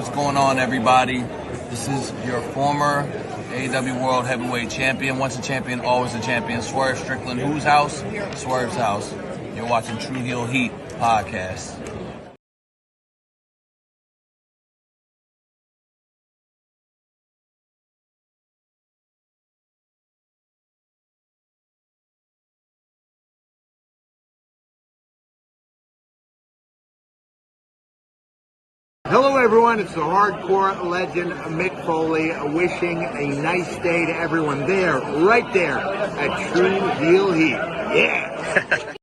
What's going on, everybody? This is your former AEW World Heavyweight Champion. Once a champion, always a champion. Swerve Strickland. Whose house? Swerve's house. You're watching Tru Heel Heat podcast. Hello everyone, it's the hardcore legend Mick Foley wishing a nice day to everyone there, right there at Tru Heel Heat. Yeah!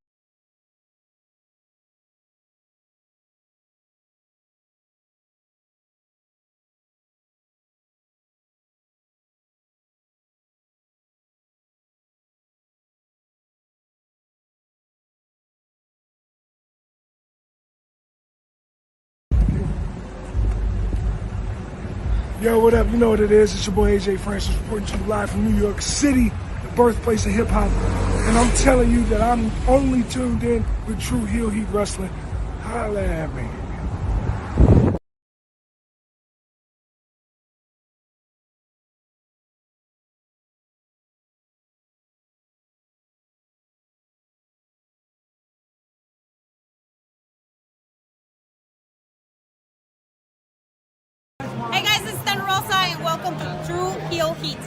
Yo, what up? You know what it is. It's your boy AJ Francis reporting to you live from New York City, the birthplace of hip-hop. And I'm telling you that I'm only tuned in with Tru Heel Heat Wrestling. Holla at me. Hey guys, it's Rosa and welcome to Tru Heel Heat.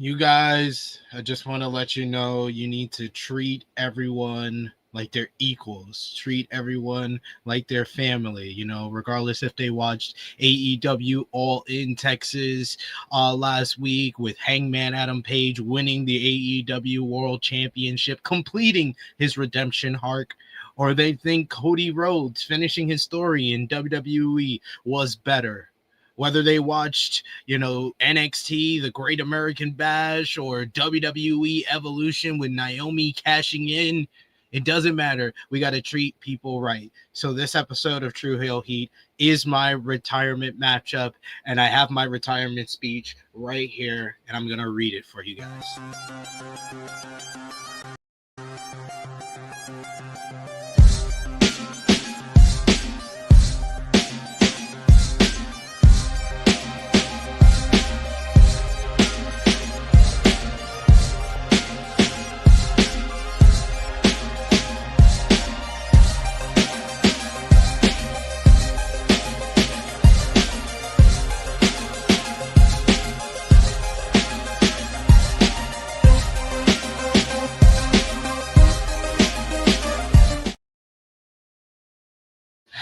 You guys, I just want to let you know you need to treat everyone like they're equals. Treat everyone like their family, you know, regardless if they watched AEW All In Texas last week with Hangman Page winning the AEW World Championship, completing his redemption arc, or they think Cody Rhodes finishing his story in WWE was better. Whether they watched, you know, NXT, the Great American Bash, or WWE Evolution with Naomi cashing in, it doesn't matter. We got to treat people right. So this episode of Tru Heel Heat is my retirement matchup, and I have my retirement speech right here, and I'm going to read it for you guys.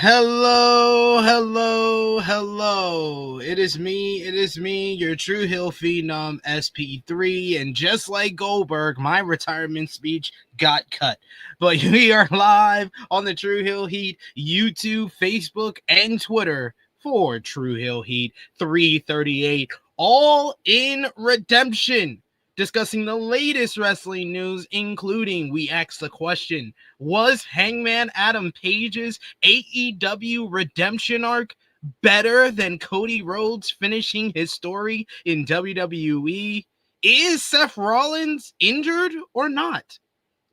Hello. It is me, your Tru Heel Phenom SP3, and just like Goldberg, my retirement speech got cut. But we are live on the Tru Heel Heat YouTube, Facebook, and Twitter for Tru Heel Heat 338, all in redemption. Discussing the latest wrestling news, including we asked the question, was Hangman Adam Page's AEW redemption arc better than Cody Rhodes finishing his story in WWE? Is Seth Rollins injured or not?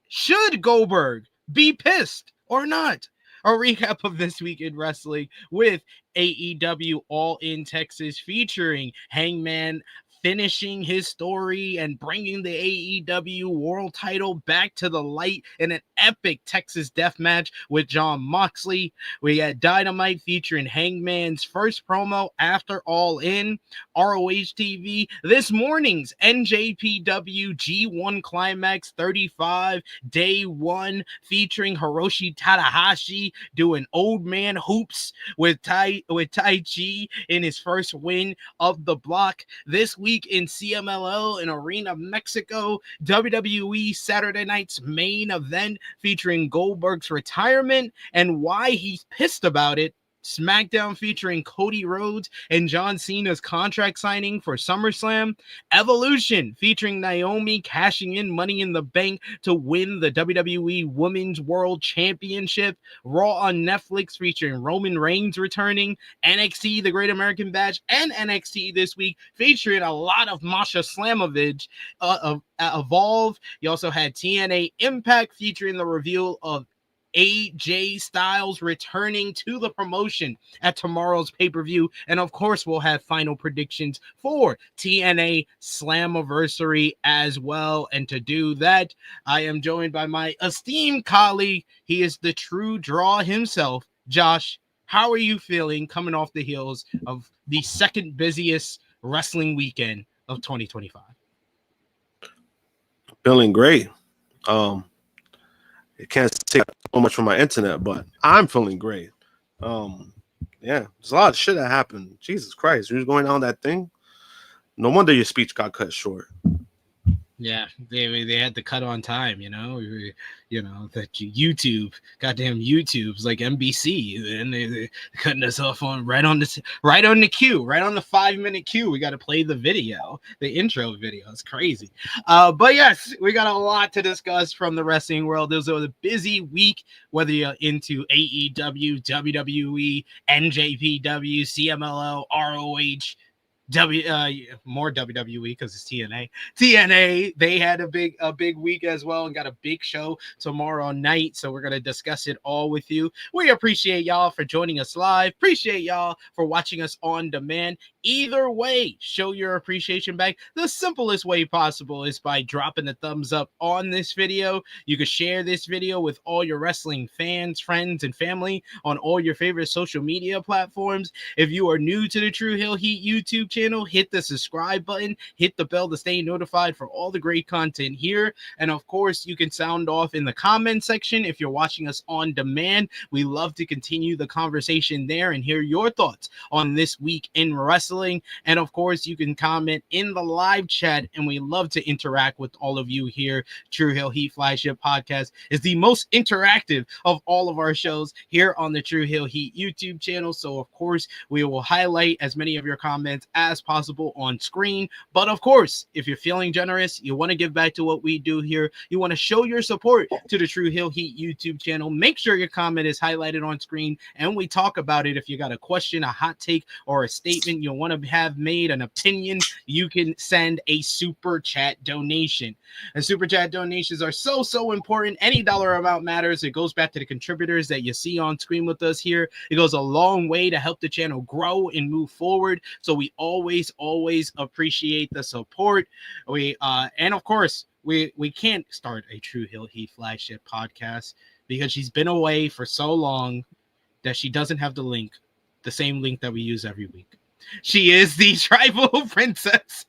Should Goldberg be pissed or not? A recap of this week in wrestling with AEW All In Texas featuring Hangman finishing his story and bringing the AEW world title back to the light in an epic Texas death match with John Moxley. We had Dynamite featuring Hangman's first promo after All In. ROH TV this morning's NJPW G1 Climax 35 Day 1 featuring Hiroshi Tanahashi doing old man hoops with Tai Chi in his first win of the block. This week in CMLL in Arena, Mexico, WWE Saturday night's main event featuring Goldberg's retirement and why he's pissed about it. SmackDown featuring Cody Rhodes and John Cena's contract signing for SummerSlam. Evolution featuring Naomi cashing in Money in the Bank to win the WWE Women's World Championship. Raw on Netflix featuring Roman Reigns returning. NXT, The Great American Bash, and NXT this week featuring a lot of Masha Slamovich of Evolve. You also had TNA Impact featuring the reveal of AJ Styles returning to the promotion at tomorrow's pay-per-view. And of course, we'll have final predictions for TNA Slammiversary as well. And to do that, I am joined by my esteemed colleague. He is the Tru Draw himself. Josh, how are you feeling coming off the heels of the second busiest wrestling weekend of 2025? Feeling great. It can't take so much from my internet, but I'm feeling great. Yeah, there's a lot of shit that happened. Jesus Christ, you're going down that thing. No wonder your speech got cut short. Yeah, they had to cut on time, that goddamn YouTube's like NBC, and they're cutting us off right on the cue, right on the 5-minute cue. We got to play the video, the intro video. It's crazy. But yes, we got a lot to discuss from the wrestling world. This was a busy week, whether you're into AEW, WWE, NJPW, CMLL, ROH. More WWE because it's TNA. They had a big week as well and got a big show tomorrow night. So we're gonna discuss it all with you. We appreciate y'all for joining us live. Appreciate y'all for watching us on demand. Either way, show your appreciation back. The simplest way possible is by dropping the thumbs up on this video. You can share this video with all your wrestling fans, friends, and family on all your favorite social media platforms. If you are new to the Tru Heel Heat YouTube channel, hit the subscribe button, hit the bell to stay notified for all the great content here. And of course, you can sound off in the comment section if you're watching us on demand. We love to continue the conversation there and hear your thoughts on this week in wrestling. And of course, you can comment in the live chat, and we love to interact with all of you here. Tru Heel Heat Flagship Podcast is the most interactive of all of our shows here on the Tru Heel Heat YouTube channel. So of course, we will highlight as many of your comments as possible on screen. But of course, if you're feeling generous, you want to give back to what we do here, you want to show your support to the Tru Heel Heat YouTube channel, make sure your comment is highlighted on screen and we talk about it. If you got a question, a hot take, or a statement you want to have made, an opinion, you can send a super chat donation. And super chat donations are so important. Any dollar amount matters. It goes back to the contributors that you see on screen with us here. It goes a long way to help the channel grow and move forward. So we always appreciate the support. And of course, we can't start a Tru Heel Heat Flagship podcast because she's been away for so long that she doesn't have the same link that we use every week. She is the tribal princess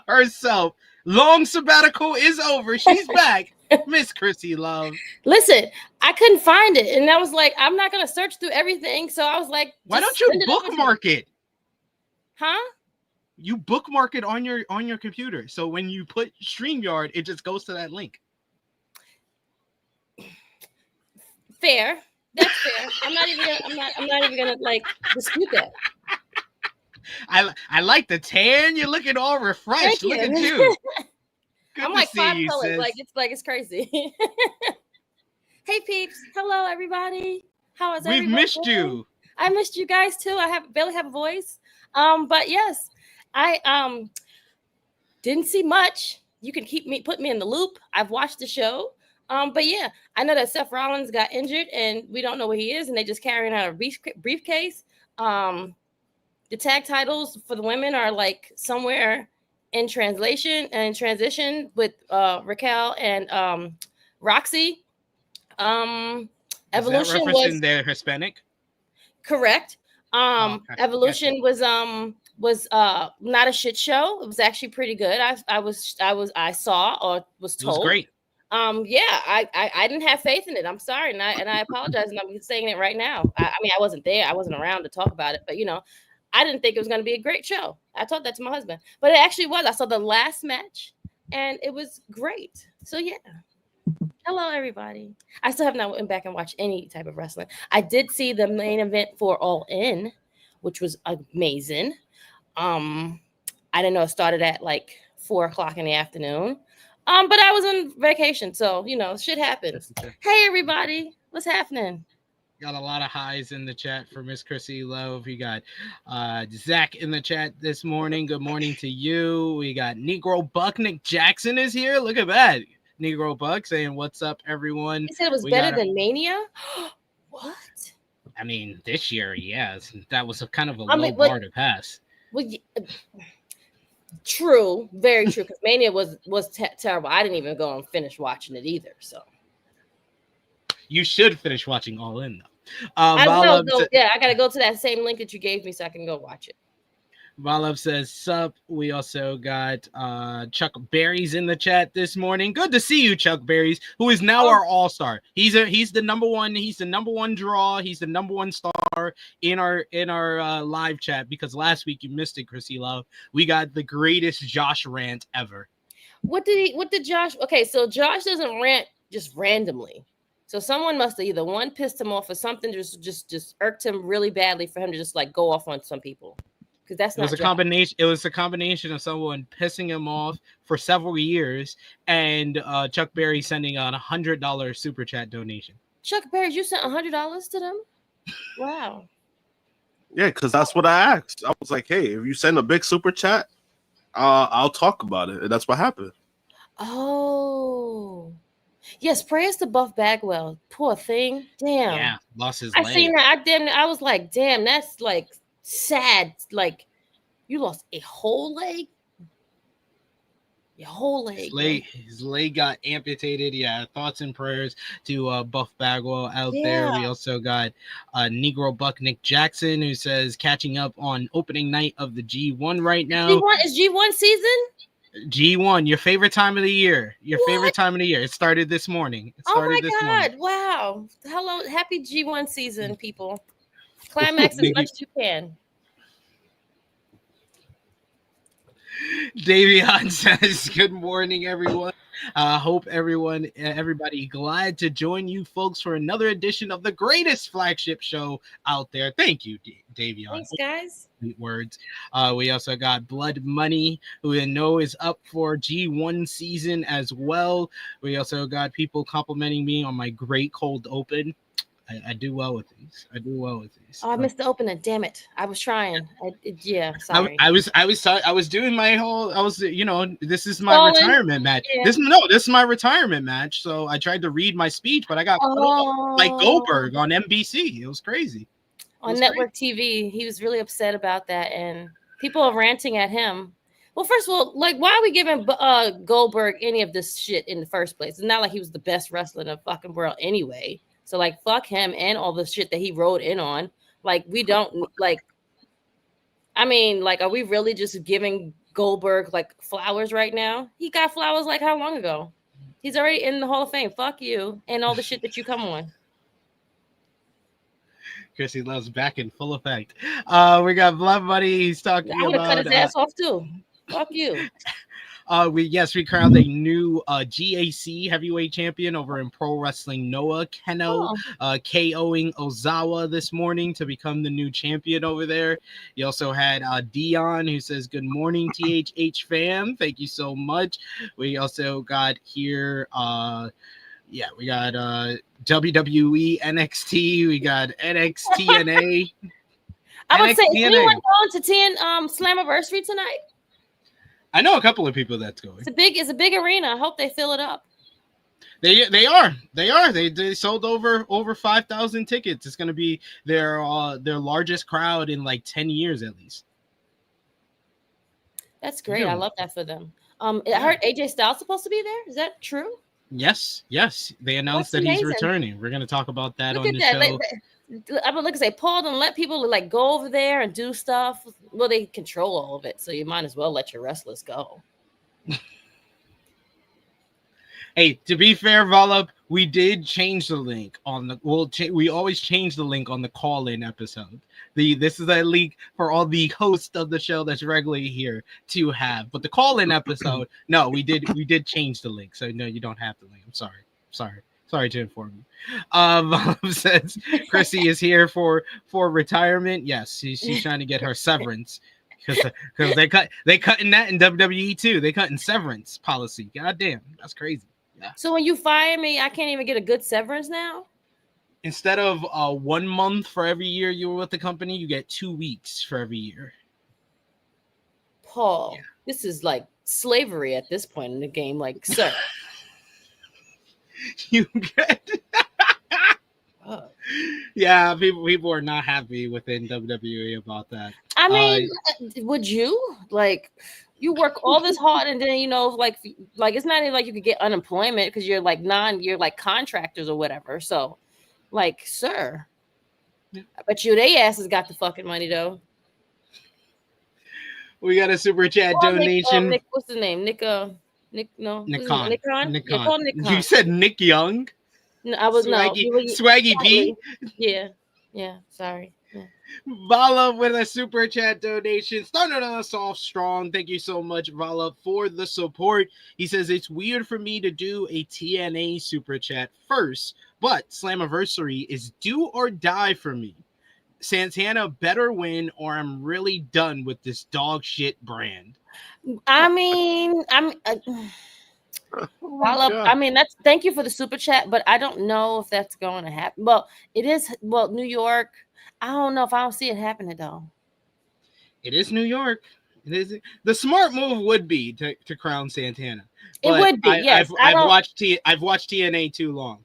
herself. Long sabbatical is over. She's back. Miss Krssi Luv. Listen, I couldn't find it. And I was like, I'm not going to search through everything. So I was like, why don't you bookmark it? Huh? You bookmark it on your computer. So when you put StreamYard, it just goes to that link. Fair. That's fair. I'm not even gonna like dispute that. I like the tan. You're looking all refreshed. Look at you. I'm like 5 colors. It's crazy. Hey peeps. Hello everybody. How is everybody? We've missed you. I missed you guys too. I barely have a voice. But yes, I didn't see much. You can put me in the loop. I've watched the show. But yeah, I know that Seth Rollins got injured and we don't know where he is, and they just carrying out a briefcase. The tag titles for the women are like somewhere in translation and transition with Raquel and Roxy. Evolution was they're Hispanic. Correct. Okay. Evolution was not a shit show. It was actually pretty good. I saw or was told. It was great. Yeah, I didn't have faith in it. I'm sorry, and I apologize, and I'm saying it right now. I mean, I wasn't there. I wasn't around to talk about it, but I didn't think it was going to be a great show. I told that to my husband, but it actually was. I saw the last match, and it was great. So yeah. Hello, everybody. I still have not went back and watched any type of wrestling. I did see the main event for All In, which was amazing. I didn't know it started at like 4:00 in the afternoon. But I was on vacation, so shit happens. Hey, everybody, what's happening? Got a lot of highs in the chat for Miss Krssi Luv. We got Zach in the chat this morning. Good morning to you. We got Negro Buck Nick Jackson is here. Look at that. Negro Buck saying, "What's up, everyone?" He said it was better than Mania. What? I mean, this year, yes, that was kind of a low bar to pass. Well, true, very true. Because Mania was terrible. I didn't even go and finish watching it either. So you should finich watching All In though. I will. Yeah, I gotta go to that same link that you gave me so I can go watch it. Valov says, sup. We also got Chuck Berry's in the chat this morning. Good to see you, Chuck Berry's, who is now our all-star. He's the number one. He's the number one draw. He's the number one star in our live chat, because last week you missed it, Krssi Luv. We got the greatest Josh rant ever. What did Josh? Okay, so Josh doesn't rant just randomly. So someone must have either pissed him off or something just irked him really badly for him to just like go off on some people. Because that's not combination. It was a combination of someone pissing him off for several years and Chuck Berry sending out $100 super chat donation. Chuck Berry, you sent $100 to them? Wow. Yeah, because that's what I asked. I was like, hey, if you send a big super chat, I'll talk about it. And that's what happened. Oh. Yes, prayers to Buff Bagwell. Poor thing. Damn. Yeah, lost his leg. I seen that. I was like, damn, that's like sad. Like, you lost a whole leg. Your whole leg. His leg got amputated. Yeah, thoughts and prayers to Buff Bagwell out there. We also got Negro Buck Nick Jackson, who says catching up on opening night of the G1 right now. Is G1 season? G1, your favorite time of the year. Favorite time of the year. It started this morning. Morning. Wow. Hello, happy G1 season, people. Climax as much as you can. Davion says, good morning, everyone. Hope everybody glad to join you folks for another edition of the greatest flagship show out there. Thank you, Davion. Thanks, guys. Sweet words. We also got Blood Money, who I know is up for G1 season as well. We also got people complimenting me on my great cold open. I do well with these. Oh, I missed the opener. Damn it! I was trying. Sorry. I was doing my whole. This is my retirement match. Yeah. This is my retirement match. So I tried to read my speech, but I got like Goldberg on NBC. It was crazy. On network TV, he was really upset about that, and people are ranting at him. Well, first of all, like, why are we giving Goldberg any of this shit in the first place? It's not like he was the best wrestler in the fucking world anyway. So, like, fuck him and all the shit that he rode in on. Like, we don't, like, I mean, like, are we really just giving Goldberg, like, flowers right now? He got flowers, like, how long ago? He's already in the Hall of Fame. Fuck you and all the shit that you come on. Krssi Luv's back in full effect. We got Blood Money. He's talking about... I would have cut his ass off, too. Fuck you. We crowned a new GAC heavyweight champion over in Pro Wrestling Noah. Keno KOing Ozawa this morning to become the new champion over there. You also had Dion, who says, good morning, THH fam. Thank you so much. We also got here Yeah, we got WWE NXT, we got NXT TNA. I would say, is NXT anyone going to Slammiversary tonight? I know a couple of people that's going. It's a big arena. I hope they fill it up. They are. They sold over 5,000 tickets. It's going to be their largest crowd in like 10 years at least. That's great. I love that for them. I heard AJ Styles supposed to be there. Is that true? Yes. They announced that he's returning. We're going to talk about that on the show. I would look and say, Paul, don't let people like go over there and do stuff. Well, they control all of it, so you might as well let your wrestlers go. Hey, to be fair, Volop, we did change the link on the. We always change the link on the call-in episode. This is a link for all the hosts of the show that's regularly here to have. But the call-in episode, no, we did change the link, so no, you don't have the link. I'm sorry to inform you. Says Krssi is here for retirement. Yes, she's trying to get her severance because they cutting that in WWE too. They cutting severance policy. God damn, that's crazy. Yeah. So when you fire me, I can't even get a good severance now? Instead of 1 month for every year you were with the company, you get 2 weeks for every year. Paul, This is like slavery at this point in the game. Like, sir. You get Yeah, people are not happy within WWE about that. I mean, would you? Like, you work all this hard and then, like it's not even like you could get unemployment because you're like contractors or whatever. So, like, sir, I bet you they asses got the fucking money though. We got a super chat donation. Nick, what's his name? Nikon. You said Nick Young? No, I was Swaggy P. Yeah. Sorry. Yeah. Vala with a super chat donation. Started us off strong. Thank you so much, Vala, for the support. He says it's weird for me to do a TNA super chat first, but Slammiversary is do or die for me. Santana better win, or I'm really done with this dog shit brand. I mean, that's thank you for the super chat, but I don't know if that's going to happen. Well, it is. Well, New York. I don't know if I don't see it happening though. It is New York. It is. The smart move would be to crown Santana. It would be. Yes, I've watched TNA too long.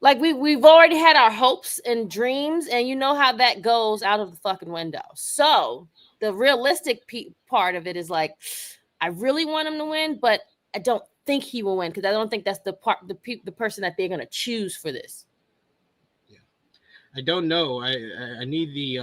Like we've already had our hopes and dreams, and you know how that goes out of the fucking window. So the realistic part of it is like, I really want him to win, but I don't think he will win because I don't think that's the person that they're gonna choose for this. Yeah, I don't know. I need the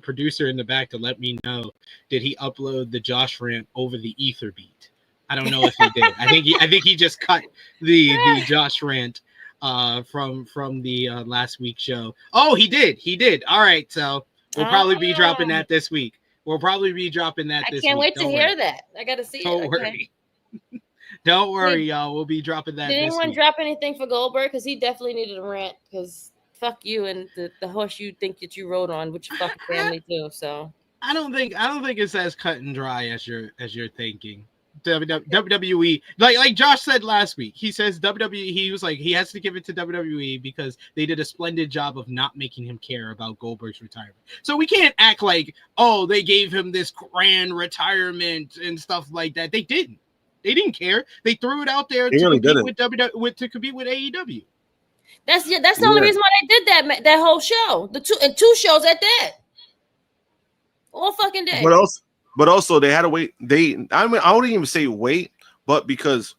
producer in the back to let me know. Did he upload the Josh rant over the ether beat? I don't know if he did. I think he just cut the Josh rant from the last week's show. Oh, he did. All right, so we'll probably be dropping that this week. I can't wait to hear that. I gotta see it. Don't worry. Don't worry, y'all. We'll be dropping that. Did anyone drop anything for Goldberg? Because he definitely needed a rant. Because fuck you and the horse you think that you rode on with your fucking family too. So I don't think it's as cut and dry as you're thinking. WWE, like Josh said last week, he says WWE, he was like, he has to give it to WWE because they did a splendid job of not making him care about Goldberg's retirement. So we can't act like, oh, they gave him this grand retirement and stuff like that. They didn't care. They threw it out there to compete with AEW. That's the only reason why they did that whole show. The two shows at that. All fucking day. But also they had to wait. I wouldn't even say wait, but because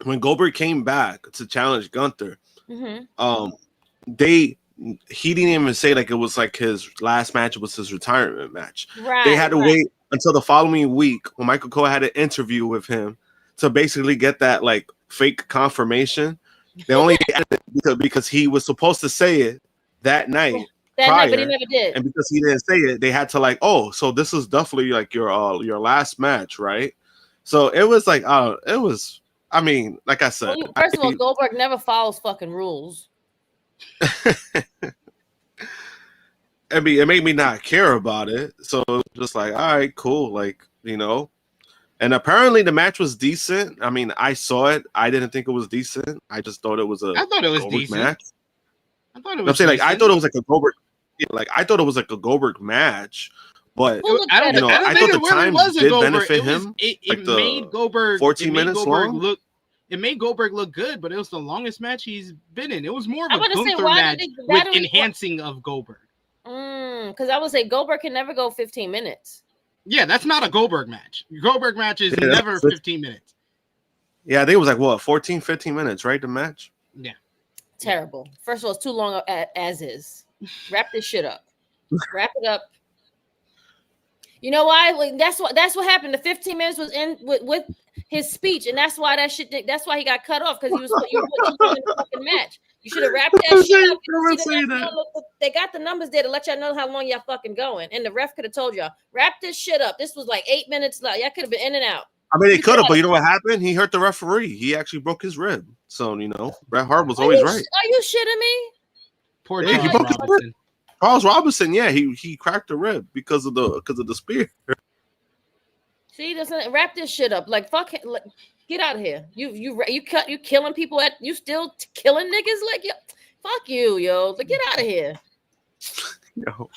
when Goldberg came back to challenge Gunther, he didn't even say like it was like his last match, it was his retirement match. Right. They had to wait until the following week when Michael Cole had an interview with him to basically get that like fake confirmation. They only added it because he was supposed to say it that night. Prior, but he never did. And because he didn't say it, they had to like, oh, so this is definitely like your last match, right? So it was like, it was. I mean, like I said, first of all, Goldberg never follows fucking rules. I mean, it made me not care about it. So it was just like, all right, cool, like And apparently the match was decent. I mean, I saw it. I didn't think it was decent. I just thought it was a I thought it was Goldberg decent. match. I thought it I'm was. saying, decent. like, I thought it was like a Goldberg. Like, I thought it was like a Goldberg match, but I don't. you know, I don't I think thought it the really time was a did Goldberg. benefit It was, him. it Like made Goldberg 14 minutes Goldberg long. look. It made Goldberg look good, but it was the longest match he's been in. It was more of I'm a about to say, Gunther why match did they- with that was- enhancing of Goldberg. Because I would say Goldberg can never go 15 minutes. Yeah, that's not a Goldberg match. Goldberg match is never 15 minutes. Yeah, I think it was like what 14, 15 minutes, right? The match. Yeah. Terrible. First of all, it's too long as is. Wrap this shit up. Wrap it up. You know why? Like, that's what happened. The 15 minutes was in with his speech, and that's why that's why he got cut off, because he was you put too long in the fucking match. You should have wrapped that shit up. They got the numbers there to let y'all know how long y'all fucking going, and the ref could have told y'all, wrap this shit up. This was like 8 minutes left. Y'all could have been in and out. I mean, they could have, but you know what happened? He hurt the referee. He actually broke his rib. So you know, Bret Hart was always right. Are you shitting me? Poor Yeah, Charles Robinson. Charles Robinson, yeah, he cracked the rib because of the spear. See, doesn't wrap this shit up. Like, fuck it. Like, get out of here. You killing people you still killing niggas? Like, yo, fuck you, yo. Like, get out of here. Yo.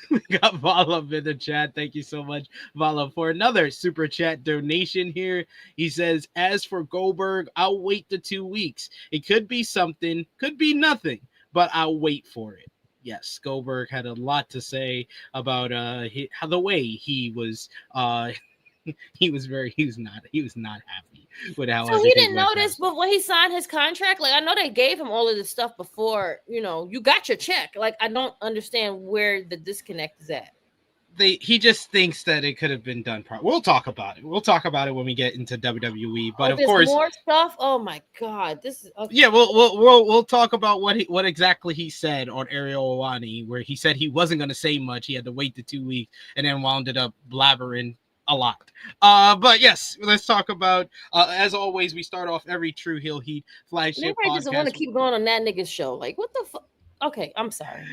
We got Vala in the chat. Thank you so much, Vala, for another super chat donation here. He says, as for Goldberg, I'll wait the 2 weeks. It could be something, could be nothing, but I'll wait for it. Yes, Goldberg had a lot to say about how the way he was he was not happy with how. So he didn't know this, but when he signed his contract, like, I know they gave him all of this stuff before, you know, you got your check. Like, I don't understand where the disconnect is at. He just thinks that it could have been done properly. We'll talk about it. We'll talk about it when we get into WWE. But of course, more stuff. Oh my god, this is okay. Yeah. We'll talk about what exactly he said on Ariel Owani, where he said he wasn't going to say much. He had to wait the 2 weeks, and then wound up blabbering a lot. But yes, let's talk about. As always, we start off every Tru Heel Heat flagship Nobody podcast. doesn't want to keep going on that nigga's show. Like, what the fuck? Okay, I'm sorry.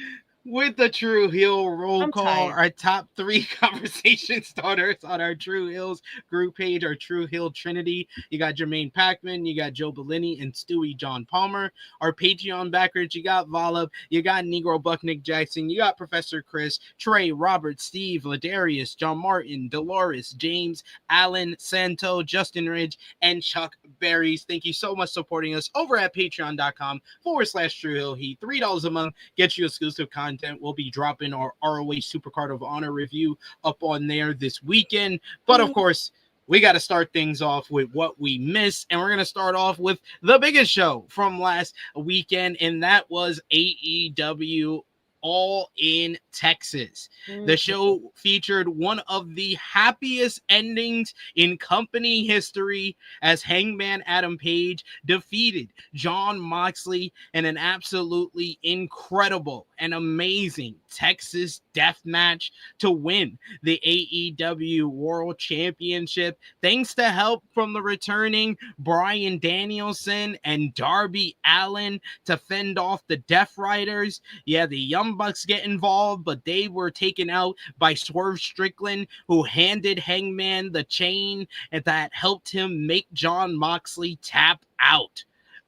With the Tru Heel roll call, tired. our top 3 conversation starters on our Tru Heels group page, our Tru Heel Trinity. You got Jermaine Packman, you got Joe Bellini, and Stewie John Palmer. Our Patreon backers, you got Vala, you got Negro Buck Nick Jackson, you got Professor Chris, Trey, Robert, Steve, Ladarius, John Martin, Dolores, James, Alan, Santo, Justin Ridge, and Chuck Berries. Thank you so much for supporting us over at patreon.com/Tru Heel Heat. $3 a month gets you exclusive content. We'll be dropping our ROH Supercard of Honor review up on there this weekend. But of course, we got to start things off with what we missed. And we're going to start off with the biggest show from last weekend. And that was AEW All In Texas. The show featured one of the happiest endings in company history as Hangman Adam Page defeated Jon Moxley in an absolutely incredible and amazing Texas death match to win the AEW World Championship, thanks to help from the returning Bryan Danielson and Darby Allin to fend off the Death Riders. Yeah, the Young Bucks get involved, but they were taken out by Swerve Strickland, who handed Hangman the chain and that helped him make Jon Moxley tap out.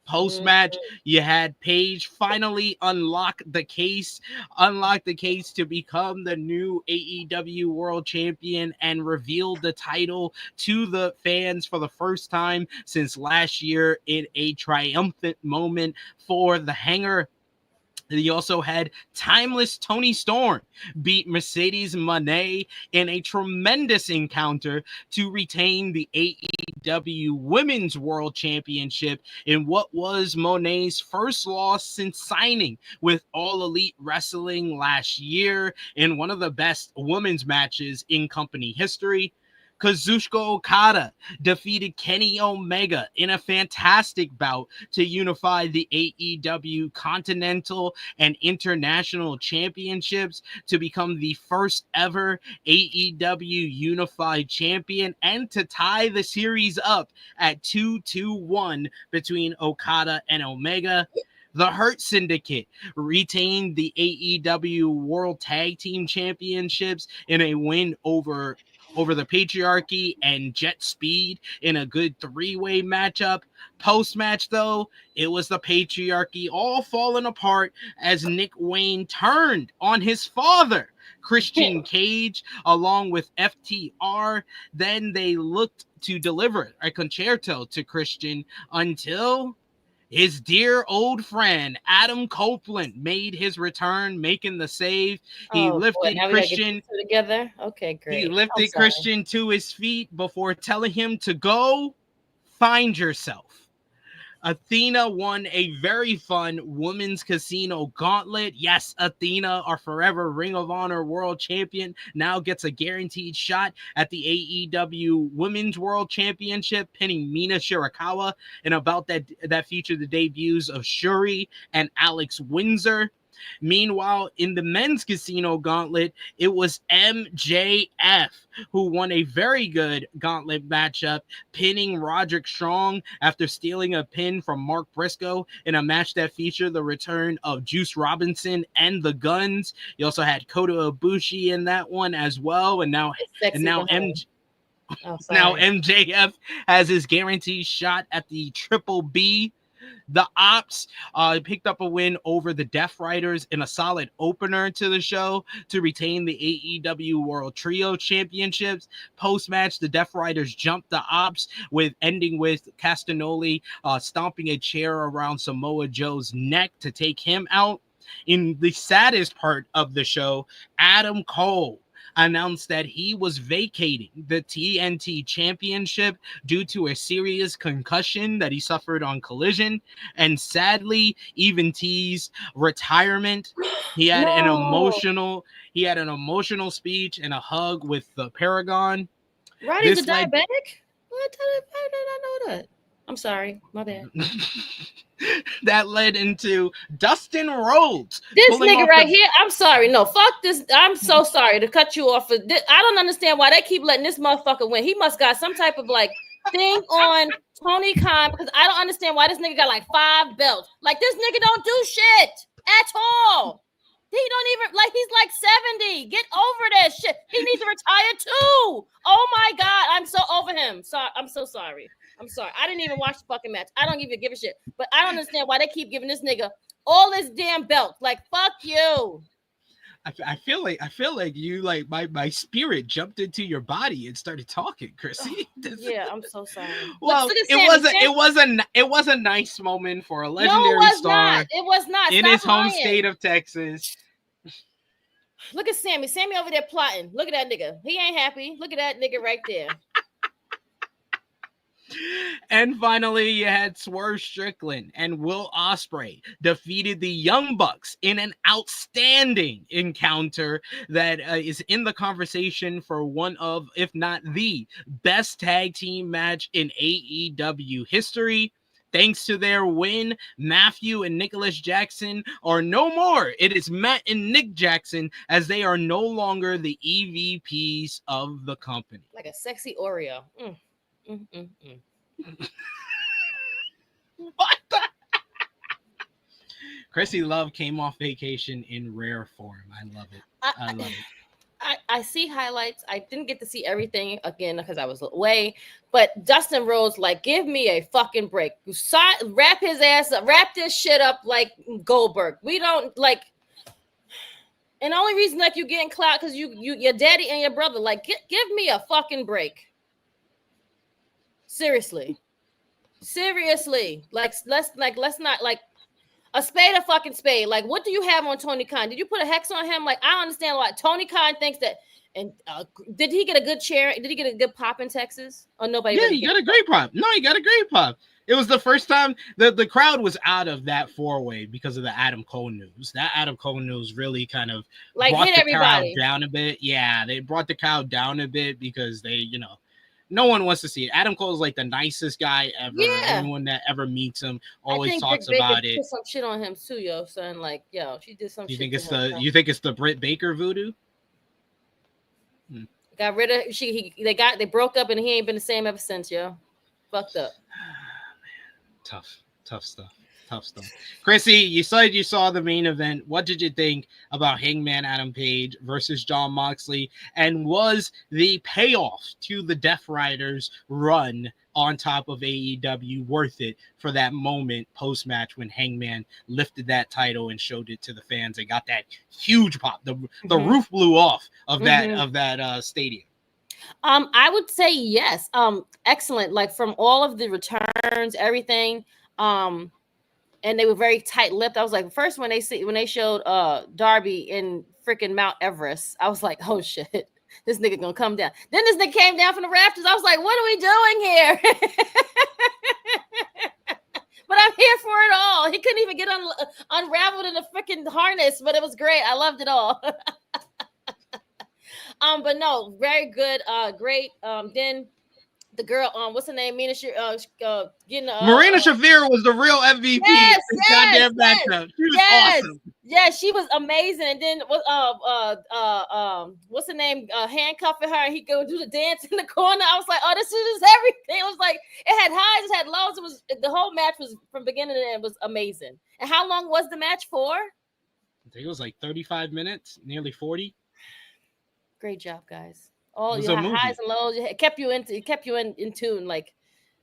Post-match, you had Page finally unlock the case to become the new AEW World Champion and reveal the title to the fans for the first time since last year in a triumphant moment for the Hanger. He also had timeless Toni Storm beat Mercedes Moné in a tremendous encounter to retain the AEW Women's World Championship in what was Moné's first loss since signing with All Elite Wrestling last year in one of the best women's matches in company history. Kazuchika Okada defeated Kenny Omega in a fantastic bout to unify the AEW Continental and International Championships to become the first ever AEW Unified Champion and to tie the series up at 2-1 between Okada and Omega. The Hurt Syndicate retained the AEW World Tag Team Championships in a win over over the Patriarchy and Jet Speed in a good 3-way matchup. Post-match, though, it was the Patriarchy all falling apart as Nick Wayne turned on his father, Christian Cage, along with FTR. Then they looked to deliver a concerto to Christian until his dear old friend Adam Copeland made his return, making the save. He lifted Christian together. Okay, great. He lifted Christian to his feet before telling him to go find yourself. Athena won a very fun women's casino gauntlet. Yes, Athena, our forever Ring of Honor world champion, now gets a guaranteed shot at the AEW Women's World Championship, pinning Mina Shirakawa. And about that featured the debuts of Shuri and Alex Windsor. Meanwhile, in the men's casino gauntlet, it was MJF who won a very good gauntlet matchup, pinning Roderick Strong after stealing a pin from Mark Briscoe in a match that featured the return of Juice Robinson and the Guns. You also had Kota Ibushi in that one as well, now MJF has his guaranteed shot at the Triple B. The Ops picked up a win over the Death Riders in a solid opener to the show to retain the AEW World Trio Championships. Post-match, the Death Riders jumped the Ops, ending with Castagnoli stomping a chair around Samoa Joe's neck to take him out. In the saddest part of the show, Adam Cole announced that he was vacating the TNT Championship due to a serious concussion that he suffered on Collision, and sadly even teased retirement. He had an emotional speech and a hug with the Paragon. Roddy's a diabetic? What? I did not know that. I'm sorry, my bad. That led into Dustin Rhodes. This nigga right here, I'm sorry. No, fuck this. I'm so sorry to cut you off. I don't understand why they keep letting this motherfucker win. He must got some type of thing on Tony Khan, because I don't understand why this nigga got 5 belts. This nigga don't do shit at all. He don't even he's 70. Get over that shit. He needs to retire too. Oh my God, I'm so over him. I'm so sorry. I'm sorry. I didn't even watch the fucking match. I don't even give a shit. But I don't understand why they keep giving this nigga all this damn belt. Fuck you. I feel like you my spirit jumped into your body and started talking, Krssi. Yeah, I'm so sorry. Well, it was a nice moment for a legendary star. It was not. In his home state of Texas. Look at Sammy. Sammy over there plotting. Look at that nigga. He ain't happy. Look at that nigga right there. And finally, you had Swerve Strickland and Will Ospreay defeated the Young Bucks in an outstanding encounter that is in the conversation for one of, if not the best tag team match in AEW history. Thanks to their win, Matthew and Nicholas Jackson are no more. It is Matt and Nick Jackson, as they are no longer the EVPs of the company. Like a sexy Oreo. What the? Krssi Luv came off vacation in rare form. I love it. I love it. I see highlights. I didn't get to see everything again because I was away. But Dustin Rhodes, give me a fucking break. Wrap his ass up. Wrap this shit up like Goldberg. We don't And the only reason you getting clout because your daddy and your brother. Give me a fucking break. Seriously. Let's not a spade a fucking spade. What do you have on Tony Khan? Did you put a hex on him? I don't understand why Tony Khan thinks that. And did he get a good chair? Did he get a good pop in Texas? Or nobody? Yeah, he got a great pop. No, he got a great pop. It was the first time the crowd was out of that 4-way because of the Adam Cole news. That Adam Cole news really kind of brought the crowd down a bit. Yeah, they brought the crowd down a bit because they, no one wants to see it. Adam Cole is the nicest guy ever. Yeah. Anyone that ever meets him always talks about it. Put some shit on him too, yo, son. She did some. You think it's the Britt Baker voodoo? Got rid of they broke up and he ain't been the same ever since, yo. Fucked up. Man, tough stuff. tough stuff. Krssi, you said you saw the main event. What did you think about Hangman Adam Page versus Jon Moxley? And was the payoff to the Death Riders run on top of AEW worth it for that moment post-match when Hangman lifted that title and showed it to the fans and got that huge pop? The roof blew off of that stadium. I would say yes. Excellent. Like from all of the returns, everything. And they were very tight-lipped. I was like, first when they showed Darby in freaking Mount Everest, I was like, oh shit, this nigga gonna come down. Then this nigga came down from the rafters. I was like, what are we doing here? But I'm here for it all. He couldn't even get unraveled in a freaking harness, but it was great. I loved it all. But no, very good, great. Then the girl, what's her name? Marina Shafir was the real MVP. Yes, goddamn matchup. She was awesome. Yeah, she was amazing. And then what's her name? Handcuffing her, and he go do the dance in the corner. I was like, oh, this is everything. It was like it had highs, it had lows. It was the whole match was from beginning to end was amazing. And how long was the match for? I think it was like 35 minutes, nearly 40. Great job, guys. All your highs and lows, it kept you in tune, like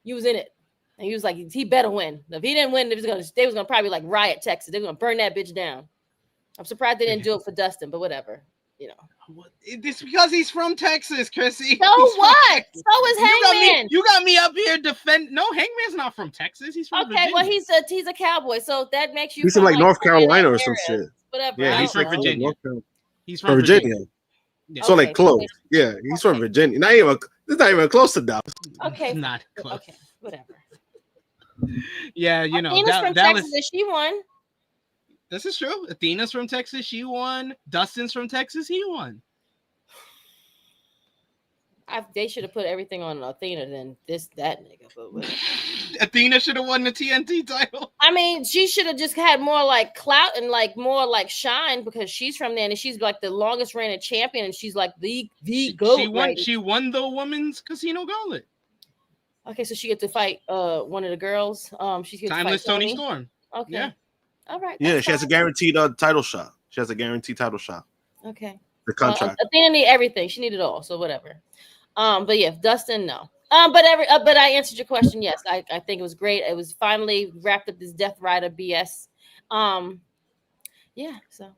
you was in it. And he was like, he better win. If he didn't win, they was gonna probably like riot Texas. They were gonna burn that bitch down. I'm surprised they didn't do it for Dustin, but whatever, you know. It's because he's from Texas, Krssi. So what? So is Hangman. You got me up here defend. No, Hangman's not from Texas. He's from Virginia. Well, he's a cowboy, so that makes you. He's from like North Carolina or some shit. Whatever. Yeah, he's from Virginia. He's from Virginia. Yeah. So like close. Yeah, he's from Virginia. It's not even close to Dallas. Okay. Not close. Okay, whatever. Yeah, you know. Athena's from Texas and she won. This is true. Athena's from Texas. She won. Dustin's from Texas. He won. They should have put everything on Athena than that nigga. But Athena should have won the TNT title. I mean, she should have just had more like clout and like more like shine because she's from there and she's like the longest reigning champion and she's like the GOAT. She won the women's casino gauntlet. Okay, so she gets to fight one of the girls. She's Timeless Tony Storm. Okay. Yeah. All right. Yeah, she has a guaranteed title shot. She has a guaranteed title shot. Okay. The contract. Athena need everything. She needed all. So whatever. But yeah, Dustin, no. But I answered your question. Yes, I think it was great. It was finally wrapped up this Death Rider BS. Yeah. So,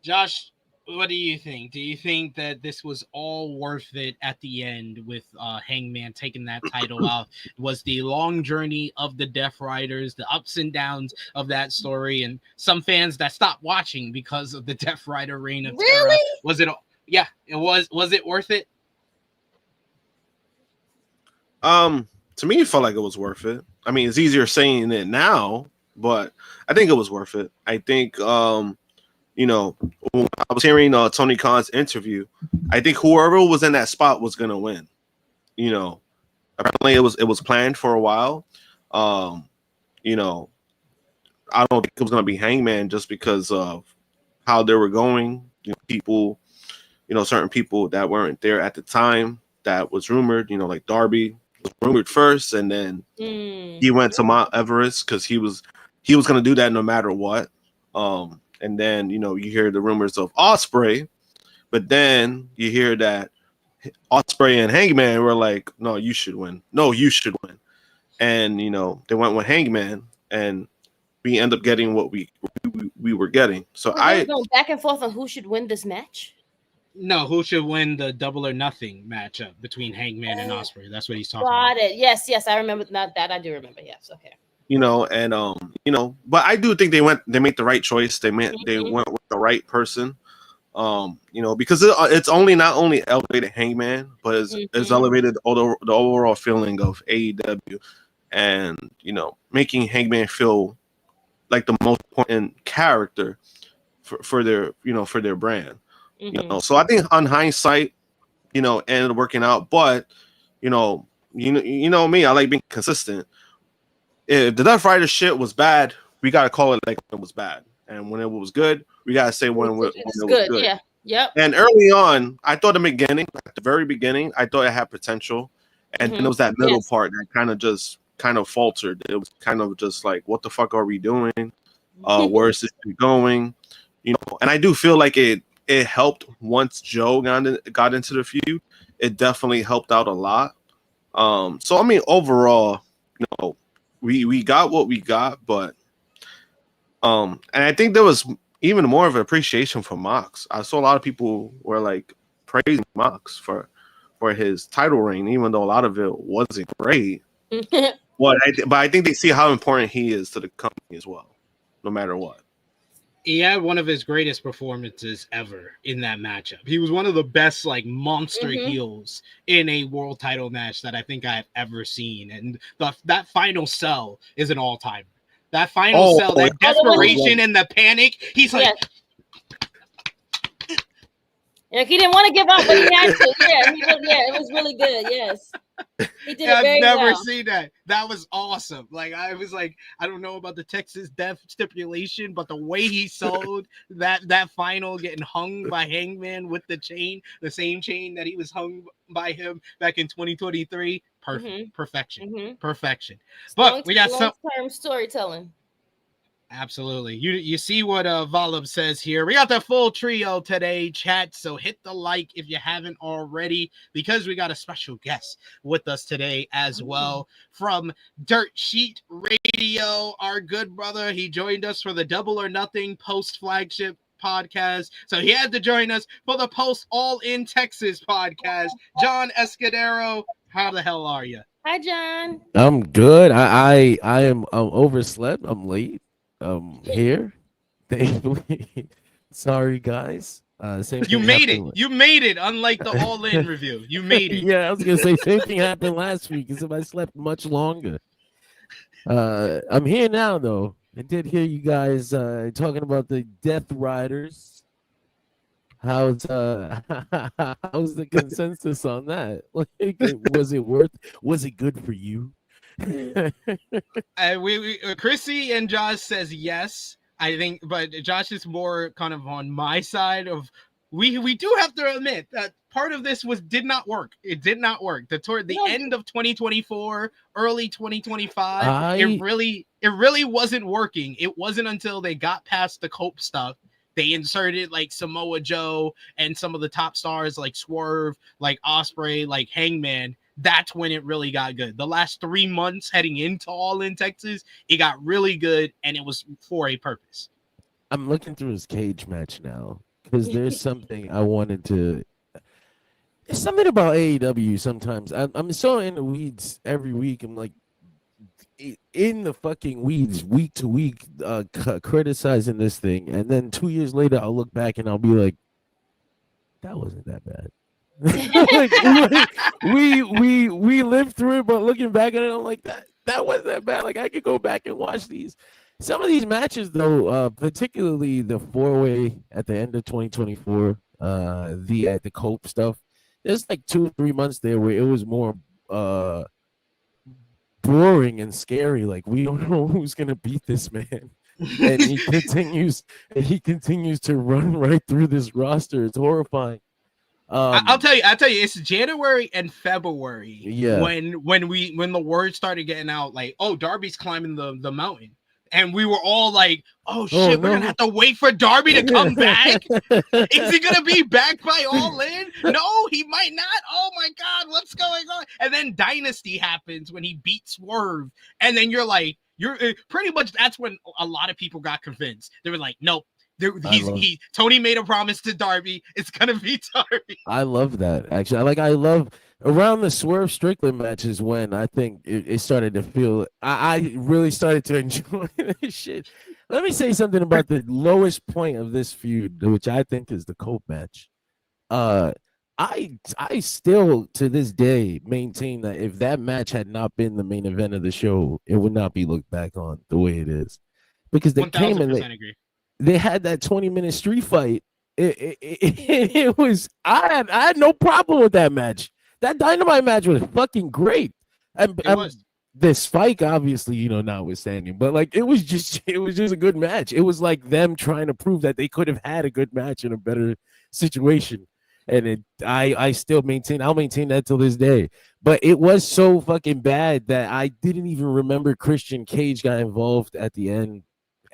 Josh, what do you think? Do you think that this was all worth it at the end with Hangman taking that title out? Was the long journey of the Death Riders, the ups and downs of that story, and some fans that stopped watching because of the Death Rider reign of terror? Was it? Yeah, it was. Was it worth it? To me, it felt like it was worth it. I mean, it's easier saying it now, but I think it was worth it. I think, you know, when I was hearing Tony Khan's interview, I think whoever was in that spot was gonna win. You know, apparently it was planned for a while. You know, I don't think it was gonna be Hangman just because of how they were going. You know, people, you know, certain people that weren't there at the time that was rumored. You know, like Darby was rumored first, and then he went to Mount Everest because he was going to do that no matter what. And then, you know, you hear the rumors of Ospreay, but then you hear that Ospreay and Hangman were like, no, you should win. No, you should win. And, you know, they went with Hangman, and we end up getting what we were getting. So I going back and forth on who should win this match. No, who should win the Double or Nothing matchup between Hangman and Ospreay? That's what he's talking about. Got it. Yes, I remember that. I do remember. Yes, okay. You know, and you know, but I do think they made the right choice. They went with the right person. You know, because it's not only elevated Hangman, but it's elevated the overall feeling of AEW, and you know, making Hangman feel like the most important character for their brand. You know, so I think on hindsight, you know, ended up working out. But you know me, I like being consistent. If the Death Rider shit was bad, we gotta call it like it was bad, and when it was good, we gotta say when it was good. Yeah, yep. And early on, I thought at the very beginning, I thought it had potential, and then it was that middle part that kind of just kind of faltered. It was kind of just like, what the fuck are we doing? Where is this going? You know, and I do feel like it helped once Joe got into the feud. It definitely helped out a lot. So I mean, overall, you know, we got what we got, but and I think there was even more of an appreciation for Mox. I saw a lot of people were like praising Mox for his title reign, even though a lot of it wasn't great. But I think they see how important he is to the company as well, no matter what. He had one of his greatest performances ever in that matchup. He was one of the best, like, monster heels in a world title match that I think I've ever seen. And that final sell is an all-timer. That final sell, that desperation and the panic, he's like... Yeah, he didn't want to give up, but he had to. It was really good. Yes, he did it very well. I've never seen that. That was awesome. Like, I was like, I don't know about the Texas death stipulation, but the way he sold that final getting hung by Hangman with the chain, the same chain that he was hung by him back in 2023, perfection. But we got some long-term storytelling. Absolutely. You see what Volub says here. We got the full trio today, chat. So hit the like if you haven't already, because we got a special guest with us today as well from Dirt Sheet Radio. Our good brother. He joined us for the Double or Nothing post flagship podcast. So he had to join us for the post All In Texas podcast. John Escudero, how the hell are you? Hi, John. I'm good. I am overslept. I'm late. Here, thankfully. Sorry, guys. You made it. You made it. Unlike the All In review, you made it. Yeah, I was gonna say same thing happened last week. As if I slept much longer. I'm here now, though. I did hear you guys talking about the Death Riders. How's the consensus on that? Was it was it good for you? Krssi and Josh says yes, I think, but Josh is more kind of on my side of we do have to admit that part of this did not work. It did not work. Toward the end of 2024, early 2025, it really wasn't working. It wasn't until they got past the Cope stuff. They inserted like Samoa Joe and some of the top stars like Swerve, like Ospreay, like Hangman. That's when it really got good. The last 3 months heading into All In Texas, it got really good, and it was for a purpose. I'm looking through his cage match now because there's something I wanted to. There's something about AEW sometimes. I'm so in the weeds every week. I'm like in the fucking weeds week to week, criticizing this thing, and then 2 years later, I'll look back and I'll be like, that wasn't that bad. Like, we lived through it, but looking back at it, I'm like that wasn't that bad. Like I could go back and watch these. Some of these matches, though, particularly the 4-way at the end of 2024, the Cope stuff. There's like 2 or 3 months there where it was more boring and scary. Like we don't know who's gonna beat this man, and he continues to run right through this roster. It's horrifying. I'll tell you, it's January and February when the word started getting out, like, oh, Darby's climbing the mountain. And we were all like, oh shit, we're gonna have to wait for Darby to come back. Is he gonna be back by All In? No, he might not. Oh my god, what's going on? And then Dynasty happens when he beats Swerve, and then you're like, pretty much that's when a lot of people got convinced. They were like, nope. Tony made a promise to Darby. It's gonna be Darby. I love that, actually. I love around the Swerve Strickland matches when I think it started to feel. I really started to enjoy this shit. Let me say something about the lowest point of this feud, which I think is the Cope match. I still to this day maintain that if that match had not been the main event of the show, it would not be looked back on the way it is, because they came and they had that 20-minute street fight. It was I had no problem with that match. That Dynamite match was fucking great. The spike, obviously, notwithstanding, but like it was just a good match. It was like them trying to prove that they could have had a good match in a better situation. and I'll maintain that till this day. But it was so fucking bad that I didn't even remember Christian Cage got involved at the end,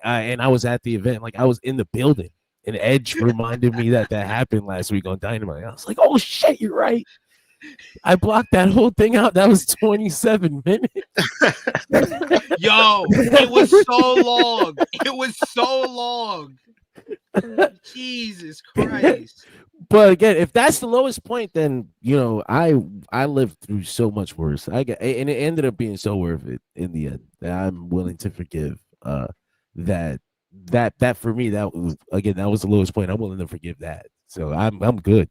and I was at the event, like I was in the building, and Edge reminded me that happened last week on Dynamite. I was like, oh shit, you're right. I blocked that whole thing out. That was 27 minutes. Yo, it was so long. It was so long. Jesus Christ. But again, if that's the lowest point, then I lived through so much worse. And it ended up being so worth it in the end that I'm willing to forgive. That for me, that was the lowest point. I'm willing to forgive that. So I'm good.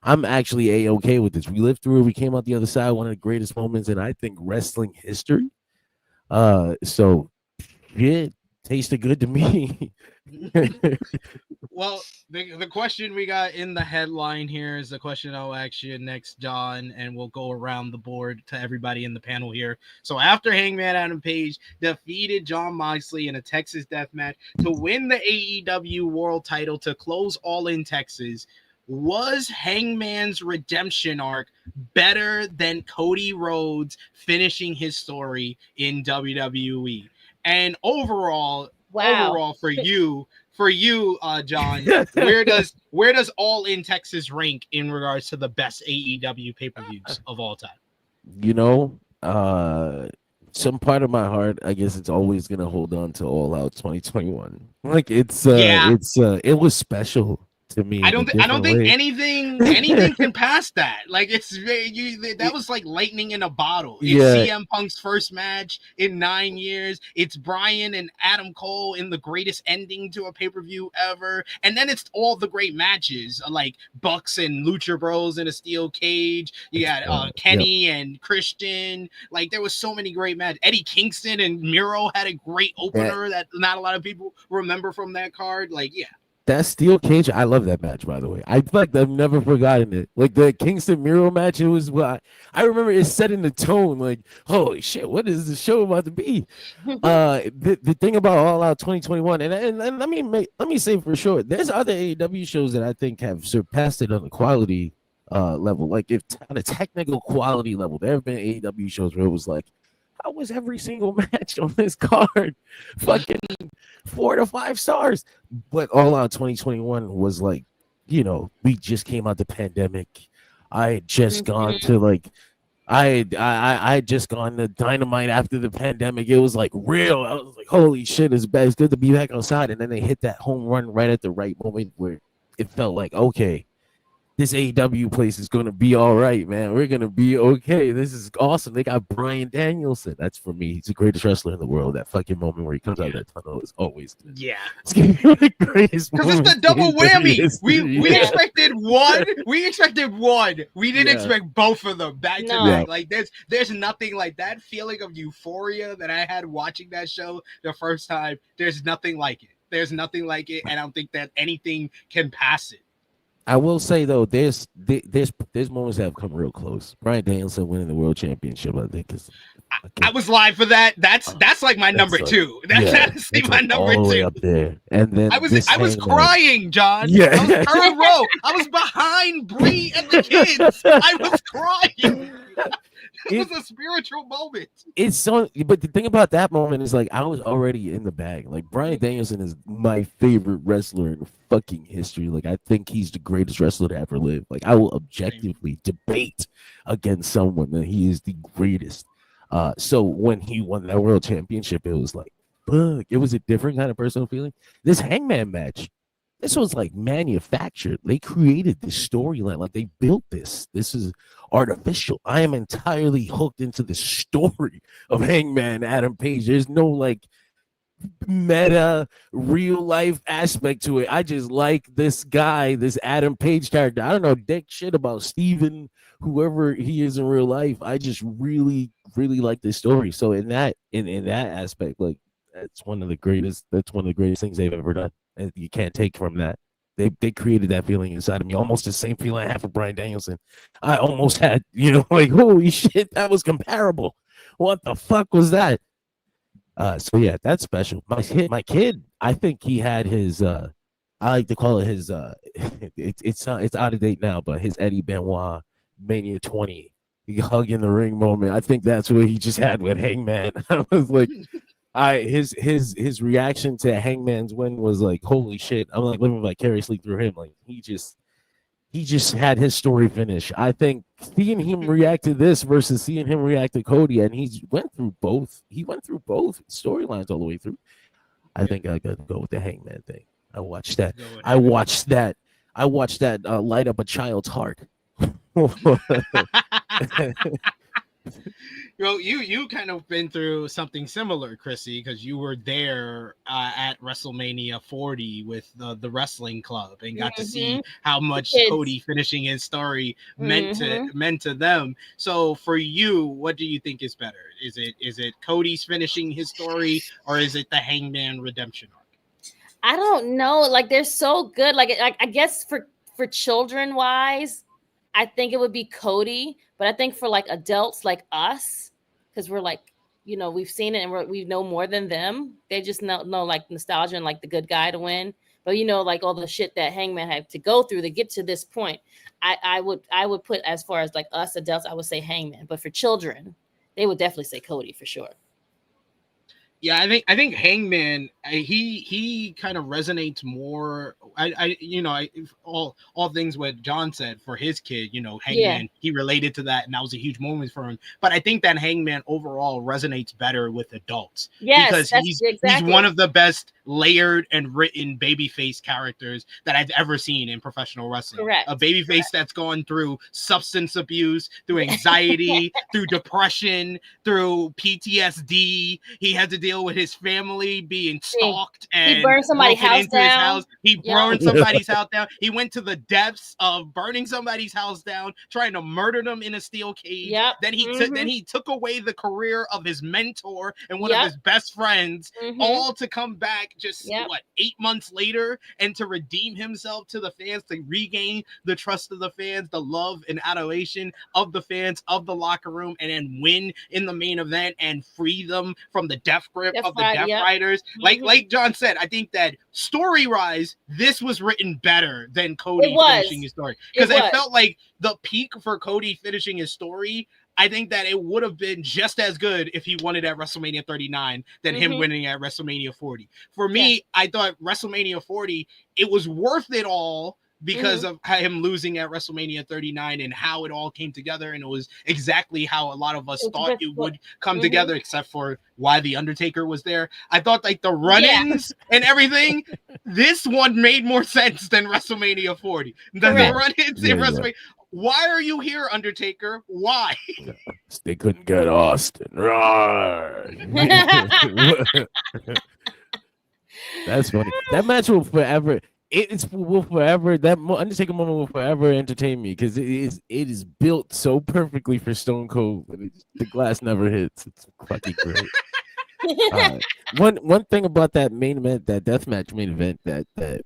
I'm actually A-okay with this. We lived through it. We came out the other side. One of the greatest moments in, I think, wrestling history. So it tasted good to me. Well, the question we got in the headline here is the question I'll ask you next, John, and we'll go around the board to everybody in the panel here. So after Hangman Adam Page defeated Jon Moxley in a Texas death match to win the AEW world title to close All In Texas, was Hangman's redemption arc better than Cody Rhodes finishing his story in WWE? And overall for you, John, where does All In Texas rank in regards to the best AEW pay-per-views of all time? Some part of my heart, I guess it's always gonna hold on to All Out 2021. Like it was special to me. I don't think anything can pass that. Like that was like lightning in a bottle. It's CM Punk's first match in 9 years. It's Bryan and Adam Cole in the greatest ending to a pay-per-view ever. And then it's all the great matches like Bucks and Lucha Bros in a steel cage. You got Kenny and Christian. Like there was so many great matches. Eddie Kingston and Miro had a great opener that not a lot of people remember from that card. Like that steel cage, I love that match, by the way. I've never forgotten it. Like the Kingston Miro match, it was I remember it setting the tone. Like, holy shit, what is the show about to be? The thing about All Out 2021, and let me say for sure, there's other AEW shows that I think have surpassed it on the quality level. Like if on a technical quality level, there have been AEW shows where it was like, how was every single match on this card fucking 4 to 5 stars? But All Out 2021 was like, we just came out the pandemic. I had just gone to I had just gone to Dynamite after the pandemic. It was like real. I was like, holy shit, it's bad. It's good to be back outside. And then they hit that home run right at the right moment where it felt like, okay, this AEW place is going to be all right, man. We're going to be okay. This is awesome. They got Bryan Danielson. That's for me. He's the greatest wrestler in the world. That fucking moment where he comes out of that tunnel is always good. Yeah. It's going to be the greatest because it's the double whammy. We expected one. We expected one. We didn't expect both of them back to back. Like there's nothing like that feeling of euphoria that I had watching that show the first time. There's nothing like it. There's nothing like it. And I don't think that anything can pass it. I will say though, there's moments that have come real close. Bryan Danielson winning the world championship, I think is. I was live for that. That's like my number two. That's honestly my number all the way two. Up there, and then I was crying, John. Yeah, I was third row. I was behind Bree and the kids. I was crying. It was a spiritual moment. It's so, but the thing about that moment is like I was already in the bag. Like Bryan Danielson is my favorite wrestler in fucking history. Like I think he's the greatest wrestler to ever live. Like I will objectively debate against someone that he is the greatest. So when he won that world championship, it was like, fuck, it was a different kind of personal feeling. This Hangman match, this was like manufactured. They created this storyline. Like they built this. This is artificial. I am entirely hooked into the story of Hangman Adam Page. There's no like meta real life aspect to it. I just like this guy, this Adam Page character. I don't know dick shit about Steven, whoever he is in real life. I just really like this story. So in that aspect, like that's one of the greatest things they've ever done. And you can't take from that. They created that feeling inside of me, almost the same feeling I had for Bryan Danielson. I almost had, like, holy shit, that was comparable. What the fuck was that? So yeah, that's special. My kid, I think he had his I like to call it it's out of date now, but his Eddie Benoit Mania 20 hug in the ring moment, I think that's what he just had with Hangman. I was like, his reaction to Hangman's win was like, holy shit. I'm like living vicariously through him. Like he just had his story finish. I think seeing him react to this versus seeing him react to Cody, and he went through both storylines all the way through. I think I gotta go with the Hangman thing. I watched that light up a child's heart. You kind of been through something similar, Krssi, because you were there at WrestleMania 40 with the wrestling club and got to see how much Cody finishing his story meant to them. So for you, what do you think is better? Is it Cody's finishing his story, or is it the Hangman redemption arc? I don't know. Like they're so good. Like I guess for children wise, I think it would be Cody. But I think for like adults like us, because we're like, we've seen it and we know more than them. They just know like nostalgia and like the good guy to win. But like all the shit that Hangman had to go through to get to this point. I would put, as far as like us adults, I would say Hangman. But for children, they would definitely say Cody for sure. Yeah, I think Hangman, he kind of resonates more. All things what John said for his kid, Hangman, he related to that, and that was a huge moment for him. But I think that Hangman overall resonates better with adults. Yes, because he's one of the best layered and written babyface characters that I've ever seen in professional wrestling. Correct. A babyface that's gone through substance abuse, through anxiety, through depression, through PTSD. He had to deal with his family being stalked and he burned somebody's house down. He burned somebody's house down. He went to the depths of burning somebody's house down, trying to murder them in a steel cage. Yep. Then he took away the career of his mentor and one of his best friends, all to come back just 8 months later and to redeem himself to the fans, to regain the trust of the fans, the love and adoration of the fans, of the locker room, and then win in the main event and free them from the death grip of the Death Riders. Like John said, I think that story-wise, this was written better than Cody finishing his story. Because I felt like the peak for Cody finishing his story, I think that it would have been just as good if he won it at WrestleMania 39 than him winning at WrestleMania 40. For me, I thought WrestleMania 40, it was worth it all because of him losing at WrestleMania 39 and how it all came together. And it was exactly how a lot of us thought it would come together, except for why The Undertaker was there. I thought like the run-ins and everything, this one made more sense than WrestleMania 40. The run-ins in WrestleMania. Why are you here, Undertaker? Why? They couldn't get Austin. That's funny. That match will forever. That Undertaker moment will forever entertain me because it is built so perfectly for Stone Cold. The glass never hits. It's fucking great. One thing about that main event, that deathmatch main event, that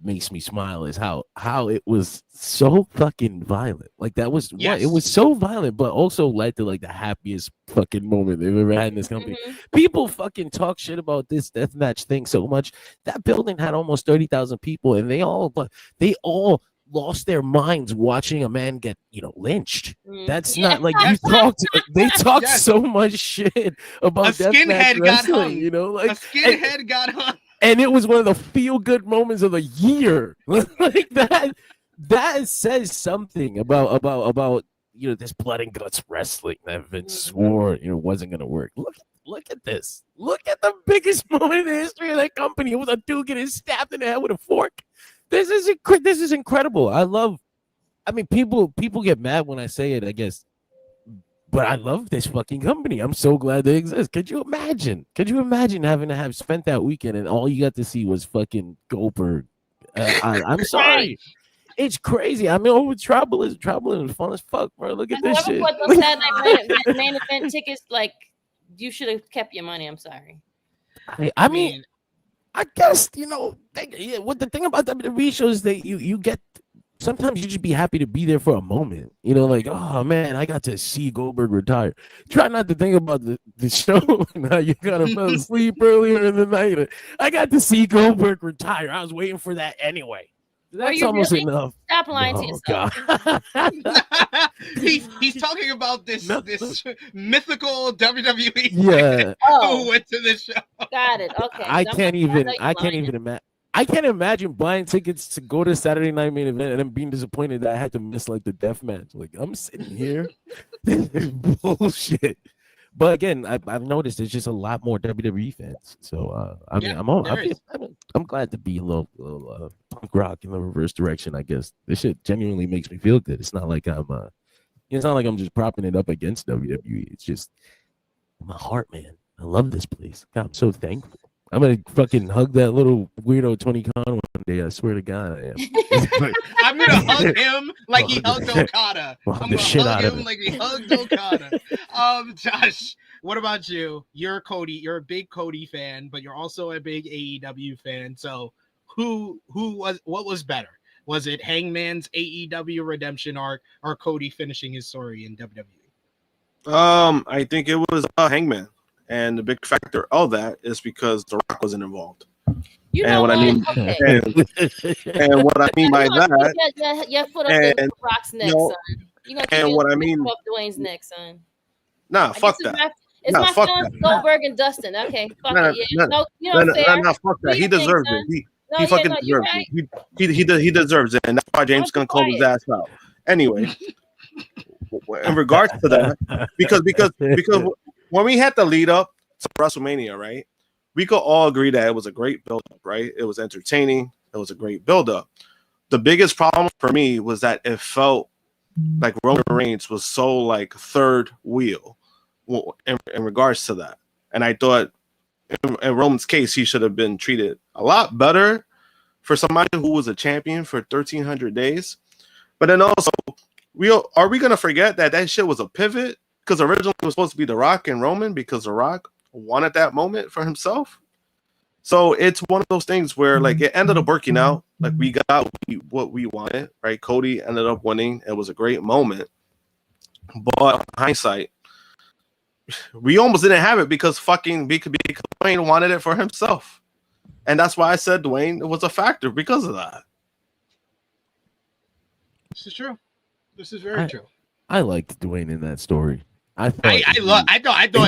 makes me smile is how it was so fucking violent. Like that was it was so violent, but also led to like the happiest fucking moment they've ever had in this company. People fucking talk shit about this deathmatch thing so much. That building had almost 30,000 people, and they all lost their minds watching a man get lynched. That's not like they talked so much shit about a skinhead got hung. Like a skinhead got hung. And it was one of the feel-good moments of the year. Like that says something about this blood and guts wrestling that Vince swore wasn't gonna work. Look at this. Look at the biggest moment in the history of that company. It was a dude getting stabbed in the head with a fork. This is incredible. I mean, people get mad when I say it, I guess. But I love this fucking company. I'm so glad they exist. Could you imagine having to have spent that weekend and all you got to see was fucking Goldberg? I'm sorry. It's crazy. I mean, travel is fun as fuck, bro. Look at this shit. Put those Saturday main event tickets, like, you should have kept your money. I'm sorry. I mean, I guess, what the thing about WWE shows is that you get, sometimes you just be happy to be there for a moment. Like, oh man, I got to see Goldberg retire. Try not to think about the show. Now you gotta fell asleep earlier in the night. I got to see Goldberg retire. I was waiting for that anyway. That's you almost really? enough. Stop lying to Oh yourself. God. he's talking about this mythical WWE Yeah. who went to this show. Got it. Okay. I can't even imagine. imagine. I can't imagine buying tickets to go to Saturday Night Main Event and then being disappointed that I had to miss like the death match. Like I'm sitting here, this is bullshit. But again, I've noticed there's just a lot more WWE fans. So I mean, I'm glad to be a little punk rock in the reverse direction. I guess this shit genuinely makes me feel good. It's not like I'm just propping it up against WWE. It's just my heart, man. I love this place. God, I'm so thankful. I'm gonna fucking hug that little weirdo Tony Khan one day. I swear to God, I am. I'm gonna hug him like he hugged Okada. I'm gonna hug him like he hugged Okada. Josh, what about you? You're Cody. You're a big Cody fan, but you're also a big AEW fan. So, what was better? Was it Hangman's AEW redemption arc or Cody finishing his story in WWE? I think it was Hangman. And the big factor of that is because The Rock wasn't involved. And what I mean by that, your foot up the Rock's neck, son. You gonna and what I mean, up Dwayne's neck, son. Nah, fuck that. It's my son, Goldberg and Dustin. Okay, fuck it. Yeah. No, you know what I'm saying? Fuck that. He deserves it. He fucking deserves it. He deserves it, and that's why James is gonna call his ass out. Anyway, in regards to that, because when we had the lead up to WrestleMania, right? We could all agree that it was a great build-up, right? It was entertaining. It was a great build-up. The biggest problem for me was that it felt like Roman Reigns was so like third wheel in regards to that. And I thought in Roman's case, he should have been treated a lot better for somebody who was a champion for 1,300 days. But then also, are we going to forget that shit was a pivot? Because originally it was supposed to be The Rock and Roman because The Rock wanted that moment for himself. So it's one of those things where like it ended up working out. Like we got what we wanted, right? Cody ended up winning. It was a great moment. But in hindsight, we almost didn't have it because Dwayne wanted it for himself. And that's why I said Dwayne was a factor because of that. This is true. This is very true. I liked Dwayne in that story. I thought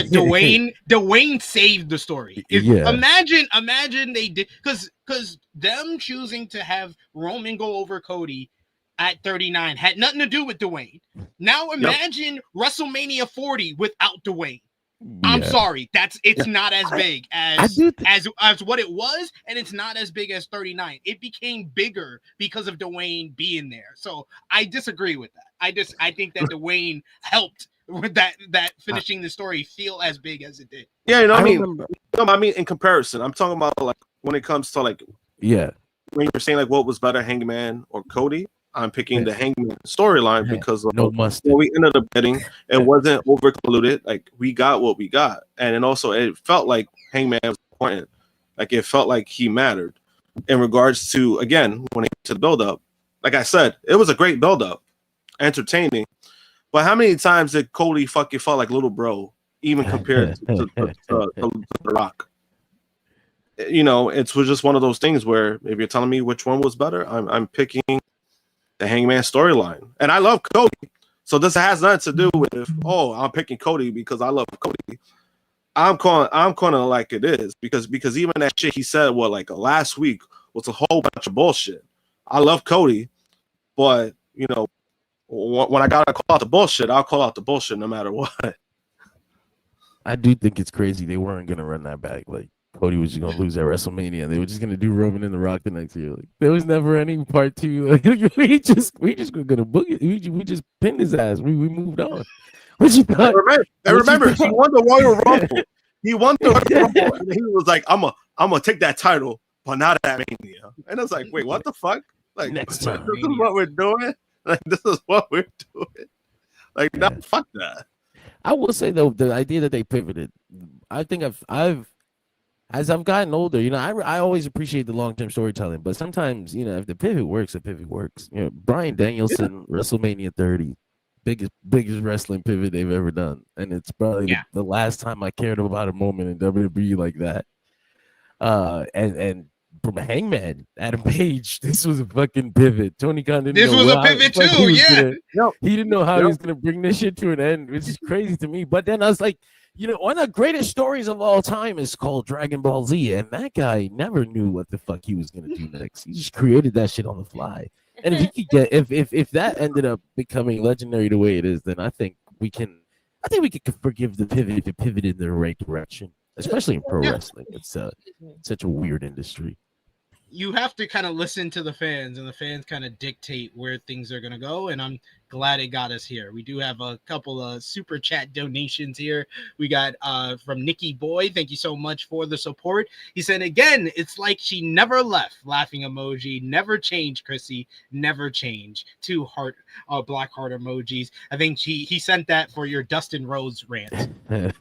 Dwayne saved the story. Imagine they did because them choosing to have Roman go over Cody at 39 had nothing to do with Dwayne. Now imagine WrestleMania 40 without Dwayne. I'm sorry, it's not as big as what it was, and it's not as big as 39. It became bigger because of Dwayne being there. So I disagree with that. I think that Dwayne helped with that finishing the story feel as big as it did. Yeah, I mean, in comparison, I'm talking about like when it comes to like when you're saying like what was better, Hangman or Cody. I'm picking the Hangman storyline because of what we ended up getting. It wasn't over-colluded. Like we got what we got, and then also it felt like Hangman was important. Like it felt like he mattered in regards to again when it to the build-up. Like I said, it was a great build-up, entertaining. But how many times did Cody fucking felt like little bro, even compared to The Rock? You know, it was just one of those things where if you're telling me which one was better, I'm picking the Hangman storyline. And I love Cody. So this has nothing to do with, I'm picking Cody because I love Cody. I'm calling it like it is because even that shit he said, last week was a whole bunch of bullshit. I love Cody, but, you know, when I gotta call out the bullshit, I'll call out the bullshit no matter what. I do think it's crazy they weren't gonna run that back. Like Cody was just gonna lose at WrestleMania. They were just gonna do Roman and The Rock the next year. Like there was never any part two. Like, we just were gonna book it. We just pinned his ass. We moved on. What you thought? Remember, he won the Royal Rumble. He won the Royal Rumble, and he was like, "I'm gonna take that title, but not at Mania." And I was like, "Wait, what the fuck? Like next time, this is what we're doing." Like this is what we're doing. Like no, fuck that. I will say though, the idea that they pivoted, I think as I've gotten older, you know, I always appreciate the long-term storytelling, but sometimes, you know, if the pivot works, the pivot works. You know, Bryan Danielson, WrestleMania 30, biggest wrestling pivot they've ever done, and it's probably the last time I cared about a moment in WWE like that. And from Hangman, Adam Page. This was a fucking pivot. Tony Khan didn't This know was a how- pivot like, too, yeah. He didn't know how he was gonna bring this shit to an end, which is crazy to me. But then I was like, one of the greatest stories of all time is called Dragon Ball Z, and that guy never knew what the fuck he was gonna do next. He just created that shit on the fly. And if he could get, if that ended up becoming legendary the way it is, then I think we can forgive the pivot if it pivoted in the right direction, especially in pro wrestling. It's such a weird industry. You have to kind of listen to the fans, and the fans kind of dictate where things are going to go. And I'm glad it got us here. We do have a couple of super chat donations here. We got from Nikki Boy. Thank you so much for the support. He said, again, it's like she never left. Laughing emoji. Never change, Krssi. Never change. 2 heart, black heart emojis. I think he sent that for your Dustin Rhodes rant. It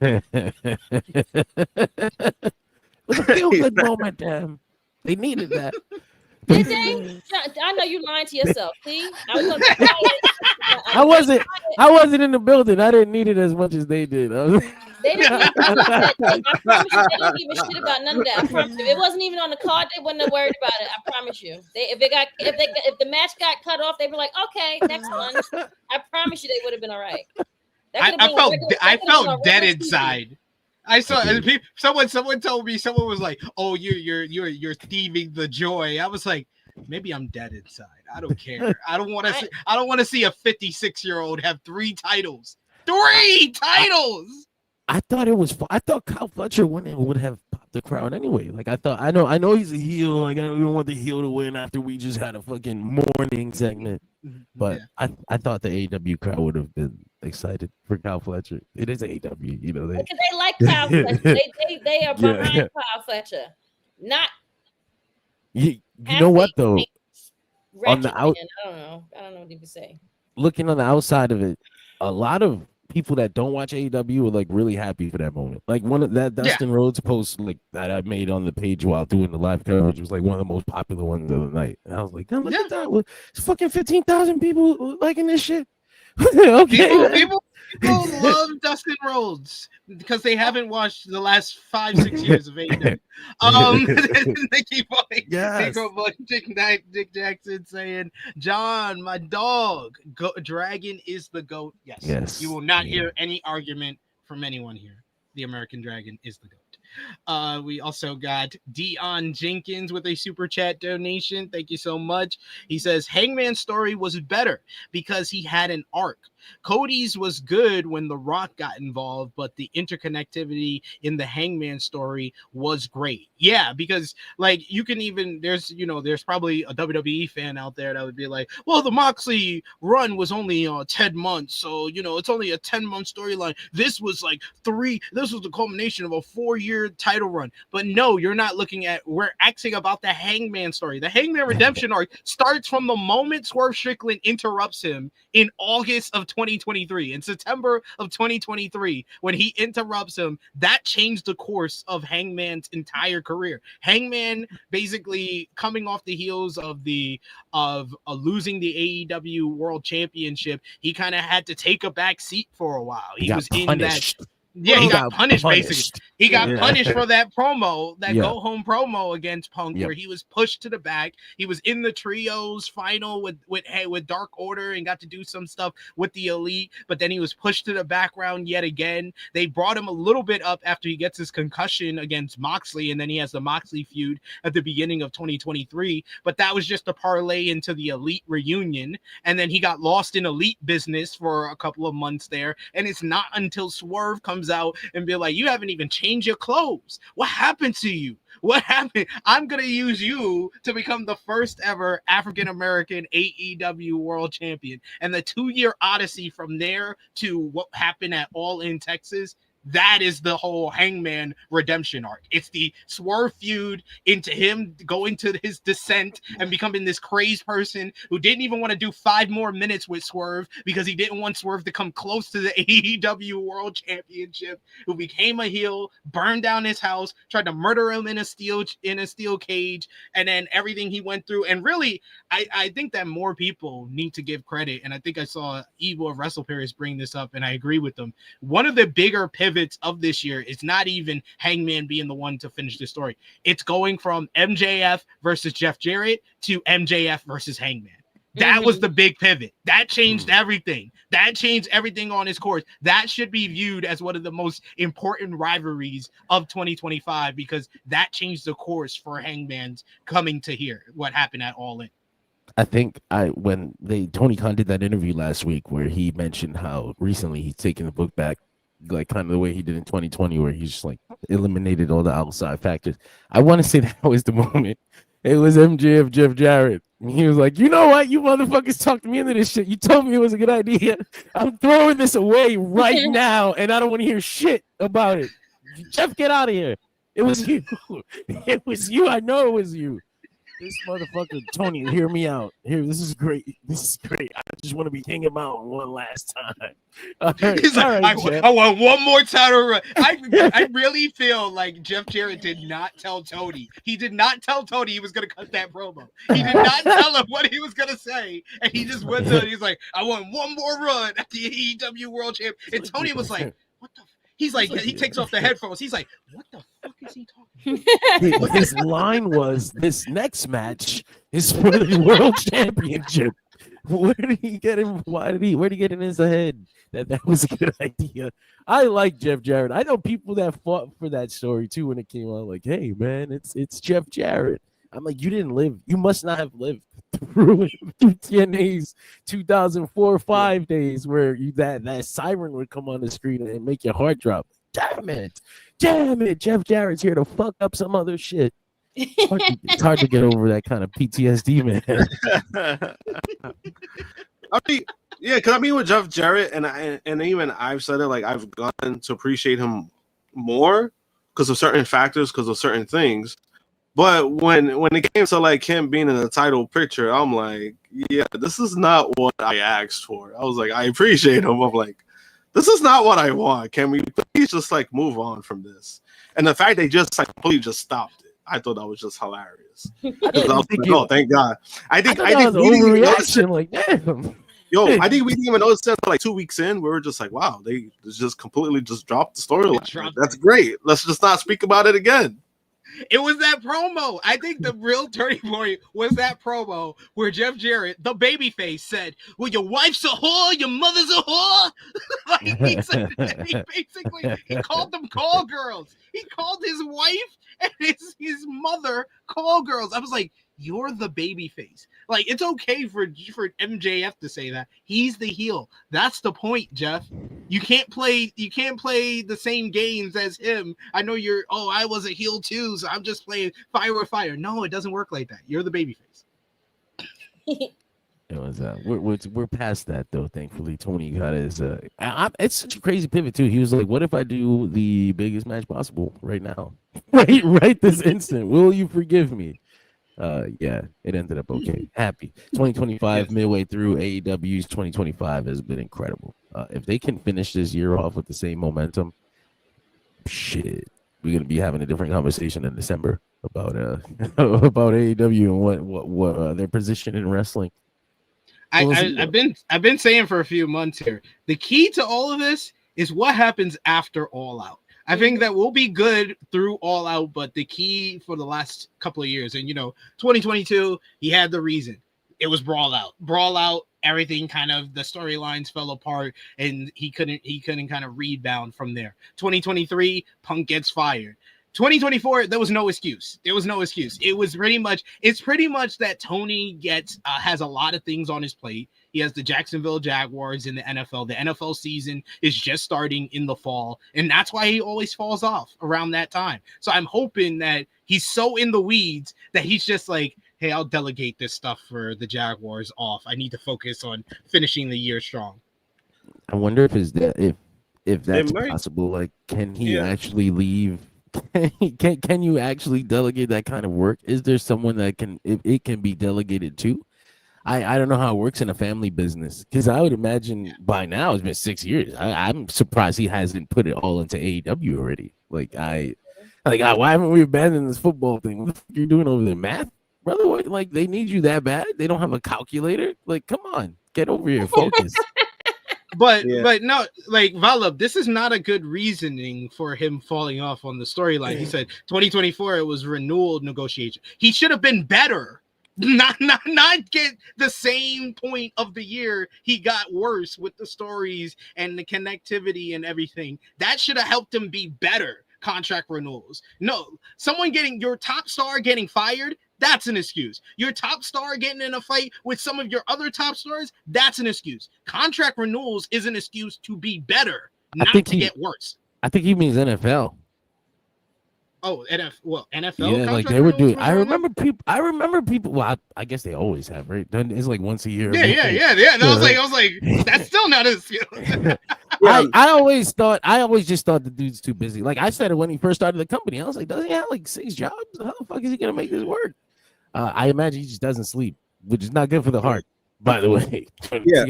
was a feel-good moment, damn. They needed that. Did they? I know you lying to yourself. See, I was gonna be quiet. I wasn't in the building. I didn't need it as much as they did. They didn't I promise you, they didn't give a shit about none of that. I promise you. If it wasn't even on the card, they wouldn't have worried about it. I promise you. If the match got cut off, they'd be like, okay, next one. I promise you, they would have been all right. I felt dead inside. I saw someone told me, someone was like, "Oh, you're thieving the joy." I was like, maybe I'm dead inside. I don't care. I don't want to see a 56-year-old have 3 titles. 3 titles. I thought Kyle Fletcher would have popped the crowd anyway. Like I know he's a heel. Like I don't want the heel to win after we just had a fucking morning segment. But yeah. I thought the AEW crowd would have been excited for Kyle Fletcher. It is AEW, because they like Kyle Fletcher. They are behind Kyle Fletcher. Not you know what though? On the I don't know what you say. Looking on the outside of it, a lot of people that don't watch AEW are like really happy for that moment. Like one of that Dustin Rhodes post like that I made on the page while doing the live coverage was like one of the most popular ones of the night. And I was like, look at that. It's fucking 15,000 people liking this shit. Okay. People love Dustin Rhodes because they haven't watched the last 5-6 years of AEW. Dick Jackson saying, John, my dog, Dragon is the GOAT. Yes. You will not hear any argument from anyone here. The American Dragon is the GOAT. We also got Dion Jenkins with a super chat donation. Thank you so much. He says Hangman's story was better because he had an arc. Cody's was good when The Rock got involved, but the interconnectivity in the Hangman story was great. Yeah, because like you can even there's probably a WWE fan out there that would be like, well, the Moxley run was only 10 months, so it's only a 10-month storyline. This was like this was the culmination of a 4-year title run. But no, you're not looking at, we're asking about the Hangman story. The Hangman redemption arc starts from the moment Swerve Strickland interrupts him in August of 2023. In September of 2023, when he interrupts him, that changed the course of Hangman's entire career. Hangman basically coming off the heels of losing the AEW World Championship, he kind of had to take a back seat for a while. He was punished. He got punished. Basically. He got punished for that promo, go home promo against Punk, where he was pushed to the back. He was in the trios final with Dark Order and got to do some stuff with the Elite, but then he was pushed to the background yet again. They brought him a little bit up after he gets his concussion against Moxley, and then he has the Moxley feud at the beginning of 2023, but that was just a parlay into the Elite reunion, and then he got lost in Elite business for a couple of months there, and it's not until Swerve comes out and be like, you haven't even changed your clothes. What happened to you? What happened? I'm going to use you to become the first ever African-American AEW World Champion. And the 2-year odyssey from there to what happened at All In Texas, that is the whole Hangman redemption arc. It's the Swerve feud into him going to his descent and becoming this crazed person who didn't even want to do 5 more minutes with Swerve because he didn't want Swerve to come close to the AEW World Championship, who became a heel, burned down his house, tried to murder him in a steel cage, and then everything he went through. And really, I think that more people need to give credit. And I think I saw Evil of WrestleParis bring this up, and I agree with them. One of the bigger pivots pivots of this year is not even Hangman being the one to finish the story. It's going from MJF versus Jeff Jarrett to MJF versus Hangman. That was the big pivot. That changed everything. That changed everything on his course. That should be viewed as one of the most important rivalries of 2025 because that changed the course for Hangman's coming to here. What happened at All In. I think when Tony Khan did that interview last week where he mentioned how recently he's taken the book back, like kind of the way he did in 2020, where he's just like eliminated all the outside factors. I want to say that was the moment. It was MJF Jeff Jarrett. And he was like, you know what? You motherfuckers talked me into this shit. You told me it was a good idea. I'm throwing this away right now, and I don't want to hear shit about it. Jeff, get out of here. It was you. It was you. I know it was you. This motherfucker, Tony, hear me out. Here, this is great. This is great. I just want to be King of Mountain one last time. All right, He's like, I want one more title run. I really feel like Jeff Jarrett did not tell Tony. He did not tell Tony he was going to cut that promo. He did not tell him what he was going to say. And he just went to it. He's like, I want one more run at the AEW World Champ. And Tony was like, what the He's like, he takes off the headphones. He's like, what the fuck is he talking about? His line was, this next match is for the world championship. Where did he get him? Where did he get in his head that was a good idea? I like Jeff Jarrett. I know people that fought for that story too when it came out. Like, hey man, it's Jeff Jarrett. I'm like, you didn't live. You must not have lived through TNA's 2004-5 days where that siren would come on the screen and make your heart drop. Damn it, Jeff Jarrett's here to fuck up some other shit. It's hard to get over that kind of PTSD, man. I mean, yeah, because I mean with Jeff Jarrett, and even I've said it, like I've gotten to appreciate him more because of certain factors, because of certain things. But when it came to like him being in the title picture, I'm like, yeah, this is not what I asked for. I was like, I appreciate him. I'm like, this is not what I want. Can we please just like move on from this? And the fact they just like completely just stopped it, I thought that was just hilarious. I was like, oh, thank God. I think we didn't notice it. Like, damn. Yo, I think we didn't even notice that like 2 weeks in. We were just like, wow, they just completely just dropped the storyline. That's great. Let's just not speak about it again. It was that promo. I think the real turning point was that promo where Jeff Jarrett, the babyface, said, well, your wife's a whore, your mother's a whore. Like he called them call girls. He called his wife and his mother call girls. I was like, you're the babyface. Like, it's okay for MJF to say that. He's the heel. That's the point, Jeff. You can't play the same games as him. I know I was a heel too, so I'm just playing fire with fire. No, it doesn't work like that. You're the babyface. It was we're past that though. Thankfully, Tony got his. It's such a crazy pivot too. He was like, "What if I do the biggest match possible right now, right this instant? Will you forgive me?" Yeah, it ended up okay. Happy 2025 midway through. AEW's 2025 has been incredible. If they can finish this year off with the same momentum, shit, we're gonna be having a different conversation in December about about AEW and what their position in wrestling. I've been saying for a few months here, the key to all of this is what happens after All Out. I think that we'll be good through All Out, but the key for the last couple of years, and 2022, he had the reason. It was Brawl Out, everything kind of, the storylines fell apart, and he couldn't kind of rebound from there. 2023, Punk gets fired. 2024, there was no excuse. It was pretty much that Tony has a lot of things on his plate. He has the Jacksonville Jaguars in the NFL. The NFL season is just starting in the fall, and that's why he always falls off around that time. So I'm hoping that he's so in the weeds that he's just like, hey, I'll delegate this stuff for the Jaguars off. I need to focus on finishing the year strong. I wonder if that's possible. Like, can he actually leave? Can you actually delegate that kind of work? Is there someone that it can be delegated to? I don't know how it works in a family business, because I would imagine by now it's been 6 years. I'm surprised he hasn't put it all into AEW already. Why haven't we abandoned this football thing? What the fuck are you doing over there, math, brother? What, like, they need you that bad? They don't have a calculator? Like, come on, get over here, focus. But Yeah. but no, like Valab, this is not a good reasoning for him falling off on the storyline. He said 2024 it was renewal negotiation. He should have been better. Not get the same point of the year he got worse with the stories and the connectivity and everything. That should have helped him be better. Contract renewals. No, someone getting your top star getting fired, that's an excuse. Your top star getting in a fight with some of your other top stars, that's an excuse. Contract renewals is an excuse to be better, not to get worse. I think he means NFL. Oh, NFL Yeah, like they were doing. I remember people. Well, I guess they always have, right? It's like once a year. Yeah. I was like, that's still not an excuse. I always just thought the dude's too busy. Like I said it when he first started the company. I was like, doesn't he have like 6 jobs? How the fuck is he gonna make this work? I imagine he just doesn't sleep, which is not good for the heart, by the way. Yeah,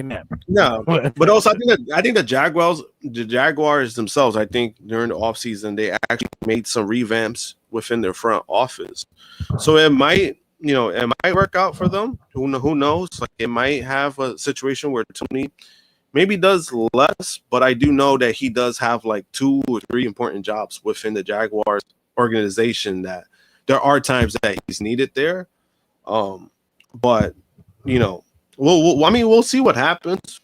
no, but also I think the Jaguars themselves, I think during the offseason, they actually made some revamps within their front office, so it might work out for them. Who knows? Like it might have a situation where Tony maybe does less, but I do know that he does have like 2 or 3 important jobs within the Jaguars organization that there are times that he's needed there. But we'll see what happens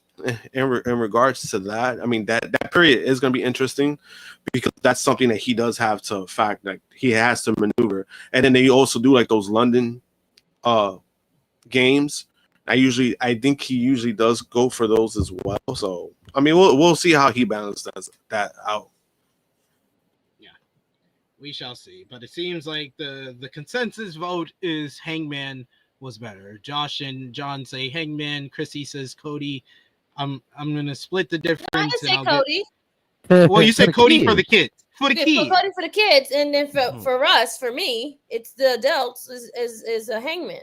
in regards to that. I mean, that period is going to be interesting because that's something that he does have to fact, like he has to maneuver. And then they also do like those London games. I think he usually does go for those as well. So I mean, we'll see how he balances that out. Yeah, we shall see. But it seems like the consensus vote is Hangman was better. Josh and John say Hangman. Krssi says Cody. I'm gonna split the difference. I didn't say Cody. Well, you said Cody for the kids. For the kids. Cody for the kids, and then for me, it's the adults is a Hangman.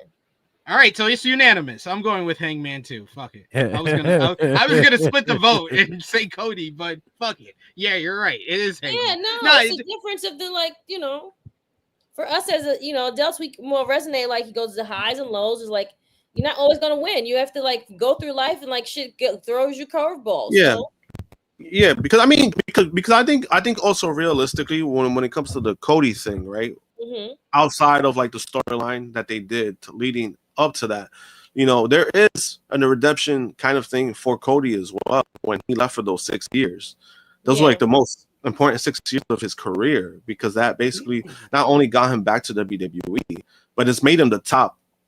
All right, so it's unanimous. I'm going with Hangman too. Fuck it. I was gonna split the vote and say Cody, but fuck it. Yeah, you're right. It is Hangman. Yeah, no, it's the difference of the for us as adults, we more resonate. Like he goes to the highs and lows. Is like you're not always gonna win. You have to like go through life and like shit throws you curveballs. Yeah. So. Yeah, because I think also realistically when it comes to the Cody thing, right? Mm-hmm. Outside of like the storyline that they did leading up to that, there is a redemption kind of thing for Cody as well when he left for those 6 years. Those were like the most important 6 years of his career because that basically not only got him back to WWE, but it's made him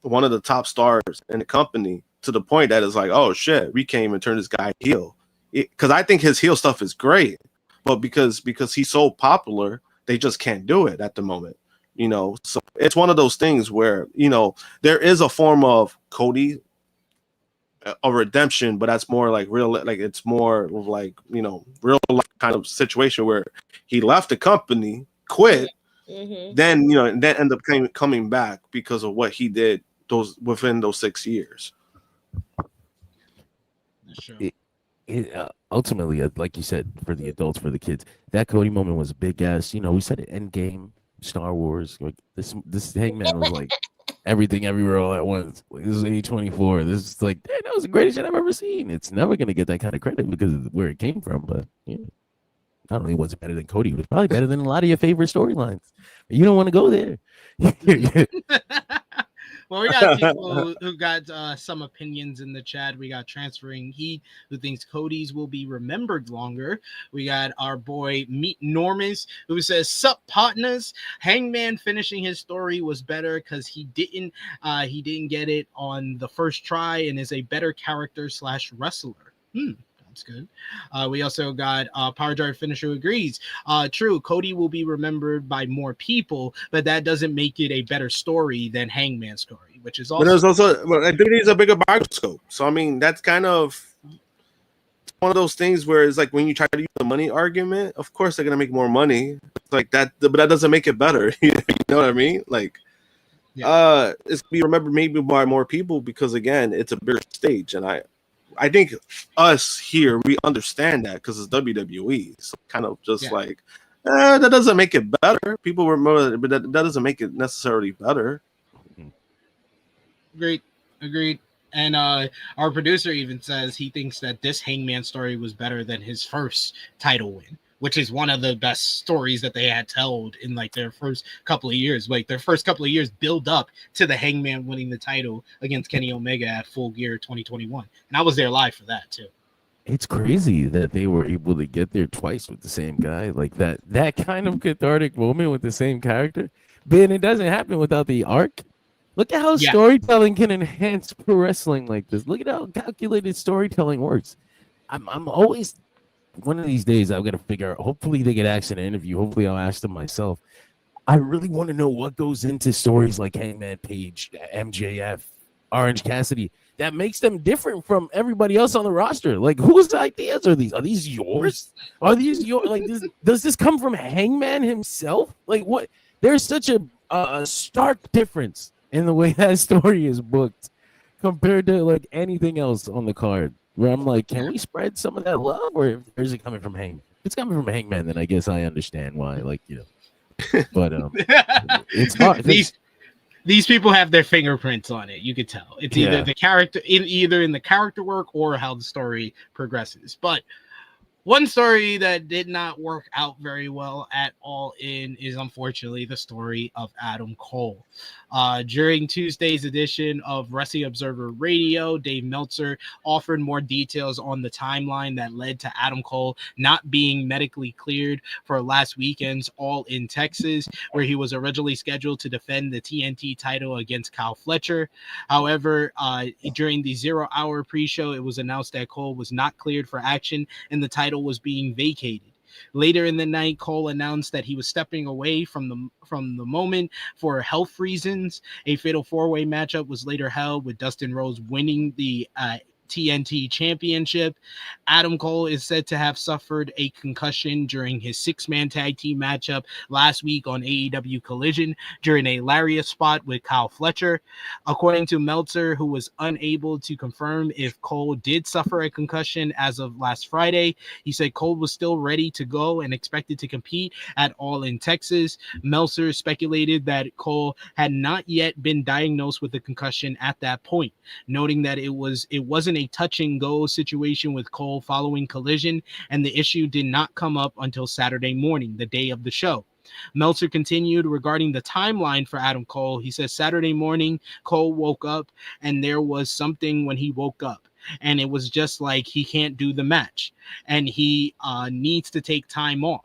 one of the top stars in the company to the point that it's like, oh shit, we can't even turn this guy heel. Because I think his heel stuff is great, but because he's so popular, they just can't do it at the moment. So it's one of those things where there is a form of Cody, a redemption, but that's more like real, like it's more of like real life kind of situation where he left the company, quit, then then end up coming back because of what he did within those 6 years. Sure. Ultimately, like you said, for the adults, for the kids, that Cody moment was a big ass. We said it, Endgame, Star Wars. Like this Hangman was like everything, everywhere, all at once. Like, this is A24. This is like that was the greatest shit I've ever seen. It's never gonna get that kind of credit because of where it came from. But not only was it better than Cody, it was probably better than a lot of your favorite storylines. You don't want to go there. Well, we got people who got some opinions in the chat. We got Transferring Heat, who thinks Cody's will be remembered longer. We got our boy Meet Normus, who says, "Sup, partners? Hangman finishing his story was better because he didn't get it on the first try and is a better character / wrestler." That's good. We also got Power Drive Finisher who agrees. True, Cody will be remembered by more people, but that doesn't make it a better story than Hangman's story, which is also. But there's also, I think it's a bigger microscope. So I mean, that's kind of one of those things where it's like when you try to use the money argument, of course they're gonna make more money. It's like that, but that doesn't make it better. You know what I mean? Like, it's be remembered maybe by more people because again, it's a bigger stage, and I think us here, we understand that because it's WWE. So kind of just like, that doesn't make it better. People remember, but that doesn't make it necessarily better. Agreed. And our producer even says he thinks that this Hangman story was better than his first title win, which is one of the best stories that they had told in like their first couple of years. Like their first couple of years build up to the Hangman winning the title against Kenny Omega at Full Gear 2021. And I was there live for that too. It's crazy that they were able to get there twice with the same guy, like that kind of cathartic moment with the same character. But it doesn't happen without the arc. Look at how storytelling can enhance pro wrestling like this. Look at how calculated storytelling works. I'm always, one of these days I'm gonna figure out. Hopefully they get asked in an interview. Hopefully I'll ask them myself. I really want to know what goes into stories like Hangman Page, MJF, Orange Cassidy, that makes them different from everybody else on the roster. Like, whose ideas are these? Are these yours? Are these yours? Like, does this come from Hangman himself? Like, what? There's such a stark difference in the way that story is booked compared to like anything else on the card. Where I'm like, can we spread some of that love, or is it coming from Hangman? If it's coming from Hangman, then I guess I understand why. Like, you know, but it's hard. These people have their fingerprints on it. You could tell it's either the character, either in the character work or how the story progresses. But one story that did not work out very well at all is unfortunately the story of Adam Cole. During Tuesday's edition of Wrestling Observer Radio, Dave Meltzer offered more details on the timeline that led to Adam Cole not being medically cleared for last weekend's All In Texas, where he was originally scheduled to defend the TNT title against Kyle Fletcher. However, during the 0-hour pre-show, it was announced that Cole was not cleared for action and the title was being vacated. Later in the night, Cole announced that he was stepping away from the moment for health reasons. A fatal 4-way matchup was later held with Dustin Rhodes winning the TNT Championship. Adam Cole is said to have suffered a concussion during his 6-man tag team matchup last week on AEW Collision during a lariat spot with Kyle Fletcher. According to Meltzer, who was unable to confirm if Cole did suffer a concussion as of last Friday, he said Cole was still ready to go and expected to compete at All In Texas. Meltzer speculated that Cole had not yet been diagnosed with a concussion at that point, noting that it wasn't a touch and go situation with Cole following Collision, and the issue did not come up until Saturday morning, the day of the show. Meltzer continued regarding the timeline for Adam Cole. He says Saturday morning, Cole woke up and there was something when he woke up. And it was just like he can't do the match and he needs to take time off.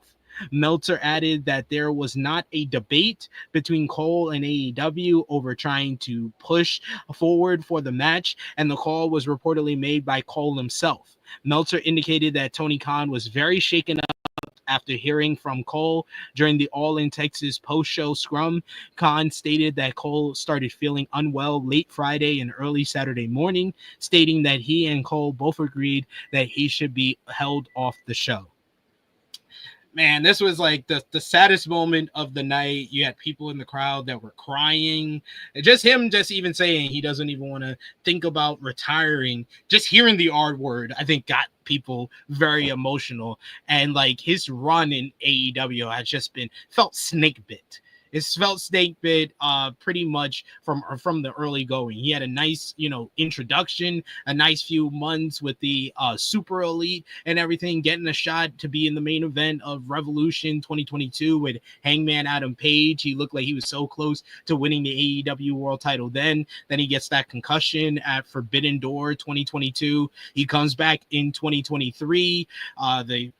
Meltzer added that there was not a debate between Cole and AEW over trying to push forward for the match, and the call was reportedly made by Cole himself. Meltzer indicated that Tony Khan was very shaken up after hearing from Cole during the All In Texas post-show scrum. Khan stated that Cole started feeling unwell late Friday and early Saturday morning, stating that he and Cole both agreed that he should be held off the show. Man, this was like the saddest moment of the night. You had people in the crowd that were crying. Just him just even saying he doesn't even want to think about retiring. Just hearing the R word, I think, got people very emotional. And like his run in AEW has just felt snake bit. It's felt snake bit pretty much from the early going. He had a nice, introduction, a nice few months with the Super Elite and everything, getting a shot to be in the main event of Revolution 2022 with Hangman Adam Page. He looked like he was so close to winning the AEW World title then. Then he gets that concussion at Forbidden Door 2022. He comes back in 2023. They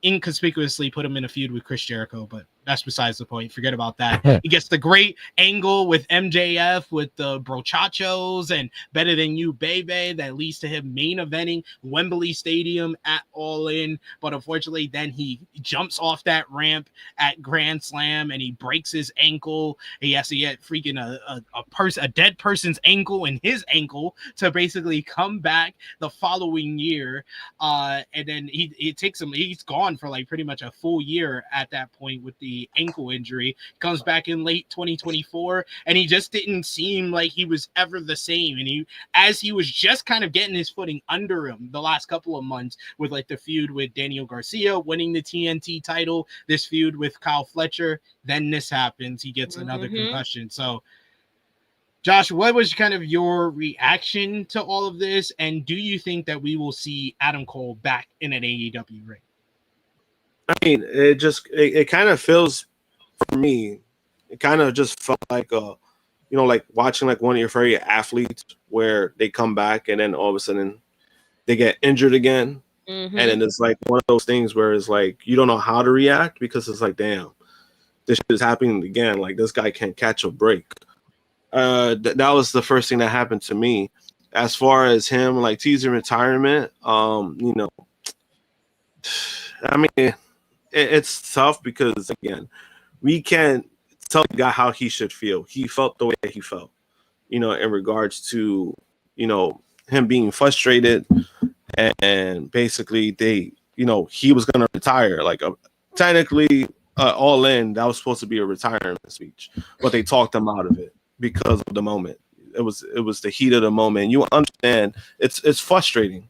inconspicuously put him in a feud with Chris Jericho, but that's besides the point. Forget about that. He gets the great angle with MJF with the brochachos and Better Than You Baby that leads to him main eventing Wembley Stadium at All In. But unfortunately, then he jumps off that ramp at Grand Slam and he breaks his ankle. He has to get freaking a dead person's ankle and his ankle to basically come back the following year. And then it takes him, he's gone for like pretty much a full year at that point with the ankle injury. Comes back in late 2024 and he just didn't seem like he was ever the same. And as he was just kind of getting his footing under him the last couple of months with like the feud with Daniel Garcia winning the TNT title, this feud with Kyle Fletcher, then this happens. He gets another concussion. So Josh, what was kind of your reaction to all of this? And do you think that we will see Adam Cole back in an AEW ring? I mean, it kind of feels for me, it kind of just felt like like watching like one of your favorite athletes where they come back and then all of a sudden they get injured again. Mm-hmm. And then it's like one of those things where it's like you don't know how to react because it's like, damn, this shit is happening again. Like this guy can't catch a break. That was the first thing that happened to me. As far as him like teasing retirement, I mean, it's tough because again, we can't tell the guy how he should feel. He felt the way that he felt, in regards to, him being frustrated and basically he was going to retire. Like technically All In, that was supposed to be a retirement speech, but they talked him out of it because of the moment. It was the heat of the moment. You understand it's frustrating,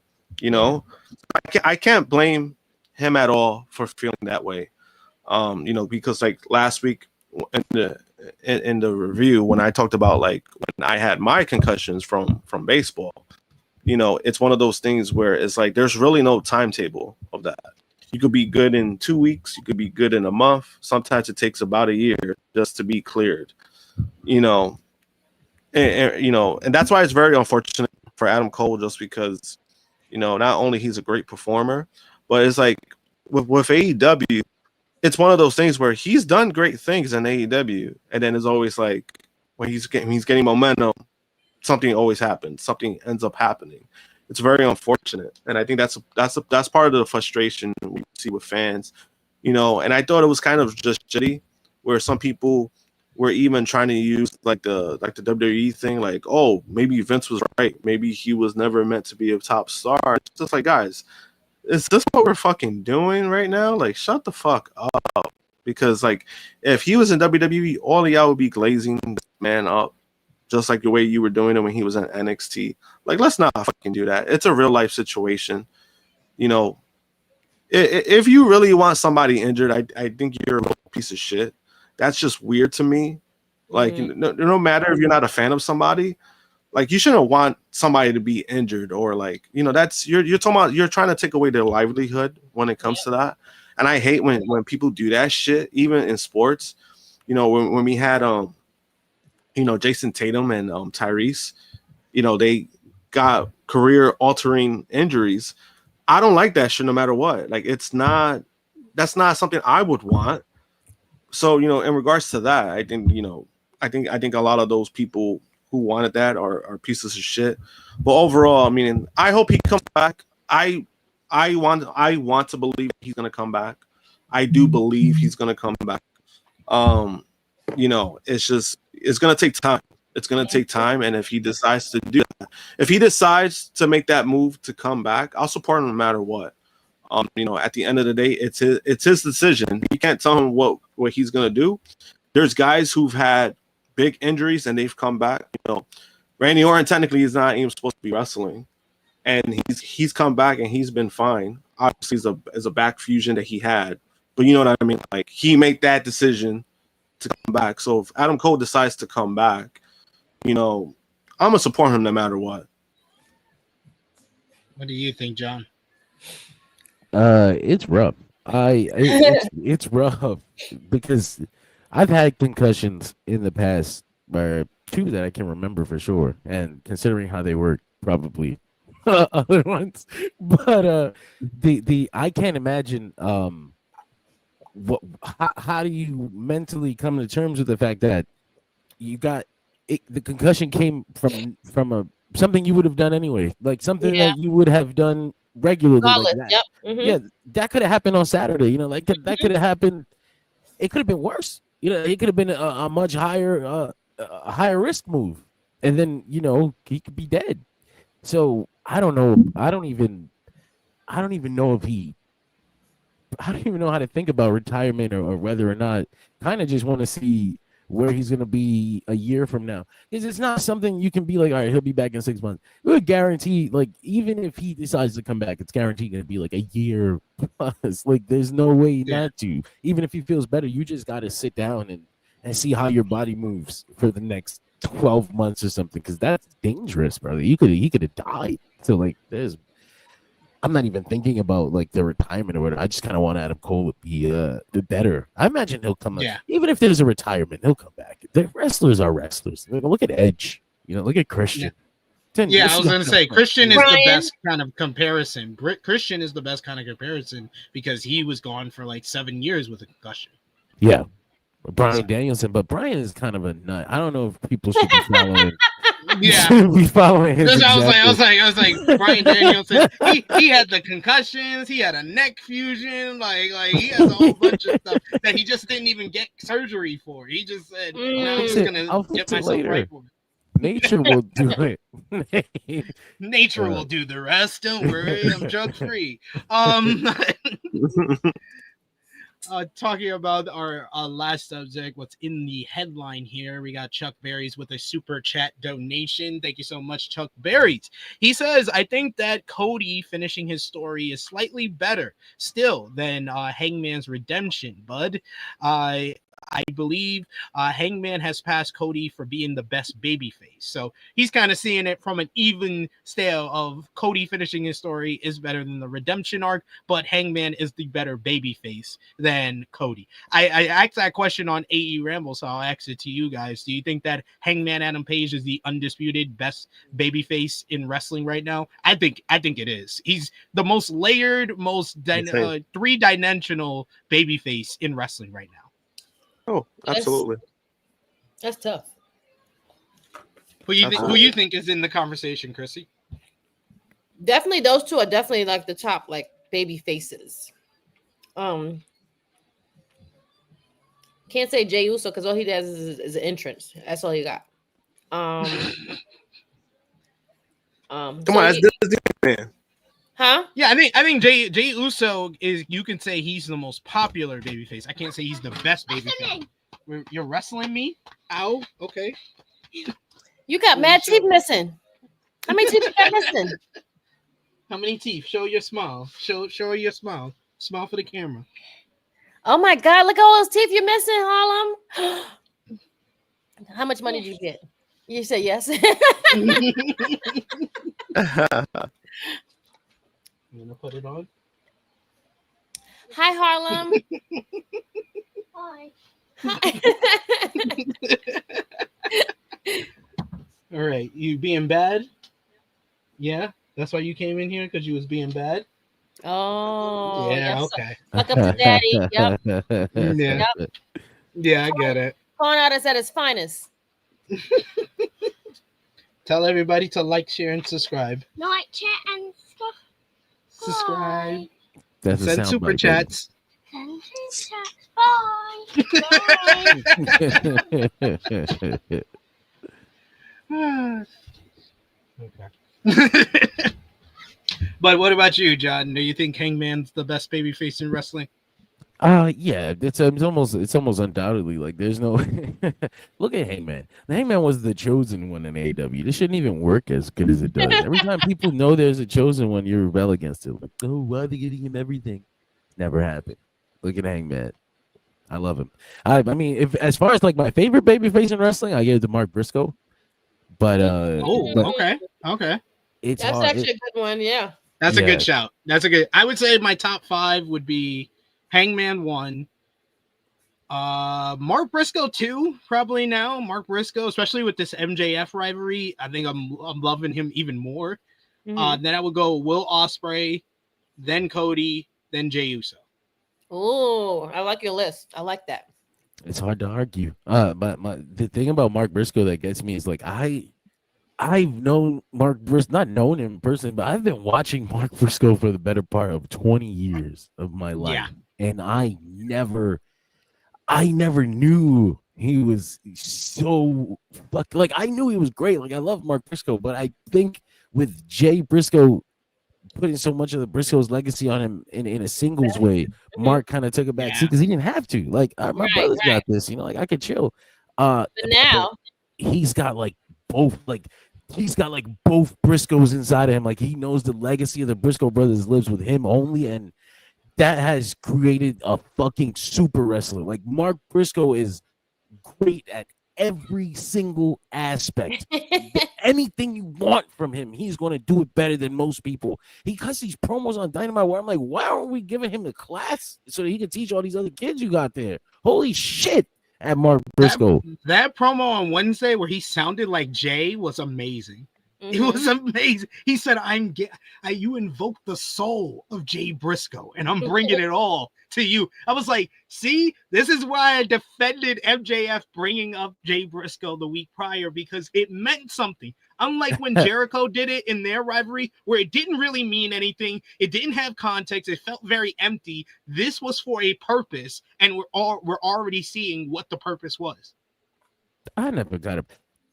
I can't blame him at all for feeling that way. Because like last week in the review, when I talked about like when I had my concussions from baseball, it's one of those things where it's like there's really no timetable of that. You could be good in 2 weeks, you could be good in a month. Sometimes it takes about a year just to be cleared, and that's why it's very unfortunate for Adam Cole, just because, not only he's a great performer, but it's like with AEW, it's one of those things where he's done great things in AEW, and then it's always like when he's getting momentum, something always happens. Something ends up happening. It's very unfortunate, and I think that's part of the frustration we see with fans, And I thought it was kind of just shitty, where some people were even trying to use like the WWE thing, like, oh, maybe Vince was right, maybe he was never meant to be a top star. It's just like, guys, is this what we're fucking doing right now? Like, shut the fuck up. Because like, if he was in WWE, all of y'all would be glazing this man up, just like the way you were doing it when he was in NXT. Like, let's not fucking do that. It's a real life situation. If you really want somebody injured, I think you're a little piece of shit. That's just weird to me. Like, no matter if you're not a fan of somebody, like, you shouldn't want somebody to be injured, or like, that's you're talking about, you're trying to take away their livelihood when it comes to that. And I hate when people do that shit, even in sports. When we had Jason Tatum and Tyrese, they got career altering injuries. I don't like that shit no matter what. Like, that's not something I would want. So, in regards to that, I think a lot of those people who wanted that are pieces of shit. But overall, I mean, I hope he comes back. I want to believe he's gonna come back. I do believe he's gonna come back. It's gonna take time. It's gonna take time, and if he decides to do that, if he decides to make that move to come back, I'll support him no matter what. At the end of the day, it's his decision. You can't tell him what he's gonna do. There's guys who've had big injuries and they've come back. Randy Orton technically is not even supposed to be wrestling, and he's come back and he's been fine. Obviously, it's a back fusion that he had, but you know what I mean. Like, he made that decision to come back. So if Adam Cole decides to come back, I'm gonna support him no matter what. What do you think, John? It's rough. It's rough because I've had concussions in the past, two that I can remember for sure, and considering how they were, probably other ones. But the I can't imagine how do you mentally come to terms with the fact that you got it, the concussion came from something you would have done anyway, like something that you would have done regularly, like that. Yep. Mm-hmm. Yeah, that could have happened on Saturday. Like that could have happened. It could have been worse. It could have been a much higher risk move, and then he could be dead. So I don't know. I don't even know if he. I don't even know how to think about retirement or whether or not. Kind of just want to see where he's going to be a year from now. Because it's not something you can be like, all right, he'll be back in 6 months. We would guarantee, like, even if he decides to come back, it's guaranteed going to be like a year plus. Like, there's no way not to. Even if he feels better, you just got to sit down and see how your body moves for the next 12 months or something, because that's dangerous, brother. He could have died. So like, I'm not even thinking about like the retirement or whatever. I just kind of want Adam Cole to be the better. I imagine he'll come. Yeah. Even if there's a retirement, he'll come back. The wrestlers are wrestlers. Look at Edge. Look at Christian. Yeah, I was going to say Christian is Brian. the best kind of comparison. Christian is the best kind of comparison because he was gone for like 7 years with a concussion. Yeah. Brian Danielson, but Brian is kind of a nut. I don't know if people should be following. Yeah, be following his I was like Brian Danielson. He had the concussions. He had a neck fusion. Like he has a whole bunch of stuff that he just didn't even get surgery for. He just said, "No, I'm just gonna get myself right for it." Nature will do it. Nature will do the rest. Don't worry, I'm drug free. Talking about our last subject, what's in the headline here, we got Chuck Berries with a super chat donation. Thank you so much, Chuck Berries. He says, I think that Cody finishing his story is slightly better still than Hangman's redemption, bud. I believe Hangman has passed Cody for being the best babyface. So he's kind of seeing it from an even scale of Cody finishing his story is better than the redemption arc, but Hangman is the better babyface than Cody. I asked that question on AE Ramble, so I'll ask it to you guys. Do you think that Hangman Adam Page is the undisputed best babyface in wrestling right now? I think it is. He's the most layered, most three-dimensional babyface in wrestling right now. Oh, absolutely. That's tough. Who you think is in the conversation, Krssi? Definitely, those two are definitely like the top like baby faces. Can't say Jey Uso because all he does is an entrance. That's all he got. Come on, that's Disney, man. Huh? Yeah, I think Jey Uso is. You can say he's the most popular babyface. I can't say he's the best babyface. You're wrestling me? Ow. Okay. You got mad teeth missing. How many teeth you got missing? How many teeth? Show your smile. Show your smile. Smile for the camera. Oh my God! Look at all those teeth you're missing, Harlem. How much money did you get? You said yes. I'm gonna put it on. Hi, Harlem. Hi. All right, you being bad? Yeah, that's why you came in here, because you was being bad. Oh, yeah, yes. okay. Fuck up to daddy. Yep. Yeah, Yep. Yeah, I get it. Calling out us at his finest. Tell everybody to like, share, and subscribe. Like, chat, and stuff. Subscribe. That's Send super chats. Send super chats. Bye. Okay. But what about you, John? Do you think Hangman's the best babyface in wrestling? Yeah, it's almost undoubtedly like there's no look at Hangman. The Hangman was the chosen one in AEW. This shouldn't even work as good as it does. Every time people know there's a chosen one, you rebel against it. Like, oh, why are they getting him everything? Never happened. Look at Hangman. I love him. I mean, if as far as like my favorite babyface in wrestling, I gave it to Mark Briscoe. But okay. It's That's hard. actually a good one. Yeah. That's a good shout. I would say my top 5 would be Hangman 1, Mark Briscoe 2, probably now. Mark Briscoe, especially with this MJF rivalry, I think I'm loving him even more. Mm-hmm. Then I would go Will Ospreay, then Cody, then Jey Uso. Oh, I like your list. I like that. It's hard to argue. But the thing about Mark Briscoe that gets me is like I've known Mark Briscoe, not known him in person, but I've been watching Mark Briscoe for the better part of 20 years of my life. Yeah. And I never knew he was so like I knew he was great. Like I love Mark Briscoe, but I think with Jay Briscoe putting so much of the Briscoe's legacy on him in a singles way, Mark kind of took a back seat because he didn't have to. Like my brother's got this, like I could chill. But now he's got like both Briscoes inside of him. Like he knows the legacy of the Briscoe brothers lives with him only, and that has created a fucking super wrestler. Like Mark Briscoe is great at every single aspect. Anything you want from him, he's going to do it better than most people. He cuts these promos on Dynamite where I'm like, why aren't we giving him the class so that he can teach all these other kids you got there? Holy shit. At Mark Briscoe. That promo on Wednesday where he sounded like Jay was amazing. It was amazing. He said, you invoked the soul of Jay Briscoe, and I'm bringing it all to you. I was like, see, this is why I defended MJF bringing up Jay Briscoe the week prior, because it meant something. Unlike when Jericho did it in their rivalry, where it didn't really mean anything. It didn't have context. It felt very empty. This was for a purpose, and we're already seeing what the purpose was. I never got it.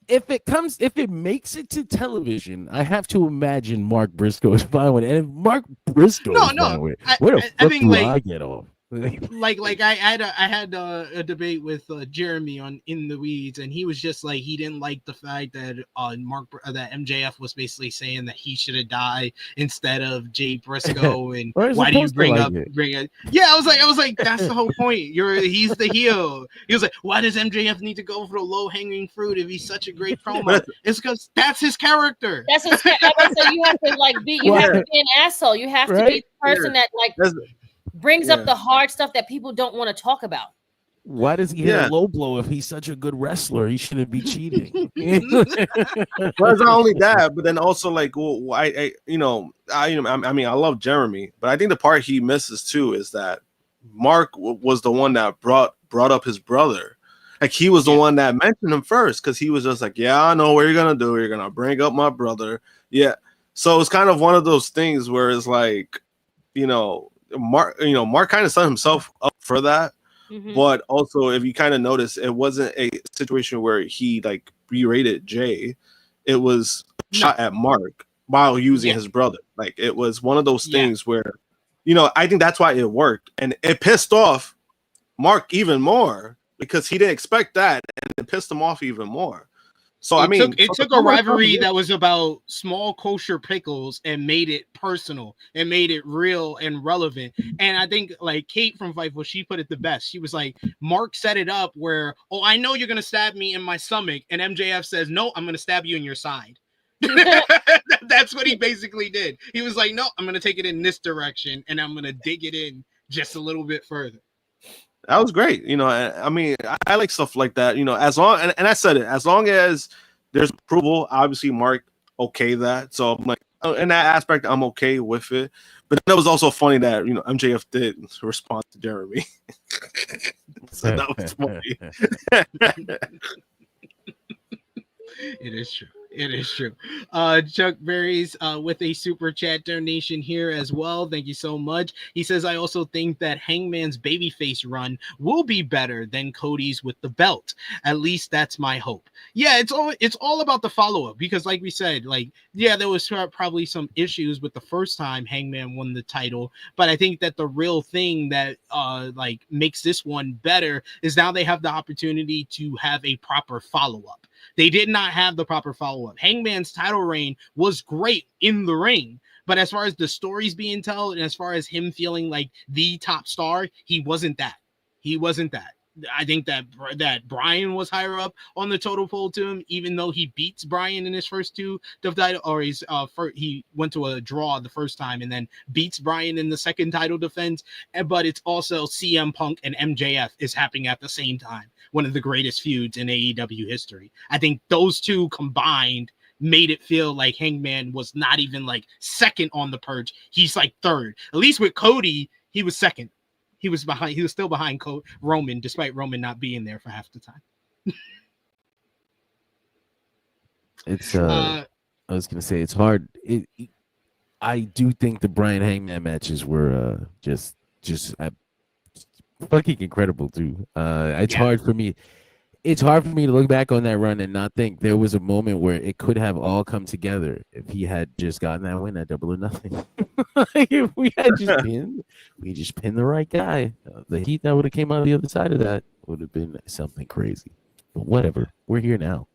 If it makes it to television, I have to imagine Mark Briscoe is fine with it. And if Mark Briscoe is fine with it, where the fuck do I get off? I had a debate with Jeremy on In the Weeds, and he was just like, he didn't like the fact that that MJF was basically saying that he should have died instead of Jay Briscoe, and why do you bring it? Yeah, I was like that's the whole point. He's the heel. He was like, why does MJF need to go for the low hanging fruit if he's such a great promo? It's because that's his character. That's his character. So you have to have to be an asshole. You have to be the person that brings up the hard stuff that people don't want to talk about. Why does he hit a low blow if he's such a good wrestler? He shouldn't be cheating. Well, it's not only that, but then also I love Jeremy, but I think the part he misses too is that Mark was the one that brought up his brother. Like he was the one that mentioned him first, because he was just like, yeah, I know what you're gonna do. You're gonna bring up my brother. Yeah. So it's kind of one of those things where it's like, Mark kind of set himself up for that. But also, if you kind of notice, it wasn't a situation where he berated Jay. It was shot at Mark while using his brother. Like it was one of those things where, I think that's why it worked, and it pissed off Mark even more because he didn't expect that, and it pissed him off even more. So it took a rivalry that was about small kosher pickles and made it personal and made it real and relevant. And I think Kate from Fightful, she put it the best. She was like, Mark set it up where, I know you're gonna stab me in my stomach, and MJF says, no, I'm gonna stab you in your side. That's what he basically did. He was like, no, I'm gonna take it in this direction, and I'm gonna dig it in just a little bit further. That was great. I like stuff like that, as long, and I said it, as long as there's approval, obviously Mark okay that. So I'm like, in that aspect, I'm okay with it. But it was also funny that, MJF did respond to Jeremy. So that was funny. It is true. It is true. Chuck Berries with a super chat donation here as well. Thank you so much. He says, I also think that Hangman's babyface run will be better than Cody's with the belt. At least that's my hope. Yeah, it's all about the follow-up, because like we said, there was probably some issues with the first time Hangman won the title, but I think that the real thing that makes this one better is now they have the opportunity to have a proper follow-up. They did not have the proper follow-up. Hangman's title reign was great in the ring, but as far as the stories being told and as far as him feeling like the top star, he wasn't that. I think that Brian was higher up on the total poll to him, even though he beats Brian in his first two title, or he went to a draw the first time and then beats Brian in the second title defense. But it's also CM Punk and MJF is happening at the same time. One of the greatest feuds in AEW history. I think those two combined made it feel like Hangman was not even second on the perch. He's third. At least with Cody, he was second. He was still behind Roman, despite Roman not being there for half the time. I was gonna say it's hard. I do think the Brian Hangman matches were just fucking incredible too. It's hard for me. It's hard for me to look back on that run and not think there was a moment where it could have all come together if he had just gotten that win at Double or Nothing. If we had just pinned the right guy, the heat that would have came out the other side of that would have been something crazy. But whatever, we're here now.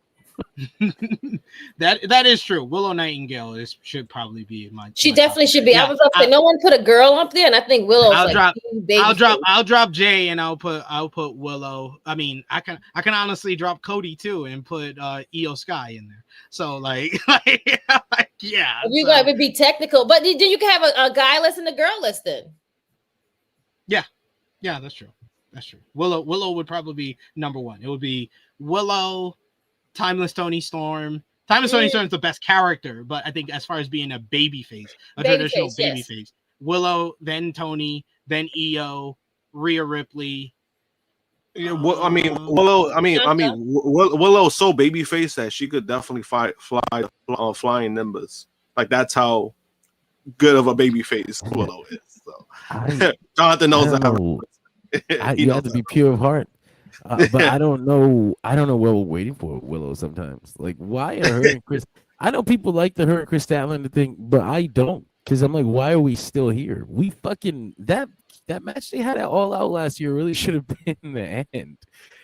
That is true. Willow Nightingale should probably be my. She my definitely top. should be. Yeah, I was about to say no one put a girl up there, and I think Willow's I'll drop Jay and I'll put Willow. I mean, I can honestly drop Cody too and put Io Sky in there. So like yeah. You gotta be technical, but then you can have a guy list and a girl list then. Yeah, that's true. Willow would probably be number one. It would be Willow, Timeless Tony Storm. Timeless Tony Storm is the best character, but I think as far as being a babyface, traditional babyface, Willow, then Tony, then Io, Rhea Ripley. Yeah, well, I mean, Willow's so babyface that she could definitely fly on flying Nimbus. Like that's how good of a babyface Willow is. So Jonathan knows that. You have to be pure of heart. But I don't know what we're waiting for Willow sometimes. Like, why are her and Chris? I know people like the her and Chris Allen thing, but I don't, because I'm like, why are we still here? We fucking that match they had at All Out last year really should have been the end.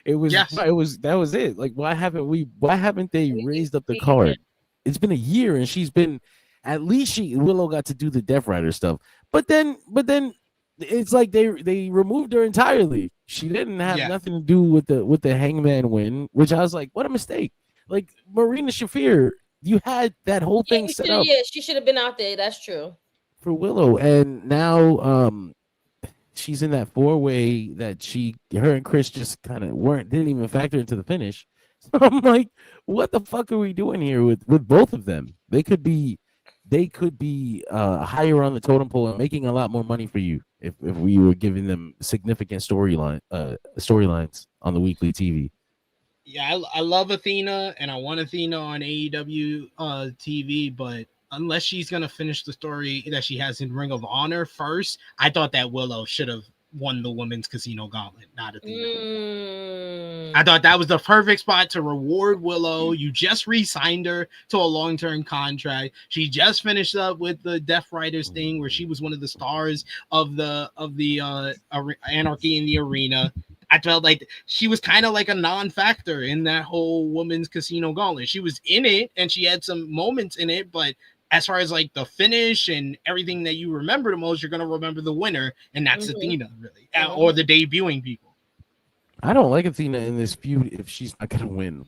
That was it. Like, why haven't they raised up the card? It's been a year and she's been, at least Willow got to do the Death Rider stuff. But then it's like they removed her entirely. She didn't have nothing to do with the Hangman win, which I was like, what a mistake. Like Marina Shafir, you had that whole thing set up. Yeah, she should have been out there. That's true. For Willow, and now she's in that 4-way that her and Chris just kind of didn't even factor into the finish. So I'm like, what the fuck are we doing here with both of them? They could be higher on the totem pole and making a lot more money for you if we were giving them significant storylines on the weekly TV. Yeah, I love Athena and I want Athena on AEW TV, but unless she's gonna finish the story that she has in Ring of Honor first, I thought that Willow should have won the Women's Casino Gauntlet, not Athena. I thought that was the perfect spot to reward Willow. You just re-signed her to a long-term contract. She just finished up with the Death Riders thing where she was one of the stars of the Anarchy in the Arena. I felt like she was kind of like a non-factor in that whole Women's Casino Gauntlet. She was in it and she had some moments in it, but as far as like the finish and everything that you remember the most, you're going to remember the winner, and that's Athena, really, or the debuting people. I don't like Athena in this feud if she's not going to win.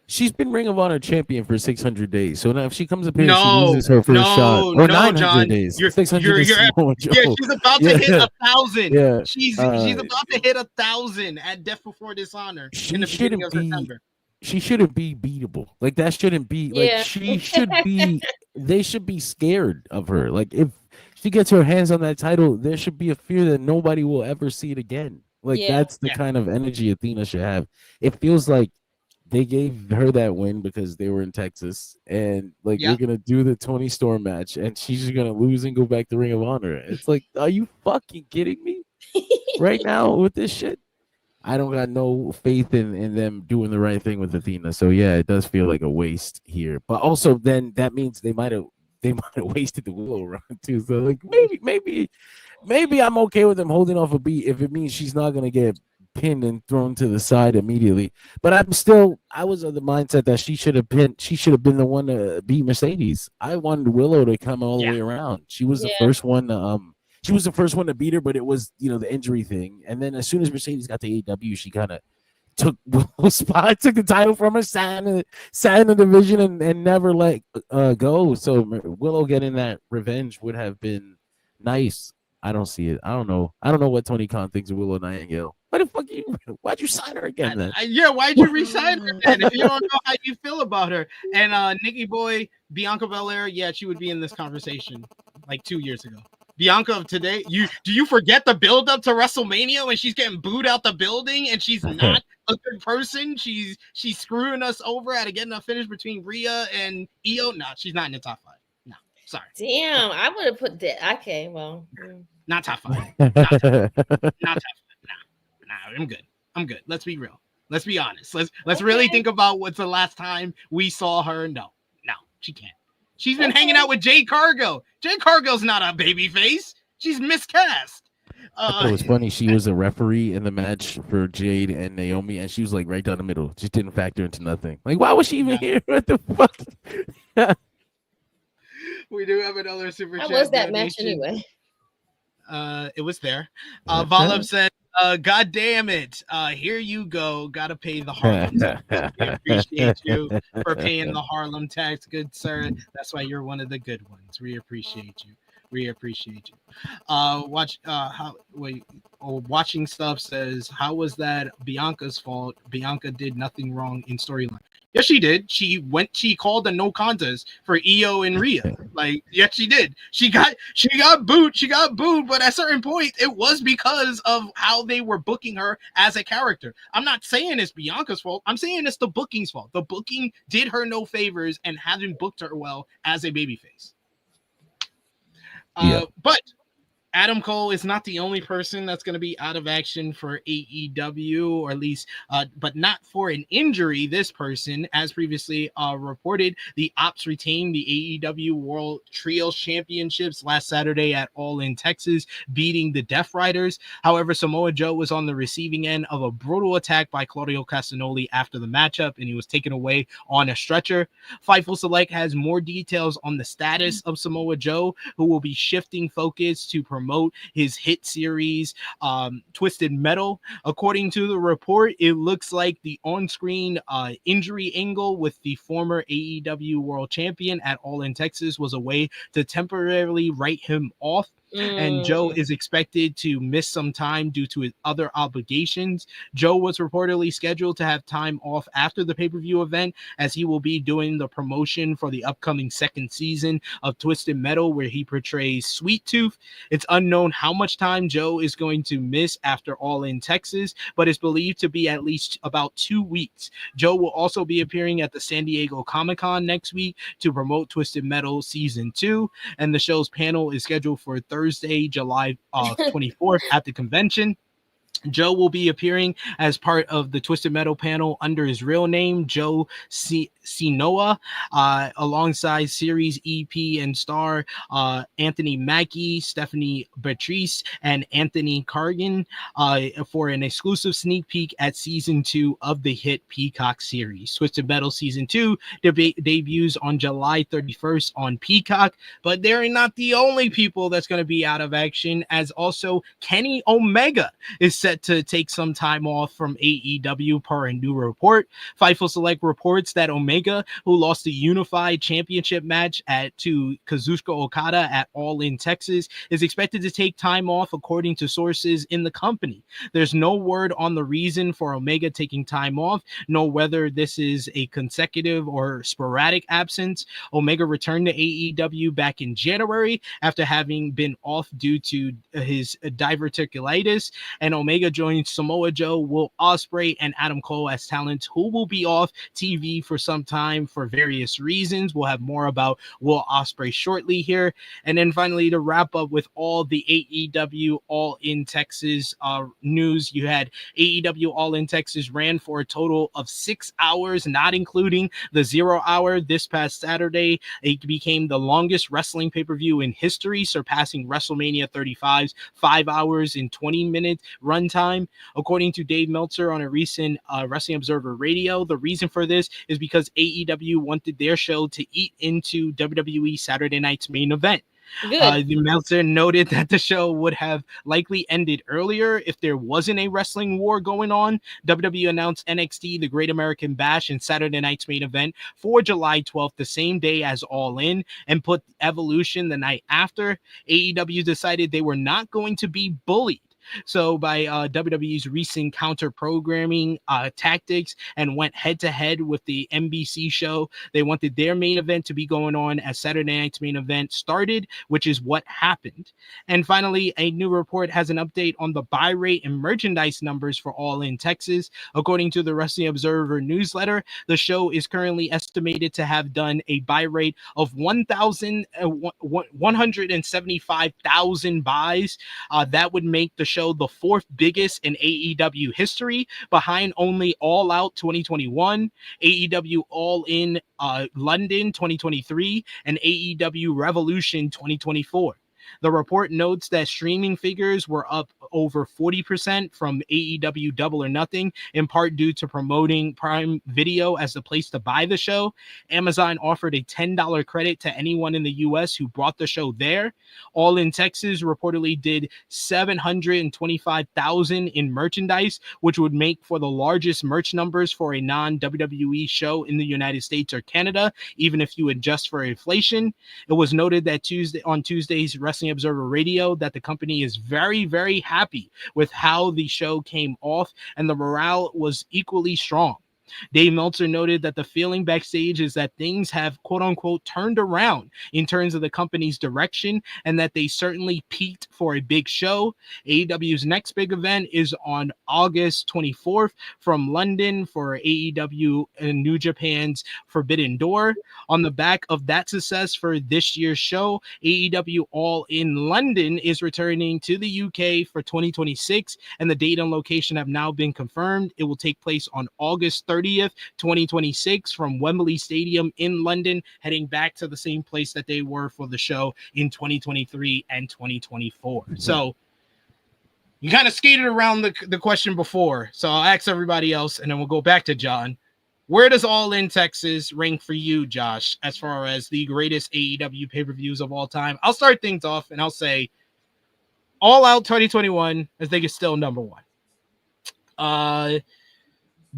She's been Ring of Honor champion for 600 days. So now if she comes up here and she loses her first shot, or 900 John, days, 600 she's about to hit 1,000. Yeah. She's about to hit 1,000 at Death Before Dishonor in the beginning of September. She shouldn't be beatable. Like that shouldn't be she should be. They should be scared of her. Like if she gets her hands on that title, there should be a fear that nobody will ever see it again. Like that's the kind of energy Athena should have. It feels like they gave her that win because they were in Texas, and like we're gonna do the Tony Storm match, and she's just gonna lose and go back to Ring of Honor. It's like, are you fucking kidding me? Right now with this shit? I don't got no faith in them doing the right thing with Athena. So yeah, it does feel like a waste here. But also then that means they might have wasted the Willow run too. So like maybe I'm okay with them holding off a beat if it means she's not gonna get pinned and thrown to the side immediately. But I was of the mindset that she should have been the one to beat Mercedes. I wanted Willow to come all the way around. She was the first one to She was the first one to beat her, but it was, the injury thing. And then as soon as Mercedes got to AEW, she kind of took Willow's spot, took the title from her, sat in the division, and never let go. So Willow getting that revenge would have been nice. I don't see it. I don't know what Tony Khan thinks of Willow Nightingale. Why the fuck why'd you sign her again then? Why'd you re-sign her then if you don't know how you feel about her? And Nikki Boy, Bianca Belair, she would be in this conversation like 2 years ago. Bianca of today, do you forget the build up to WrestleMania when she's getting booed out the building and she's not a good person? She's screwing us over at getting a finish between Rhea and Io. No, she's not in the top 5. No, sorry. Damn, I would have put that. Okay, well, not top 5. Not top 5. Nah, I'm good. Let's be real. Let's be honest. Let's really think about what's the last time we saw her. No, she can't. She's been hanging out with Jade Cargill. Jade Cargill's not a baby face. She's miscast. I thought it was funny. She was a referee in the match for Jade and Naomi, and she was like right down the middle. Just didn't factor into nothing. Like, why was she even here? What the fuck? We do have another super chat. How was that match donation. anyway? It was there. Volov said, God damn it. Here you go. Gotta pay the Harlem tax. We appreciate you for paying the Harlem tax, good sir. That's why you're one of the good ones. We appreciate you. We appreciate you. Watching stuff says, how was that Bianca's fault? Bianca did nothing wrong in storyline. Yes, she did. She called a no contest for Io and Rhea. Like, yes, she did. She got booed. She got booed, but at a certain point, it was because of how they were booking her as a character. I'm not saying it's Bianca's fault. I'm saying it's the booking's fault. The booking did her no favors and hasn't booked her well as a babyface. But Adam Cole is not the only person that's going to be out of action for AEW, or at least, but not for an injury. This person, as previously reported, the Ops retained the AEW World Trios Championships last Saturday at All In Texas, beating the Death Riders. However, Samoa Joe was on the receiving end of a brutal attack by Claudio Castagnoli after the matchup, and he was taken away on a stretcher. Fightful Select has more details on the status of Samoa Joe, who will be shifting focus to promote his hit series, Twisted Metal. According to the report, it looks like the on-screen injury angle with the former AEW World Champion at All In Texas was a way to temporarily write him off. And Joe is expected to miss some time due to his other obligations. Joe was reportedly scheduled to have time off after the pay-per-view event, as he will be doing the promotion for the upcoming second season of Twisted Metal, where he portrays Sweet Tooth. It's unknown how much time Joe is going to miss after All In Texas, but it's believed to be at least about 2 weeks. Joe will also be appearing at the San Diego Comic-Con next week to promote Twisted Metal Season 2, and the show's panel is scheduled for Thursday, July 24th at the convention. Joe will be appearing as part of the Twisted Metal panel under his real name, Joe Sinoa, alongside series EP and star Anthony Mackie, Stephanie Beatrice, and Anthony Cargan for an exclusive sneak peek at Season 2 of the hit Peacock series. Twisted Metal Season 2 debuts on July 31st on Peacock, but they're not the only people that's going to be out of action, as also Kenny Omega is set to take some time off from AEW per a new report. Fightful Select reports that Omega, who lost the Unified Championship match to Kazuchika Okada at All In Texas, is expected to take time off, according to sources in the company. There's no word on the reason for Omega taking time off, nor whether this is a consecutive or sporadic absence. Omega returned to AEW back in January after having been off due to his diverticulitis, and Omega joined Samoa Joe, Will Ospreay, and Adam Cole as talents who will be off TV for some time for various reasons. We'll have more about Will Ospreay shortly here. And then finally, to wrap up with all the AEW All In Texas news, you had AEW All In Texas ran for a total of 6 hours, not including the 0 hour this past Saturday. It became the longest wrestling pay-per-view in history, surpassing WrestleMania 35's 5 hours and 20 minutes runtime. According to Dave Meltzer on a recent Wrestling Observer Radio, the reason for this is because AEW wanted their show to eat into WWE Saturday Night's main event. The Meltzer noted that the show would have likely ended earlier if there wasn't a wrestling war going on. WWE announced NXT, the Great American Bash, and Saturday Night's main event for July 12th, the same day as All In, and put Evolution the night after. AEW decided they were not going to be bullied So by WWE's recent counter programming tactics and went head to head with the NBC show, they wanted their main event to be going on as Saturday night's main event started, which is what happened. And finally, a new report has an update on the buy rate and merchandise numbers for All In Texas. According to the Wrestling Observer newsletter, the show is currently estimated to have done a buy rate of 175,000 buys. That would make the show the fourth biggest in AEW history, behind only All Out 2021, AEW All In London 2023, and AEW Revolution 2024. The report notes that streaming figures were up over 40% from AEW Double or Nothing, in part due to promoting Prime Video as the place to buy the show. Amazon offered a $10 credit to anyone in the US who bought the show there. All in Texas reportedly did $725,000 in merchandise, which would make for the largest merch numbers for a non-WWE show in the United States or Canada, even if you adjust for inflation. It was noted that on Tuesday's Wrestling Observer Radio that the company is very, very happy with how the show came off, and the morale was equally strong. Dave Meltzer noted that the feeling backstage is that things have quote unquote turned around in terms of the company's direction, and that they certainly peaked for a big show. AEW's next big event is on August 24th from London for AEW and New Japan's Forbidden Door. On the back of that success for this year's show, AEW All In London is returning to the UK for 2026, and the date and location have now been confirmed. It will take place on August 30th, 2026 from Wembley Stadium in London, heading back to the same place that they were for the show in 2023 and 2024. So you kind of skated around the question before, so I'll ask everybody else and then we'll go back to John. Where does All In Texas rank for you, Josh, as far as the greatest AEW pay-per-views of all time? I'll start things off and I'll say All Out 2021, I think it's still number one.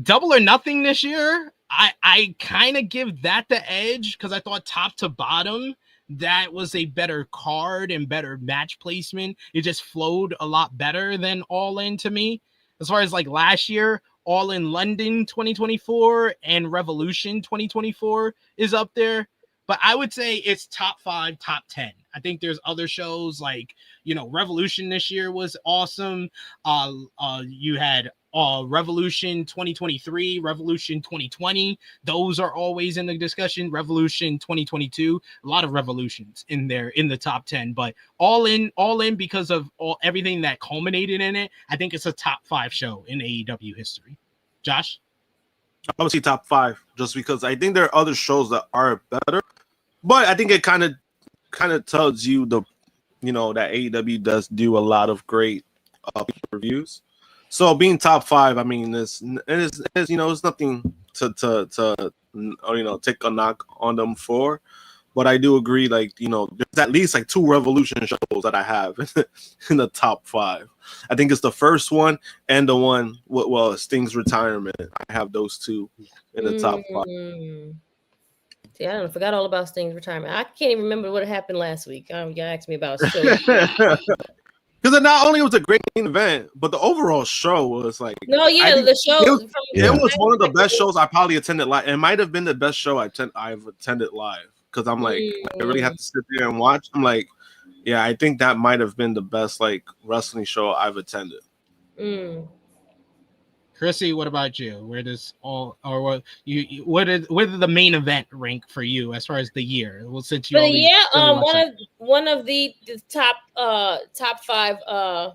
Double or Nothing this year, I kind of give that the edge because I thought top to bottom, that was a better card and better match placement. It just flowed a lot better than All In to me. As far as like last year, All In London 2024 and Revolution 2024 is up there. But I would say it's top 5, top 10. I think there's other shows like, Revolution this year was awesome. You had Revolution 2023, Revolution 2020. Those are always in the discussion. Revolution 2022, a lot of revolutions in there in the top 10. But all in because of everything that culminated in it. I think it's a top 5 show in AEW history. Josh? I would say top 5, just because I think there are other shows that are better, but I think it kind of tells you that AEW does do a lot of great reviews. So being top 5, I mean, it's nothing to take a knock on them for, but I do agree. Like, there's at least like 2 Revolution shows that I have in the top 5. I think it's the first one and the one, Sting's retirement. I have those 2 in the top 5. See, I forgot all about Sting's retirement. I can't even remember what happened last week. You asked me about shows. Because not only was it a great event, but the overall show was like the show. It was one of the best shows I probably attended live. It might have been the best show I've attended live, because I'm like, I really have to sit there and watch. I'm like, yeah, I think that might have been the best like wrestling show I've attended. Krssi, what about you? Where does what did the main event rank for you as far as the year? Well, since you one of the top 5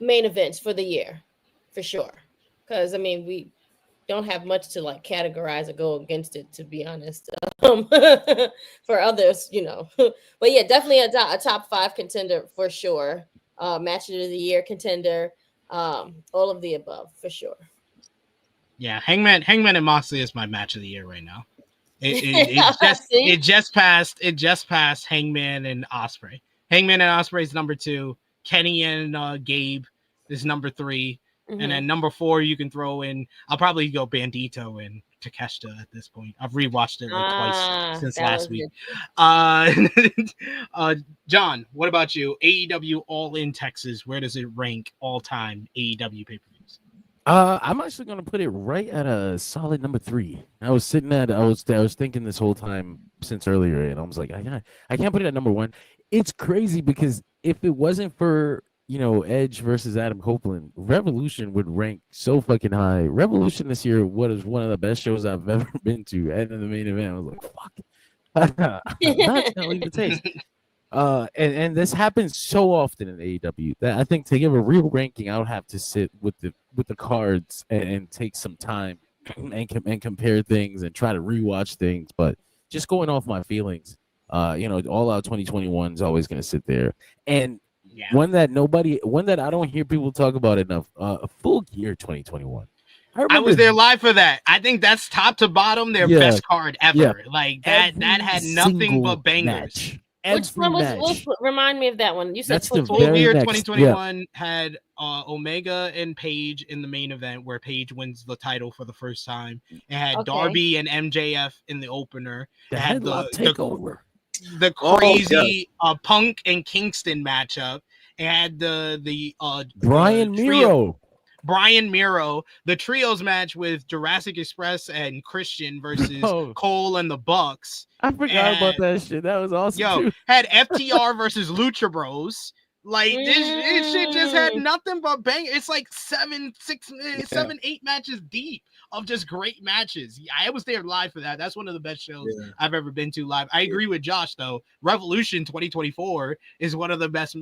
main events for the year, for sure. Because I mean, we don't have much to like categorize or go against it, to be honest. For others, but yeah, definitely a top 5 contender for sure. Match of the year contender. All of the above for sure. Yeah, Hangman and Moxley is my match of the year right now. It just passed Hangman and Ospreay. Hangman and Ospreay is number 2. Kenny and Gabe is number 3. And then number 4 you can throw in. I'll probably go Bandito and Takeshita at this point. I've rewatched it twice since last week. John, what about you? AEW All In Texas, where does it rank all time AEW pay-per-views? I'm actually gonna put it right at a solid number 3. I was thinking this whole time since earlier, and I was like, I can't put it at number 1. It's crazy because if it wasn't for Edge versus Adam Copeland, Revolution would rank so fucking high. Revolution this year was one of the best shows I've ever been to. And in the main event, I was like, fuck. Not gonna leave the taste. And this happens so often in AEW that I think to give a real ranking, I would have to sit with the cards and take some time and compare things and try to rewatch things. But just going off my feelings, All Out 2021 is always gonna sit there. And Yeah. One that I don't hear people talk about enough. Full Gear 2021. I was there live for that. I think that's top to bottom their best card ever. Yeah. Like that had nothing but bangers. Match. Which one was remind me of that one? You said That's the Full very Gear next, 2021 had Omega and Page in the main event where Page wins the title for the first time. It had Darby and MJF in the opener. It had the takeover. The crazy Punk and Kingston matchup. It had the Brian Miro. Brian Miro, the trios match with Jurassic Express and Christian versus Cole and the Bucks. I forgot about that shit. That was awesome. Yo, had FTR versus Lucha Bros. Like this shit just had nothing but bang. It's like 7, 8 matches deep of just great matches. I was there live for that. That's one of the best shows I've ever been to live. I agree with Josh though. Revolution 2024 is one of the best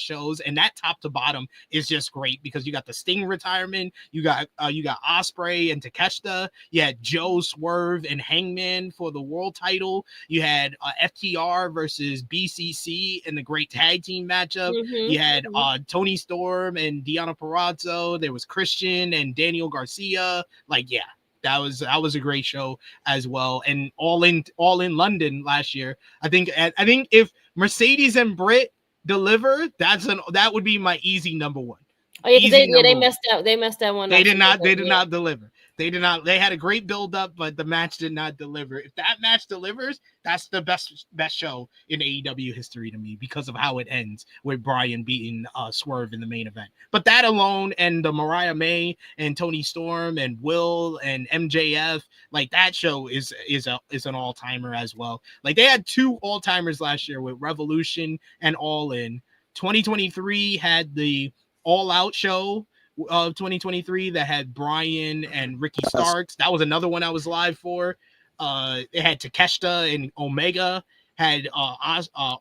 shows, and that top to bottom is just great because you got the Sting retirement, you got Ospreay and Takeshita, you had Joe, Swerve, and Hangman for the world title. You had FTR versus BCC in the great tag team matchup. You had Tony Storm and Deonna Purrazzo. There was Christian and Daniel Garcia. Like, yeah, that was a great show as well. And all in London last year. I think if Mercedes and Britt deliver, that would be my easy number one. Oh yeah, they messed up. They messed that one. They did not deliver. They did not. They had a great build up, but the match did not deliver. If that match delivers, that's the best show in AEW history to me because of how it ends with Bryan beating Swerve in the main event. But that alone, and the Mariah May and Tony Storm and Will and MJF, like that show is an all timer as well. Like they had 2 all timers last year with Revolution and All In. 2023 had the All Out show of 2023 that had Brian and Ricky Starks. That was another one I was live for. It had Takeshita and Omega, had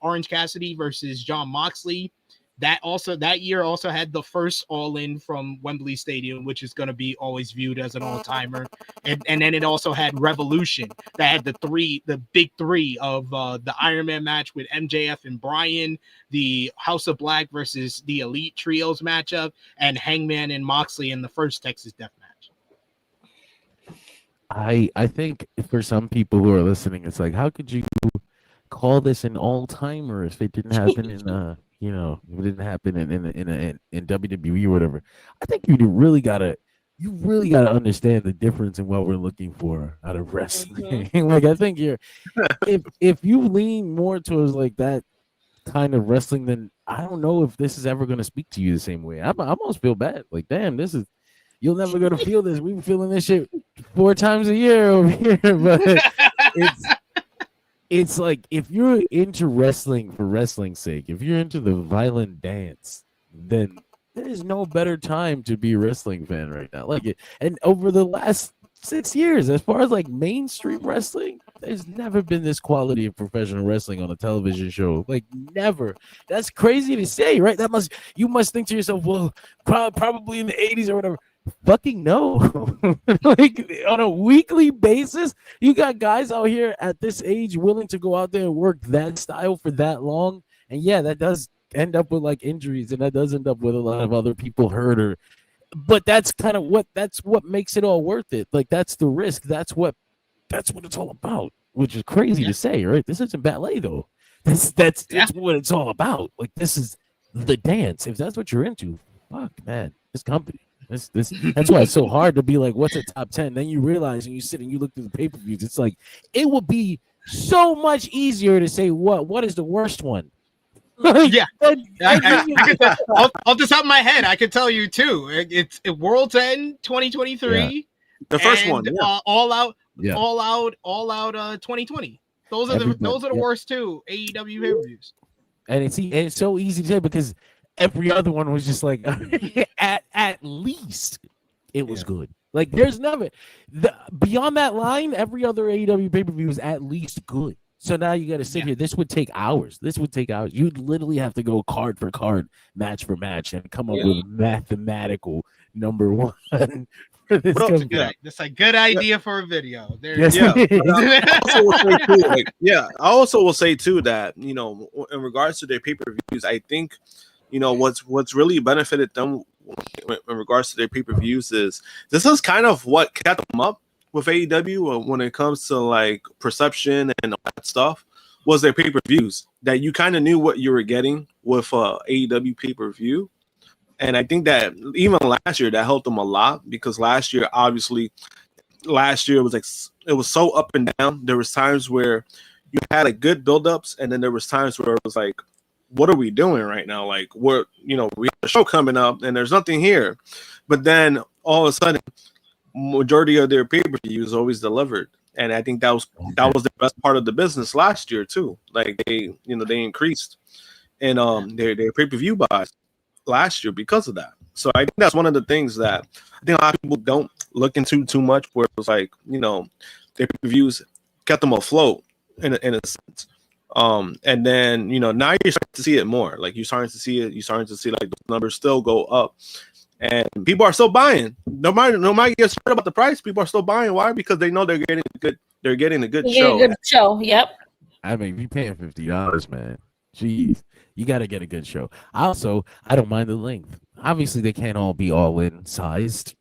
Orange Cassidy versus John Moxley. That year also had the first All In from Wembley Stadium, which is going to be always viewed as an all-timer. And then it also had Revolution that had the big 3 of the Iron Man match with MJF and Bryan, the House of Black versus the Elite Trios matchup, and Hangman and Moxley in the first Texas Death Match. I think for some people who are listening, it's like, how could you call this an all-timer if it didn't happen in it didn't happen in WWE or whatever. I think you really gotta understand the difference in what we're looking for out of wrestling. Like I think if you lean more towards like that kind of wrestling, then I don't know if this is ever gonna speak to you the same way. I almost feel bad. Like, damn, you'll never gonna feel this. We've been feeling this shit 4 times a year over here, but it's like if you're into wrestling for wrestling's sake, if you're into the violent dance, then there's no better time to be a wrestling fan right now. Like it, and over the last 6 years, as far as like mainstream wrestling, there's never been this quality of professional wrestling on a television show. Like never. That's crazy to say, right? You must think to yourself, well, probably in the 80s or whatever. Fucking no. Like on a weekly basis, you got guys out here at this age willing to go out there and work that style for that long. And yeah, that does end up with like injuries, and that does end up with a lot of other people hurt, but that's kind of what makes it all worth it. Like that's the risk. That's what it's all about, which is crazy to say, right? This isn't ballet though. That's what it's all about. Like this is the dance. If that's what you're into, fuck man, this company. That's why it's so hard to be like, what's a top 10? Then you realize and you sit and you look through the pay-per-views, it's like it would be so much easier to say what is the worst one. Yeah, I could off the top of my head, I could tell you too. It's World's End 2023, the first one, All Out 2020. Those are the worst two AEW pay-per-views. And it's so easy to say because every other one was just like at least it was good. Like there's never beyond that line. Every other AEW pay-per-view was at least good. So now you got to sit here. This would take hours. You'd literally have to go card for card, match for match, and come up with a mathematical number one. For this That's a good idea for a video. I also will say too that in regards to their pay-per-views, I think you know, what's really benefited them in regards to their pay-per-views is this is kind of what kept them up with AEW when it comes to like perception and all that stuff, was their pay-per-views, that you kind of knew what you were getting with AEW pay-per-view. And I think that even last year that helped them a lot, because last year was like, it was so up and down. There was times where you had like good buildups, and then there was times where it was like, what are we doing right now? Like, we have a show coming up and there's nothing here. But then all of a sudden, majority of their pay-per-views always delivered. And I think that was the best part of the business last year too. Like they increased in their pay-per-view buys last year because of that. So I think that's one of the things that I think a lot of people don't look into too much, where it was like, you know, their pay-per-views kept them afloat in a sense. And then, you know, now you're starting to see it more. Like you're starting to see like the numbers still go up, and people are still buying. No matter gets scared about the price, people are still buying. Why? Because they know they're getting a good show. A good show. Yep. I mean, you paying $50, man. Jeez, you got to get a good show. Also, I don't mind the length. Obviously, they can't all be all in sized,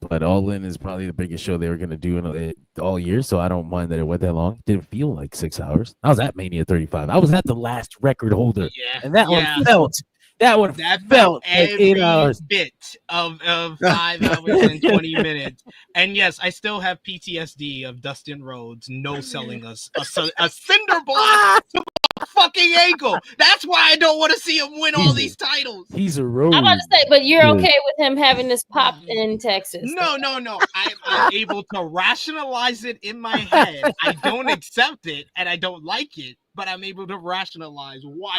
but All In is probably the biggest show they were going to do all year, so I don't mind that it went that long. Didn't feel like 6 hours. I was at Mania 35. I was at the last record holder, and that one felt like every 8 hours. bit of 5 hours and 20 minutes. And yes, I still have PTSD of Dustin Rhodes no selling us a cinder block to my fucking ankle. That's why I don't want to see him win all these titles. He's a Rhodes. I'm about to say, but you're okay with him having this pop in Texas? No. I'm able to rationalize it in my head. I don't accept it and I don't like it, but I'm able to rationalize why.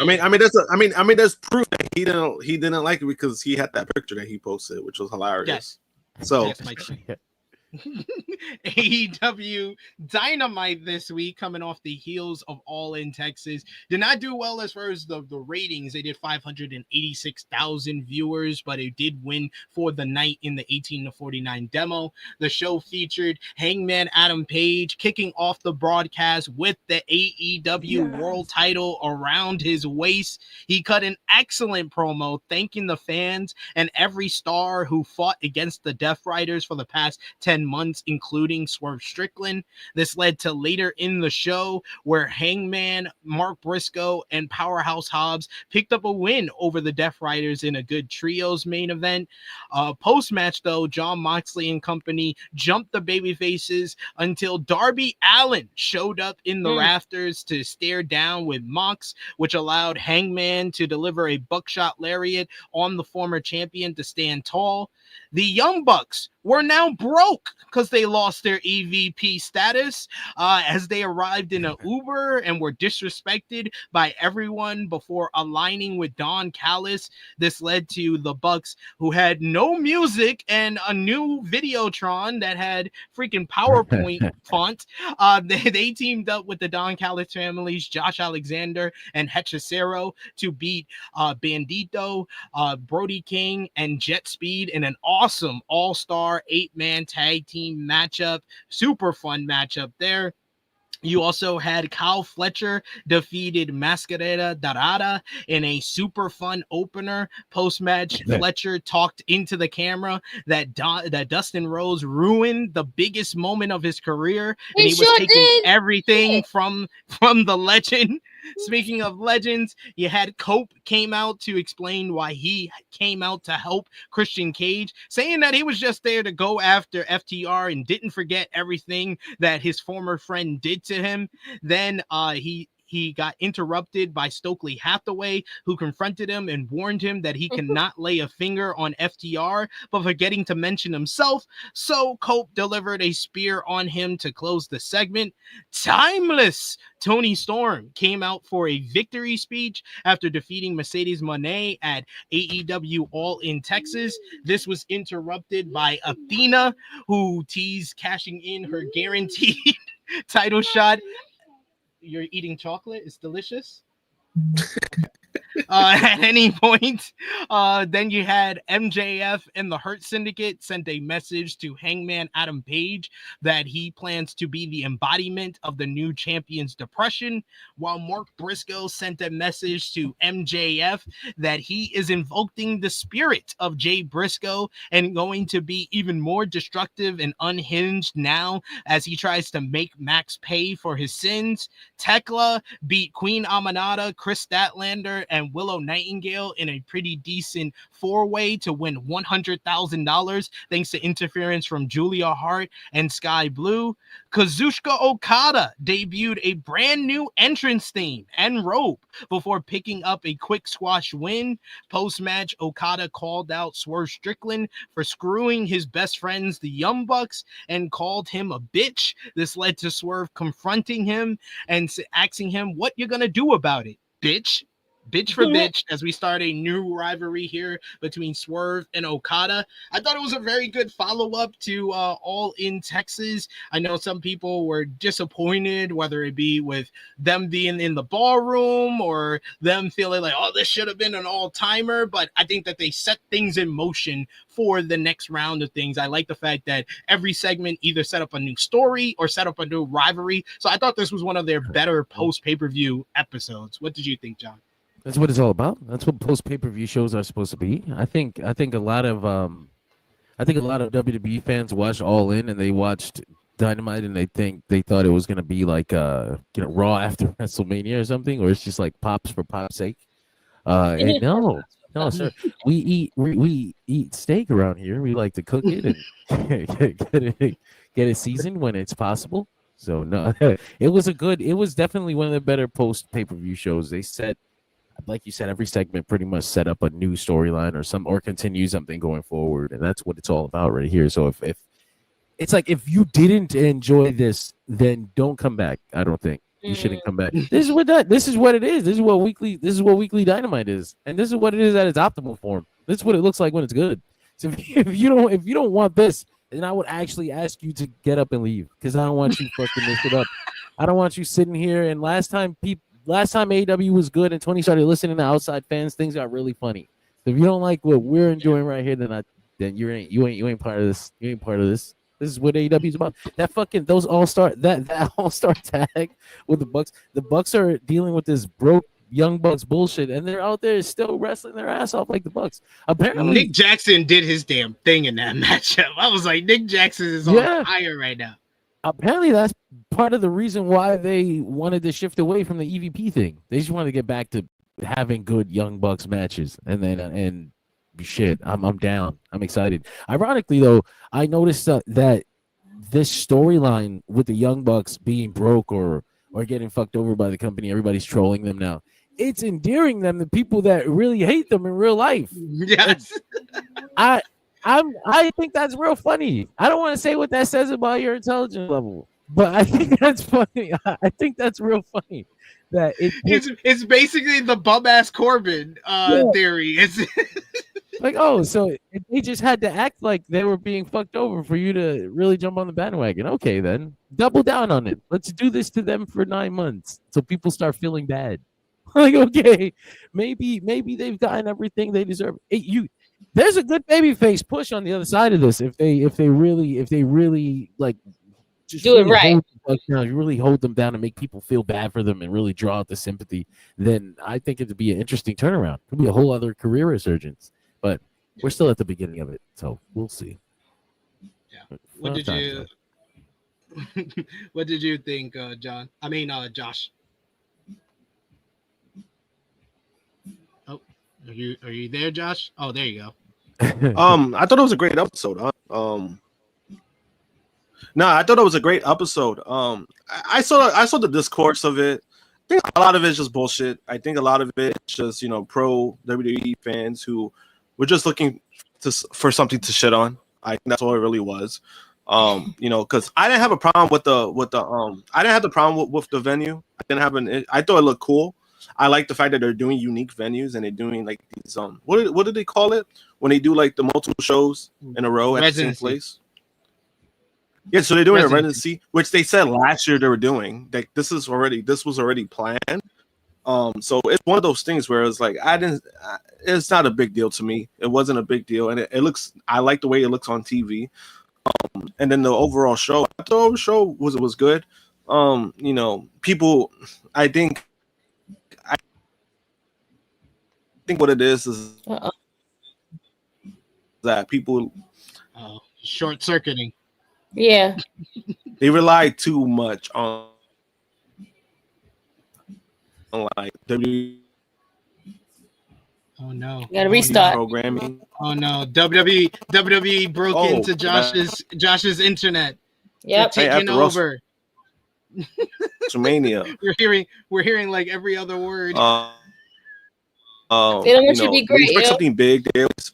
There's proof that he didn't like it because he had that picture that he posted, which was hilarious. Yes. So yes, AEW Dynamite this week, coming off the heels of All In Texas, did not do well as far as the ratings. They did 586,000 viewers, but it did win for the night in the 18-49 demo. The show featured Hangman Adam Page kicking off the broadcast with the AEW World title around his waist. He cut an excellent promo thanking the fans and every star who fought against the Death Riders for the past 10 months, including Swerve Strickland. This led to later in the show where Hangman, Mark Briscoe, and Powerhouse Hobbs picked up a win over the Death Riders in a good trios main event. Post-match, though, Jon Moxley and company jumped the babyfaces until Darby Allin showed up in the rafters to stare down with Mox, which allowed Hangman to deliver a buckshot lariat on the former champion to stand tall. The Young Bucks were now broke because they lost their EVP status as they arrived in an Uber and were disrespected by everyone before aligning with Don Callis. This led to the Bucks, who had no music and a new Videotron that had freaking PowerPoint font. They teamed up with the Don Callis families, Josh Alexander and Hechicero, to beat Bandito, Brody King, and Jet Speed in an awesome all-star 8-man tag team matchup. Super fun matchup there. You also had Kyle Fletcher defeated Mascarada Dorada in a super fun opener. Post-match, Fletcher talked into the camera that Dustin Rhodes ruined the biggest moment of his career, and he was taking everything from the legend. Speaking of legends, you had Cope came out to explain why he came out to help Christian Cage, saying that he was just there to go after FTR and didn't forget everything that his former friend did to him. Then he got interrupted by Stokely Hathaway, who confronted him and warned him that he cannot lay a finger on FTR, but forgetting to mention himself. So Cope delivered a spear on him to close the segment. Timeless Tony Storm came out for a victory speech after defeating Mercedes Moné at AEW All In Texas. This was interrupted by Athena, who teased cashing in her guaranteed title shot. You're eating chocolate. It's delicious. at any point. Then you had MJF and the Hurt Syndicate sent a message to Hangman Adam Page that he plans to be the embodiment of the new champion's depression, while Mark Briscoe sent a message to MJF that he is invoking the spirit of Jay Briscoe and going to be even more destructive and unhinged now as he tries to make Max pay for his sins. Tekla beat Queen Amanada, Chris Statlander, and Willow Nightingale in a pretty decent four-way to win $100,000 thanks to interference from Julia Hart and Sky Blue. Kazuchika Okada debuted a brand new entrance theme and robe before picking up a quick squash win. Post-match, Okada called out Swerve Strickland for screwing his best friends, the Young Bucks, and called him a bitch. This led to Swerve confronting him and asking him, "What you gonna do about it, bitch?" Bitch for bitch, as we start a new rivalry here between Swerve and Okada. I thought it was a very good follow-up to All In Texas. I know some people were disappointed, whether it be with them being in the ballroom or them feeling like, oh, this should have been an all-timer, but I think that they set things in motion for the next round of things. I like the fact that every segment either set up a new story or set up a new rivalry. So I thought this was one of their better post-pay-per-view episodes. What did you think, John? That's what it's all about. That's what post pay-per-view shows are supposed to be. I think a lot of WWE fans watched All In and they watched Dynamite and they thought it was gonna be like Raw after WrestleMania or something, or it's just like pops for pop's sake. And no, sir. We eat steak around here. We like to cook it and get it seasoned when it's possible. So no, it was definitely one of the better post pay-per-view shows. They set, like you said, every segment pretty much set up a new storyline or continue something going forward, and that's what it's all about right here. So if it's like, if you didn't enjoy this, then don't come back. I don't think you shouldn't come back. This is what it is. This is what weekly Dynamite is, and this is what it is at its optimal form. This is what it looks like when it's good. So if you don't want this, then I would actually ask you to get up and leave, because I don't want you fucking this it up. I don't want you sitting here. And last time AEW was good and Tony started listening to outside fans, things got really funny. So if you don't like what we're enjoying right here, then you ain't part of this. You ain't part of this. This is what AEW is about. That fucking that all-star tag with the Bucks. The Bucks are dealing with this broke Young Bucks bullshit, and they're out there still wrestling their ass off like the Bucks. Apparently, Nick Jackson did his damn thing in that matchup. I was like, Nick Jackson is on fire right now. Apparently, that's part of the reason why they wanted to shift away from the EVP thing. They just wanted to get back to having good Young Bucks matches, and shit, I'm down. I'm excited. Ironically, though, I noticed that this storyline with the Young Bucks being broke or getting fucked over by the company, everybody's trolling them now. It's endearing them to people that really hate them in real life. Yes, I think that's real funny. I don't want to say what that says about your intelligence level, but I think that's funny. I think that's real funny. That it's basically the bum ass Corbin theory. It's like, oh, so if they just had to act like they were being fucked over for you to really jump on the bandwagon. Okay, then double down on it. Let's do this to them for 9 months so people start feeling bad. Like, okay, maybe they've gotten everything they deserve. There's a good babyface push on the other side of this if they really like just do it right. You really hold them down and make people feel bad for them and really draw out the sympathy. Then I think it'd be an interesting turnaround. It'd be a whole other career resurgence. But we're still at the beginning of it, so we'll see. Yeah. What did you think, John? I mean, Josh. Are you there, Josh? Oh, there you go. I thought it was a great episode. I thought it was a great episode. I saw the discourse of it. I think a lot of it's just bullshit. I think a lot of it's just pro WWE fans who were just looking for something to shit on. I think that's all it really was. Because I didn't have a problem with I didn't have the problem with the venue. I thought it looked cool. I like the fact that they're doing unique venues and they're doing like these what do they call it when they do like the multiple shows in a row at the same place? Yeah, so they're doing a residency, which they said last year they were doing. Like this was already planned. So it's one of those things where it's like it's not a big deal to me. It wasn't a big deal, and it looks. I like the way it looks on TV. And then the overall show, was good. People, I think what it is that people short circuiting. Yeah, they rely too much on like WWE. Oh no! You gotta restart programming. Oh no! WWE broke into Josh's internet. Yep, taking over. WrestleMania. We're hearing like every other word. They don't want you to be great. We expect something big,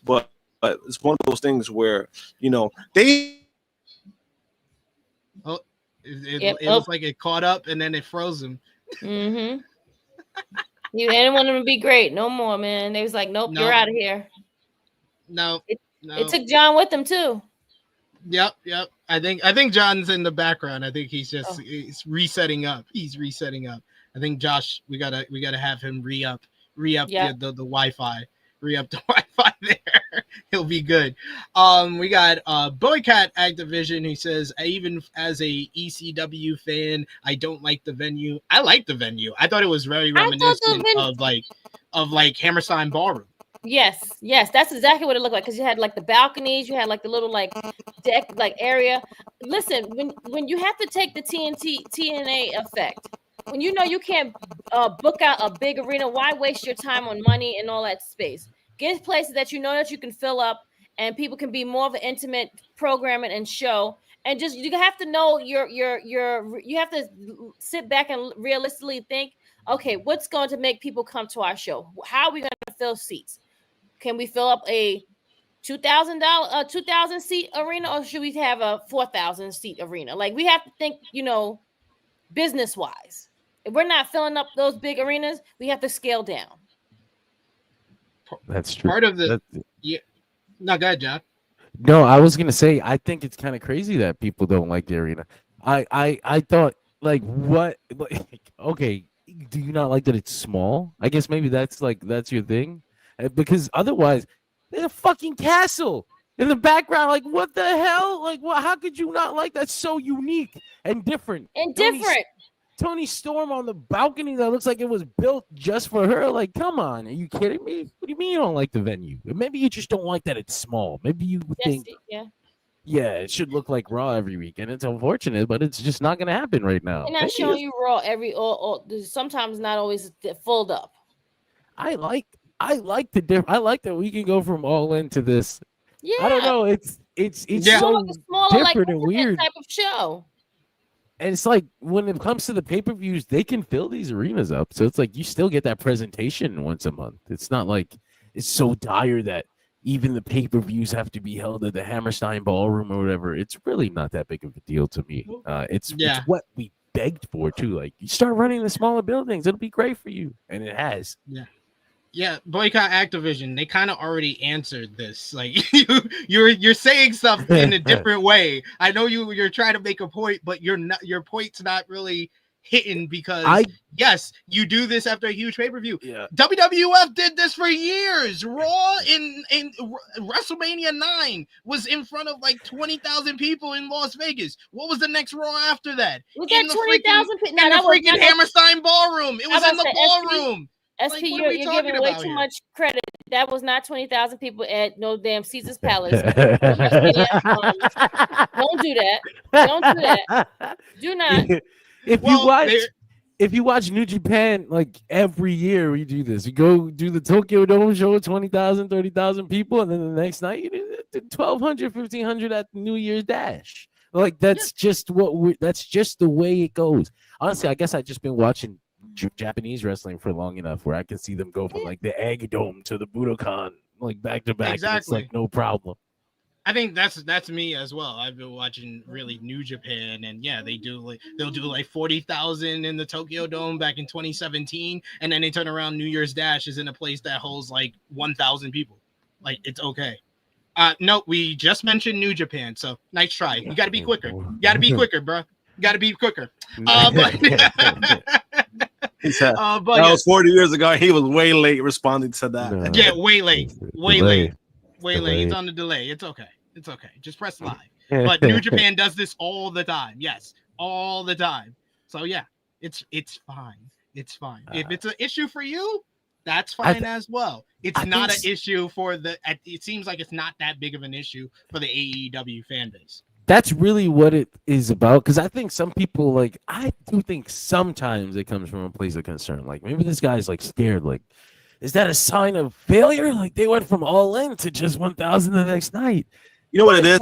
but it's one of those things where they. Oh, it was like it caught up and then it froze him. Mm-hmm. They didn't want him to be great no more, man. They was like, nope, you're out of here. No. It took John with them too. Yep. I think John's in the background. I think he's just he's resetting up. He's resetting up. I think Josh, we gotta have him re-up the Wi-Fi. Re-up the Wi-Fi there. He'll be good. We got Boycott Activision. He says, even as a ECW fan, I don't like the venue. I like the venue. I thought it was very reminiscent of Hammerstein Ballroom. Yes, that's exactly what it looked like, because you had like the balconies, you had like the little like deck like area. Listen, when you have to take the TNA effect, when you know you can't book out a big arena, why waste your time on money and all that space? Get places that you know that you can fill up and people can be more of an intimate programming and show. And just you have to know you have to sit back and realistically think, okay, what's going to make people come to our show? How are we going to fill seats? Can we fill up a $2,000 seat arena, or should we have a 4,000 seat arena? Like, we have to think, business wise. If we're not filling up those big arenas, we have to scale down. That's true. Part of the No, go ahead, John. No, I was gonna say I think it's kind of crazy that people don't like the arena. I thought like what? Okay, do you not like that it's small? I guess maybe that's your thing, because otherwise, there's a fucking castle in the background. Like, what the hell? Like, what? How could you not like that? So unique and different. Tony Storm on the balcony that looks like it was built just for her. Like, come on, are you kidding me? What do you mean you don't like the venue? Maybe you just don't like that it's small. Maybe you think, it should look like Raw every week, and it's unfortunate, but it's just not going to happen right now. They're not showing you Raw sometimes not always filled up. I like that we can go from All In to this. Yeah, I don't know. It's so smaller, different and weird type of show. And it's like when it comes to the pay-per-views, they can fill these arenas up. So it's like you still get that presentation once a month. It's not like it's so dire that even the pay-per-views have to be held at the Hammerstein Ballroom or whatever. It's really not that big of a deal to me. It's what we begged for too. Like, you start running the smaller buildings, it'll be great for you. And it has. Yeah, Boycott Activision, they kind of already answered this. Like, you're saying stuff in a different way. I know you're trying to make a point, but your point's not really hitting, because yes, you do this after a huge pay-per-view. Yeah. WWF did this for years. Raw in WrestleMania 9 was in front of like 20,000 people in Las Vegas. What was the next Raw after that? Was that 20,000 people? In the freaking Hammerstein Ballroom. It was in the ballroom. SP, you're giving way too much credit. That was not 20,000 people at no damn Caesar's Palace. Don't do that. Don't do that. Do not. If you watch New Japan, like every year we do this. You go do the Tokyo Dome show with 20,000, 30,000 people, and then the next night you do 1,200, 1,500 at the New Year's Dash. Like, that's just that's just the way it goes. Honestly, I guess I've just been watching Japanese wrestling for long enough where I can see them go from like the Egg Dome to the Budokan, like back to back. Exactly. It's like no problem. I think that's me as well. I've been watching really New Japan, and they'll do like 40,000 in the Tokyo Dome back in 2017, and then they turn around. New Year's Dash is in a place that holds like 1,000 people. Like, it's okay. No, we just mentioned New Japan, so nice try. You got to be quicker. You got to be quicker, bro. You got to be quicker. He said, but that was 40 years ago. He was way late responding to that. No. yeah, way late. Delay. He's on the delay. It's okay. Just press live. But New Japan does this all the time. Yes, all the time. So yeah, it's fine. It's fine. If it's an issue for you, that's fine as well. It's not an issue for the. It seems like it's not that big of an issue for the AEW fan base. That's really what it is about. Because I think some people I do think sometimes it comes from a place of concern. Like maybe this guy's scared. Like, is that a sign of failure? Like they went from All In to just 1,000 the next night. You know what it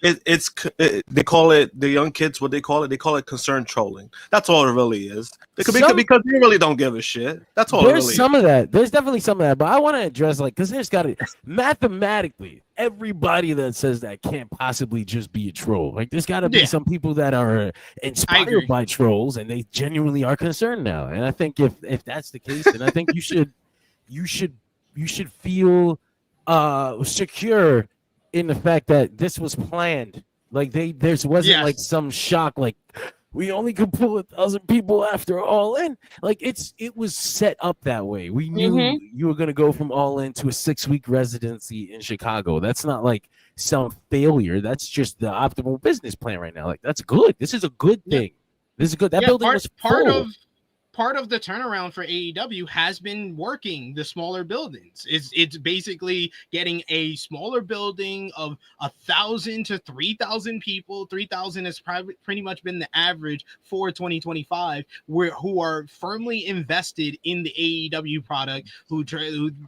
is? They call it, the young kids, what they call it? They call it concern trolling. That's all it really is. It could be because they really don't give a shit. That's all it really is. There's some of that. There's definitely some of that. But I want to address because there's got to mathematically everybody that says that can't possibly just be a troll. Like there's got to be some people that are inspired by trolls and they genuinely are concerned now. And I think if that's the case, then I think you should feel secure in the fact that this was planned. Like there wasn't some shock like we only could pull 1,000 people after All In. Like it was set up that way. We knew you were gonna go from All In to a 6-week residency in Chicago. That's not like some failure. That's just the optimal business plan right now. Like that's good. This is a good thing. This is good. That building was full. Part of the turnaround for AEW has been working the smaller buildings. It's basically getting a smaller building of 1,000 to 3,000 people. 3,000 has pretty much been the average for 2025, who are firmly invested in the AEW product, who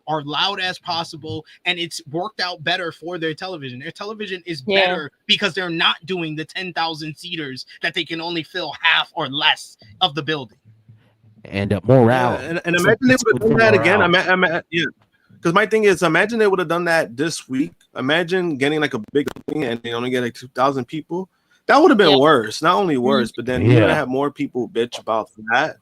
are loud as possible, and it's worked out better for their television. Their television is better because they're not doing the 10,000 seaters that they can only fill half or less of the building. And morale. And imagine they would have done that again. Because my thing is, imagine they would have done that this week. Imagine getting like a big thing and they only get like 2,000 people. That would have been worse. Not only worse, but then you're gonna have more people bitch about that.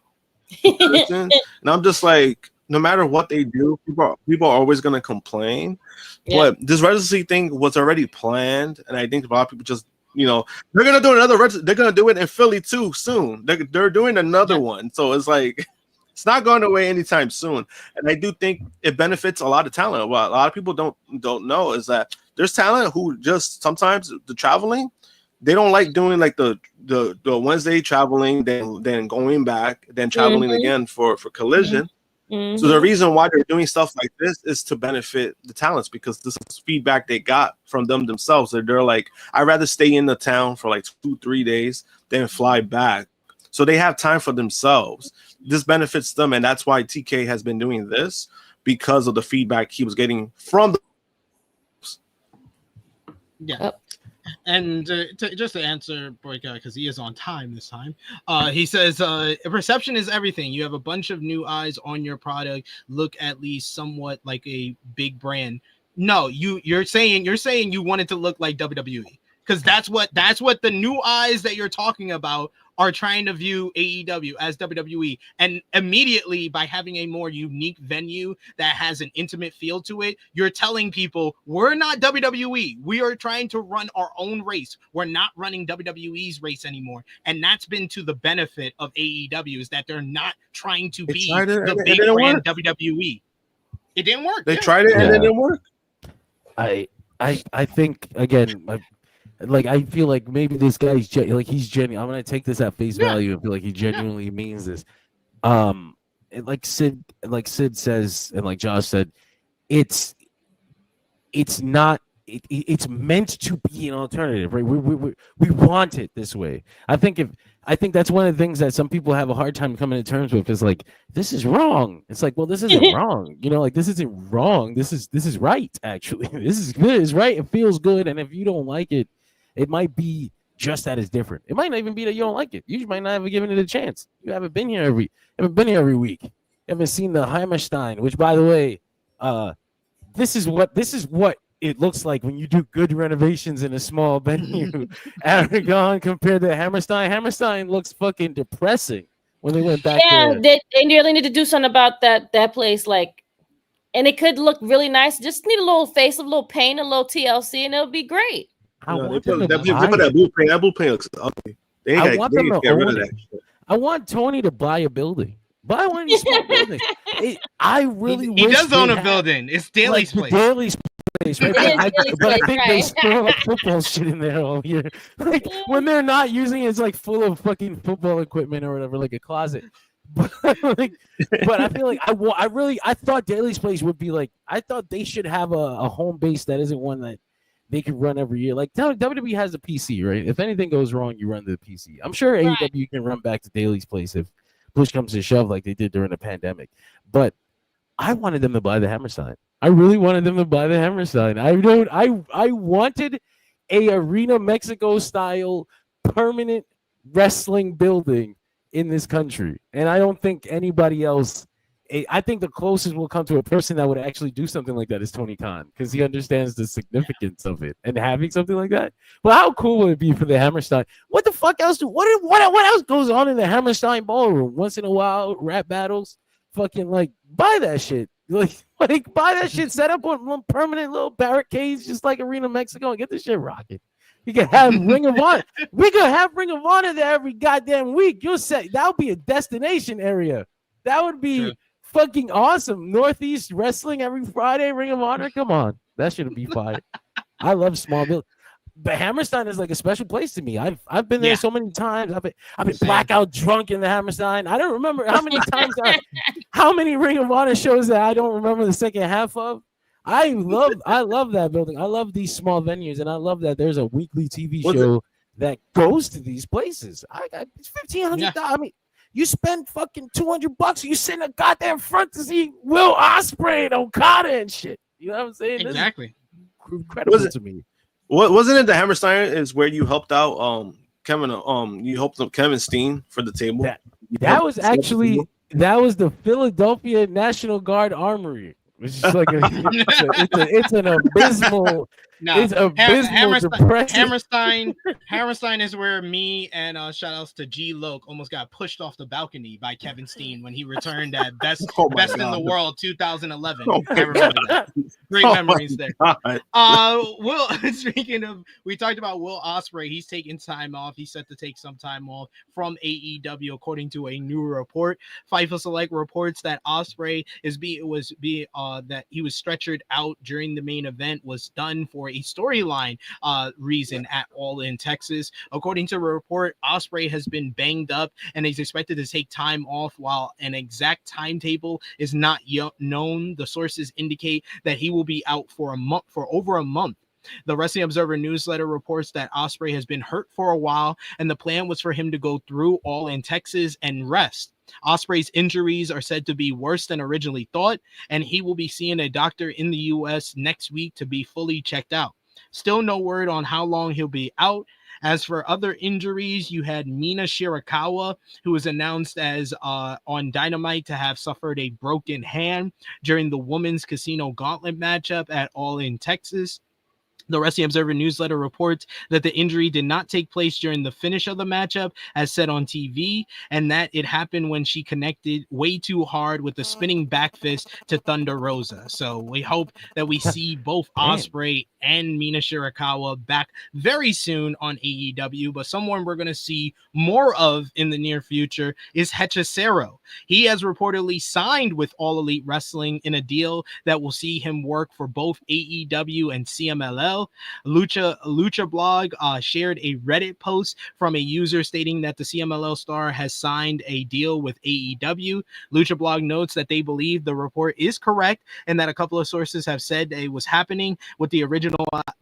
And I'm just like, no matter what they do, people are always gonna complain. But this residency thing was already planned, and I think a lot of people just. They're gonna do another. They're gonna do it in Philly too soon. They're doing another one, so it's like it's not going away anytime soon. And I do think it benefits a lot of talent. What a lot of people don't know is that there's talent who just sometimes the traveling, they don't like doing like the Wednesday traveling, then going back, then traveling again for Collision. So the reason why they're doing stuff like this is to benefit the talents because this is feedback they got from them themselves. They're like, I'd rather stay in the town for like 2-3 days than fly back. So they have time for themselves. This benefits them, and that's why TK has been doing this because of the feedback he was getting from the. And just to answer Boyka, because he is on time this time, he says, perception is everything. You have a bunch of new eyes on your product. Look at least somewhat like a big brand. No, you're saying you want it to look like WWE. Because that's what the new eyes that you're talking about are trying to view AEW as WWE. And immediately by having a more unique venue that has an intimate feel to it, you're telling people we're not WWE. We are trying to run our own race. We're not running WWE's race anymore. And that's been to the benefit of AEW is that they're not trying to be the big brand WWE. It didn't work. They tried it and it didn't work. I think again, I feel like maybe this guy's he's genuine. I'm gonna take this at face value and feel like he genuinely means this. Like Sid says, and like Josh said, it's not. It's meant to be an alternative, right? We want it this way. I think that's one of the things that some people have a hard time coming to terms with is like, this is wrong. It's like, well, this isn't wrong. This isn't wrong. This is right. Actually, this is good. It's right. It feels good. And if you don't like it, it might be just that it's different. It might not even be that you don't like it. You might not have given it a chance. You haven't been here every week. You haven't seen the Hammerstein, which, by the way, this is what it looks like when you do good renovations in a small venue. Aragon compared to Hammerstein. Hammerstein looks fucking depressing when they went back there. They really need to do something about that place. And it could look really nice. Just need a little face, a little paint, a little TLC, and it'll be great. They put that blue paint. That blue paint looks ugly. I want Tony to buy a building. Buy one of these small buildings. I really He wish does own they a had, building. It's Daly's like, place. Daly's place, right? It is Daly's But I place, think they right. store like football shit in there all year. Like when they're not using it, it's like full of fucking football equipment or whatever, like a closet. But like, but I feel like I thought Daly's place would be like, I thought they should have a home base that isn't one that they could run every year. Like WWE has a PC, right? If anything goes wrong, you run to the PC. I'm sure AEW can run back to Daly's place if push comes to shove, like they did during the pandemic. But I wanted them to buy the Hammerstein. I really wanted them to buy the Hammerstein. I wanted a Arena Mexico style permanent wrestling building in this country, and I don't think anybody else. I think the closest we'll come to a person that would actually do something like that is Tony Khan, because he understands the significance of it and having something like that. Well, how cool would it be for the Hammerstein? What the fuck else what else goes on in the Hammerstein ballroom? Once in a while, rap battles, fucking like buy that shit. Like buy that shit, set up on permanent little barricades, just like Arena Mexico, and get this shit rocking. You can have Ring of Honor. We could have Ring of Honor there every goddamn week. You'll say that would be a destination area. That would be fucking awesome. Northeast wrestling every Friday, Ring of Honor. Come on, that should be fire. I love Smallville, but Hammerstein is like a special place to me. I've been there so many times. I've been blackout drunk in the Hammerstein. I don't remember how many times how many Ring of Honor shows that I don't remember the second half of. I love that building. I love these small venues, and I love that there's a weekly TV show that goes to these places. It's $1,500. I mean, you spend fucking $200, you sit in a goddamn front to see Will Ospreay and Okada and shit. You know what I'm saying? Exactly. Incredible to me. Wasn't it the Hammerstein is where you helped out Kevin? You helped out Kevin Steen for the table. That was the Philadelphia National Guard Armory. It's just like it's an abysmal. No, it's abysmal depressing. Hammerstein is where me and shout outs to G Loke almost got pushed off the balcony by Kevin Steen when he returned at Best in the World 2011. I remember that. Great memories there. Will, speaking of, we talked about Will Ospreay. He's taking time off. He's set to take some time off from AEW, according to a new report. Fightful Select reports that Ospreay that he was stretchered out during the main event was done for a storyline reason at All In Texas. According to a report, Ospreay has been banged up and is expected to take time off. While an exact timetable is not known, the sources indicate that he will be out for over a month. The Wrestling Observer newsletter reports that Ospreay has been hurt for a while, and the plan was for him to go through All In Texas and rest. Ospreay's injuries are said to be worse than originally thought, and he will be seeing a doctor in the U.S. next week to be fully checked out. Still no word on how long he'll be out. As for other injuries, you had Mina Shirakawa, who was announced as on Dynamite to have suffered a broken hand during the Women's Casino Gauntlet matchup at All In Texas. The Wrestling Observer newsletter reports that the injury did not take place during the finish of the matchup, as said on TV, and that it happened when she connected way too hard with the spinning back fist to Thunder Rosa. So we hope that we see both Ospreay and Mina Shirakawa back very soon on AEW, but someone we're going to see more of in the near future is Hechicero. He has reportedly signed with All Elite Wrestling in a deal that will see him work for both AEW and CMLL. Lucha Blog shared a Reddit post from a user stating that the CMLL star has signed a deal with AEW. Lucha Blog notes that they believe the report is correct and that a couple of sources have said it was happening with the original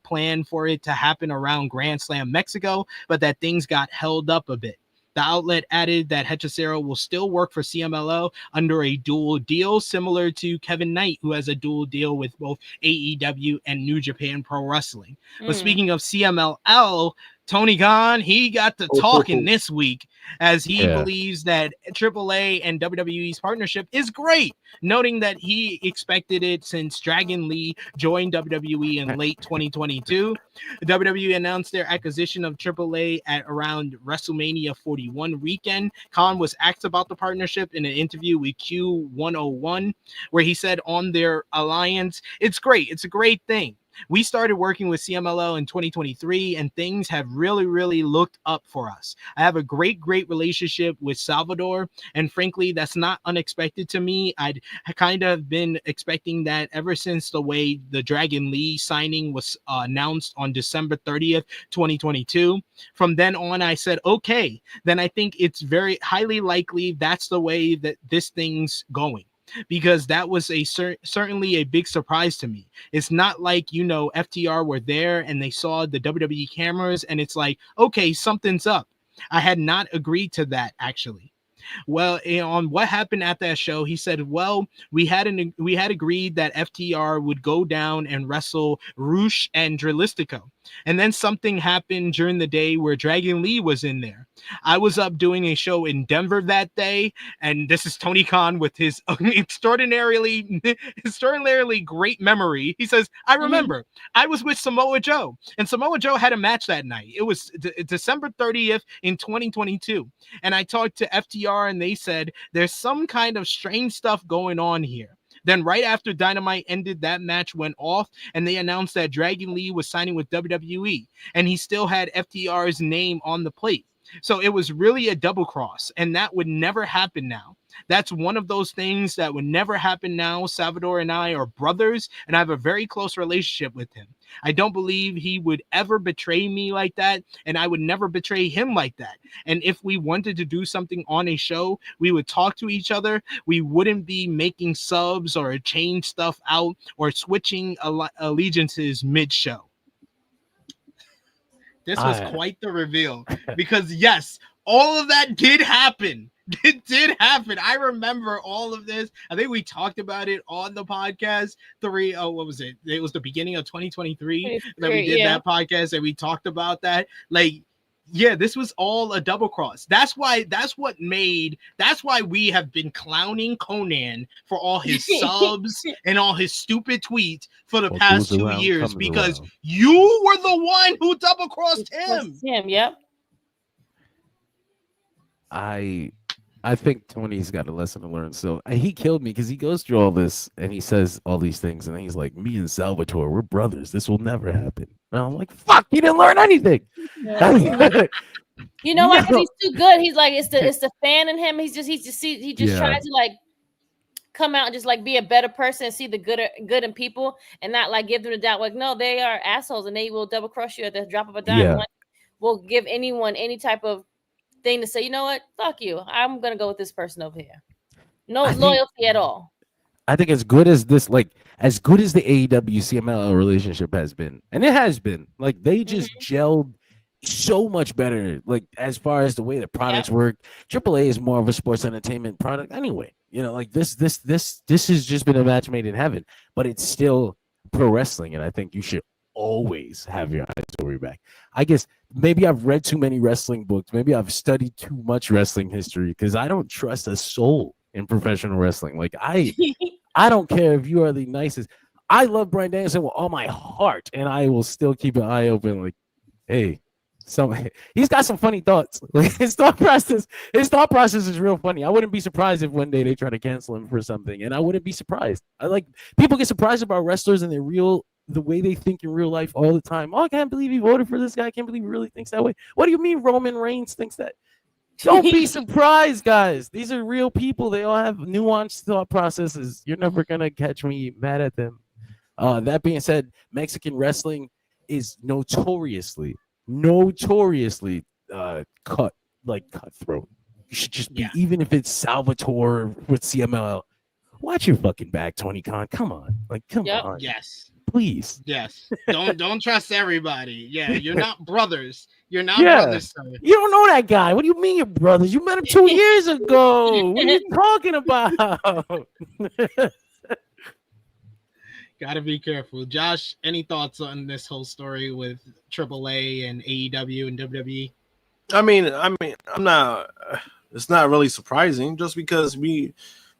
plan for it to happen around Grand Slam Mexico, but that things got held up a bit. The outlet added that Hechicero will still work for CMLL under a dual deal, similar to Kevin Knight, who has a dual deal with both AEW and New Japan Pro Wrestling. But speaking of CMLL, Tony Khan, he got to talking this week as he believes that AAA and WWE's partnership is great, noting that he expected it since Dragon Lee joined WWE in late 2022. WWE announced their acquisition of AAA at around WrestleMania 41 weekend. Khan was asked about the partnership in an interview with Q101, where he said on their alliance, "It's great. It's a great thing. We started working with CMLL in 2023, and things have really looked up for us. I have a great relationship with Salvador, and frankly, that's not unexpected to me. I'd kind of been expecting that ever since the way the Dragon Lee signing was announced on December 30th, 2022. From then on, I said, okay, then I think it's very highly likely that's the way that this thing's going, because that was certainly a big surprise to me. It's not like, FTR were there and they saw the WWE cameras and it's like, okay, something's up. I had not agreed to that, actually. Well, on what happened at that show, he said, well, we had agreed that FTR would go down and wrestle Roosh and Drilistico. And then something happened during the day where Dragon Lee was in there. I was up doing a show in Denver that day, and this is Tony Khan with his extraordinarily great memory. He says, I remember, I was with Samoa Joe, and Samoa Joe had a match that night. It was December 30th in 2022. And I talked to FTR, and they said, there's some kind of strange stuff going on here. Then right after Dynamite ended, that match went off, and they announced that Dragon Lee was signing with WWE, and he still had FTR's name on the plate. So it was really a double cross, and that would never happen now. That's one of those things that would never happen now. Salvador and I are brothers, and I have a very close relationship with him. I don't believe he would ever betray me like that, and I would never betray him like that. And if we wanted to do something on a show, we would talk to each other. We wouldn't be making subs or change stuff out or switching allegiances mid-show. This was quite the reveal, because yes, all of that did happen. It did happen. I remember all of this. I think we talked about it on the podcast. What was it? It was the beginning of 2023 that we did that podcast, and we talked about that. Like, yeah, this was all a double cross. That's why we have been clowning Conan for all his subs and all his stupid tweets for the past 2 years, because you were the one who double crossed him. Yep. I think Tony's got a lesson to learn. So he killed me because he goes through all this and he says all these things, and then he's like, me and Salvatore, we're brothers. This will never happen. And I'm like, fuck, you didn't learn anything. Yeah. You know what? He's too good. He's like, it's the fan in him. He just tries to like come out and just like be a better person and see the good in people and not like give them the doubt. Like, no, they are assholes and they will double cross you at the drop of a dime. Like, we'll give anyone any type of thing to say, you know what? Fuck you. I'm gonna go with this person over here. No loyalty at all. I think as good as the AEW CMLL relationship has been, and it has been, like they just gelled so much better. Like as far as the way the products work, AAA is more of a sports entertainment product anyway. Like this has just been a match made in heaven, but it's still pro wrestling, and I think you should always have your eyes over your back. I guess maybe I've read too many wrestling books. Maybe I've studied too much wrestling history because I don't trust a soul in professional wrestling. Like I don't care if you are the nicest. I love Bryan Danielson with all my heart, and I will still keep an eye open. Like, hey, he's got some funny thoughts. Like his thought process is real funny. I wouldn't be surprised if one day they try to cancel him for something, and I wouldn't be surprised. People get surprised about wrestlers and the way they think in real life all the time. Oh, I can't believe he voted for this guy. I can't believe he really thinks that way. What do you mean Roman Reigns thinks that? Don't be surprised, guys. These are real people. They all have nuanced thought processes. You're never going to catch me mad at them. That being said, Mexican wrestling is notoriously cutthroat. You should just be, even if it's Salvatore with CMLL, watch your fucking back, Tony Khan. Come on. Come on. Yes. Please. Yes. Don't trust everybody. Yeah, you're not brothers. You're not brothers. Sir. You don't know that guy. What do you mean you're brothers? You met him 2 years ago. What are you talking about? Gotta be careful. Josh, any thoughts on this whole story with AAA and AEW and WWE? I mean, I'm not. It's not really surprising, just because we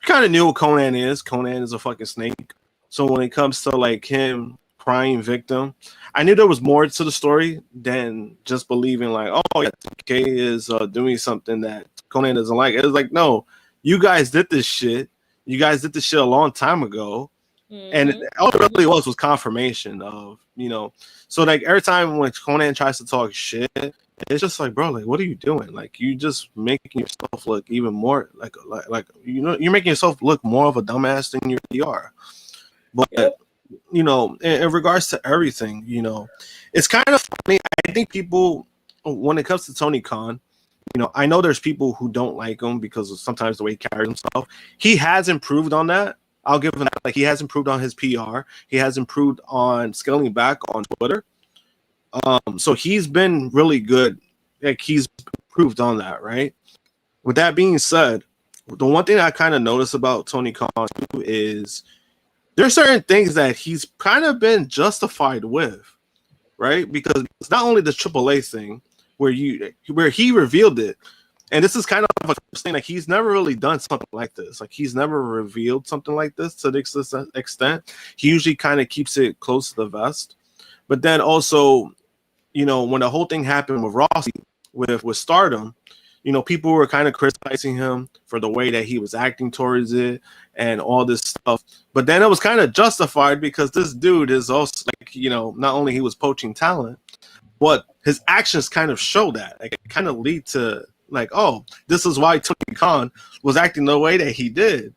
kind of knew what Conan is. Conan is a fucking snake. So when it comes to like him crying victim, I knew there was more to the story than just believing like, oh yeah, TK is doing something that Conan doesn't like. It was like, no, you guys did this shit. You guys did this shit a long time ago, And all it really was confirmation of, you know, so like every time when Conan tries to talk shit, it's just like, bro, like, what are you doing? Like, you just making yourself look even more like you know, you're making yourself look more of a dumbass than you are. But you know, in regards to everything, you know, it's kind of funny. I think people, when it comes to Tony Khan, you know, I know there's people who don't like him because of sometimes the way he carries himself. He has improved on that. I'll give him that. Like, he has improved on his PR. He has improved on scaling back on Twitter. So he's been really good. Like, he's improved on that, right? With that being said, the one thing I kind of notice about Tony Khan is there's certain things that he's kind of been justified with, right? Because it's not only the AAA thing where he revealed it, and this is kind of a thing, like, he's never really done something like this. Like, he's never revealed something like this to the extent. He usually kind of keeps it close to the vest. But then also, you know, when the whole thing happened with Rossi, with Stardom, you know, people were kind of criticizing him for the way that he was acting towards it and all this stuff. But then it was kind of justified because this dude is also, like, you know, not only he was poaching talent, but his actions kind of show that. Like, it kind of lead to, like, oh, this is why Tony Khan was acting the way that he did.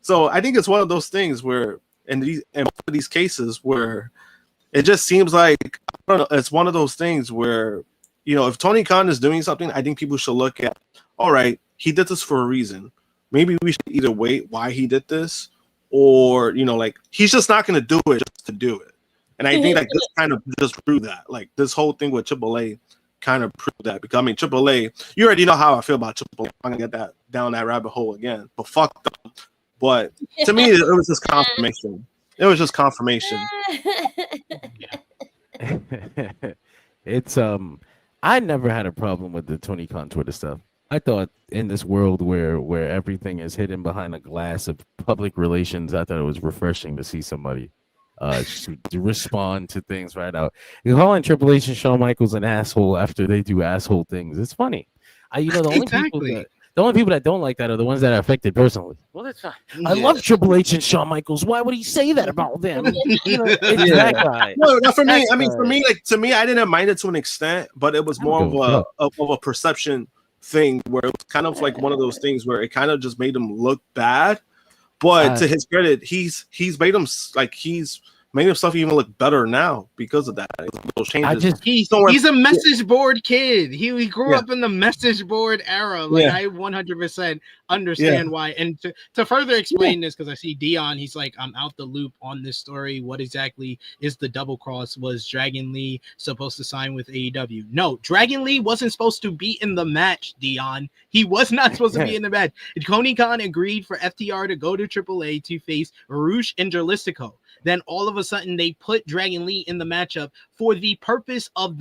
So I think it's one of those things where, in both of these cases, where it just seems like, I don't know, it's one of those things where, you know, if Tony Khan is doing something, I think people should look at, all right, he did this for a reason. Maybe we should either wait why he did this, or, you know, like, he's just not going to do it just to do it. And I think, like, this kind of just proved that. Like, this whole thing with AAA kind of proved that. Because, I mean, AAA, you already know how I feel about AAA. I'm going to get down that rabbit hole again. But fuck them. But to me, it was just confirmation. It was just confirmation. It's I never had a problem with the Tony Khan Twitter stuff. I thought in this world where everything is hidden behind a glass of public relations, I thought it was refreshing to see somebody to respond to things right out. You calling Triple H and Shawn Michaels an asshole after they do asshole things. It's funny. The only people that don't like that are the ones that are affected personally. Well, that's fine. I love Triple H and Shawn Michaels. Why would he say that about them? You know, it's that guy. No, not for me. I mean, for me, I didn't mind it to an extent, but it was more of a perception thing where it was kind of like one of those things where it kind of just made him look bad. But to his credit, he's made himself even look better now because of that. Those changes. He's a message board kid. He grew up in the message board era. Like, I 100% understand why. And to further explain this, because I see Dion, he's like, I'm out the loop on this story. What exactly is the double cross? Was Dragon Lee supposed to sign with AEW? No, Dragon Lee wasn't supposed to be in the match, Dion. He was not supposed to be in the match. Tony Khan agreed for FTR to go to AAA to face Rush and Jalistico. Then all of a sudden they put Dragon Lee in the matchup for the purpose of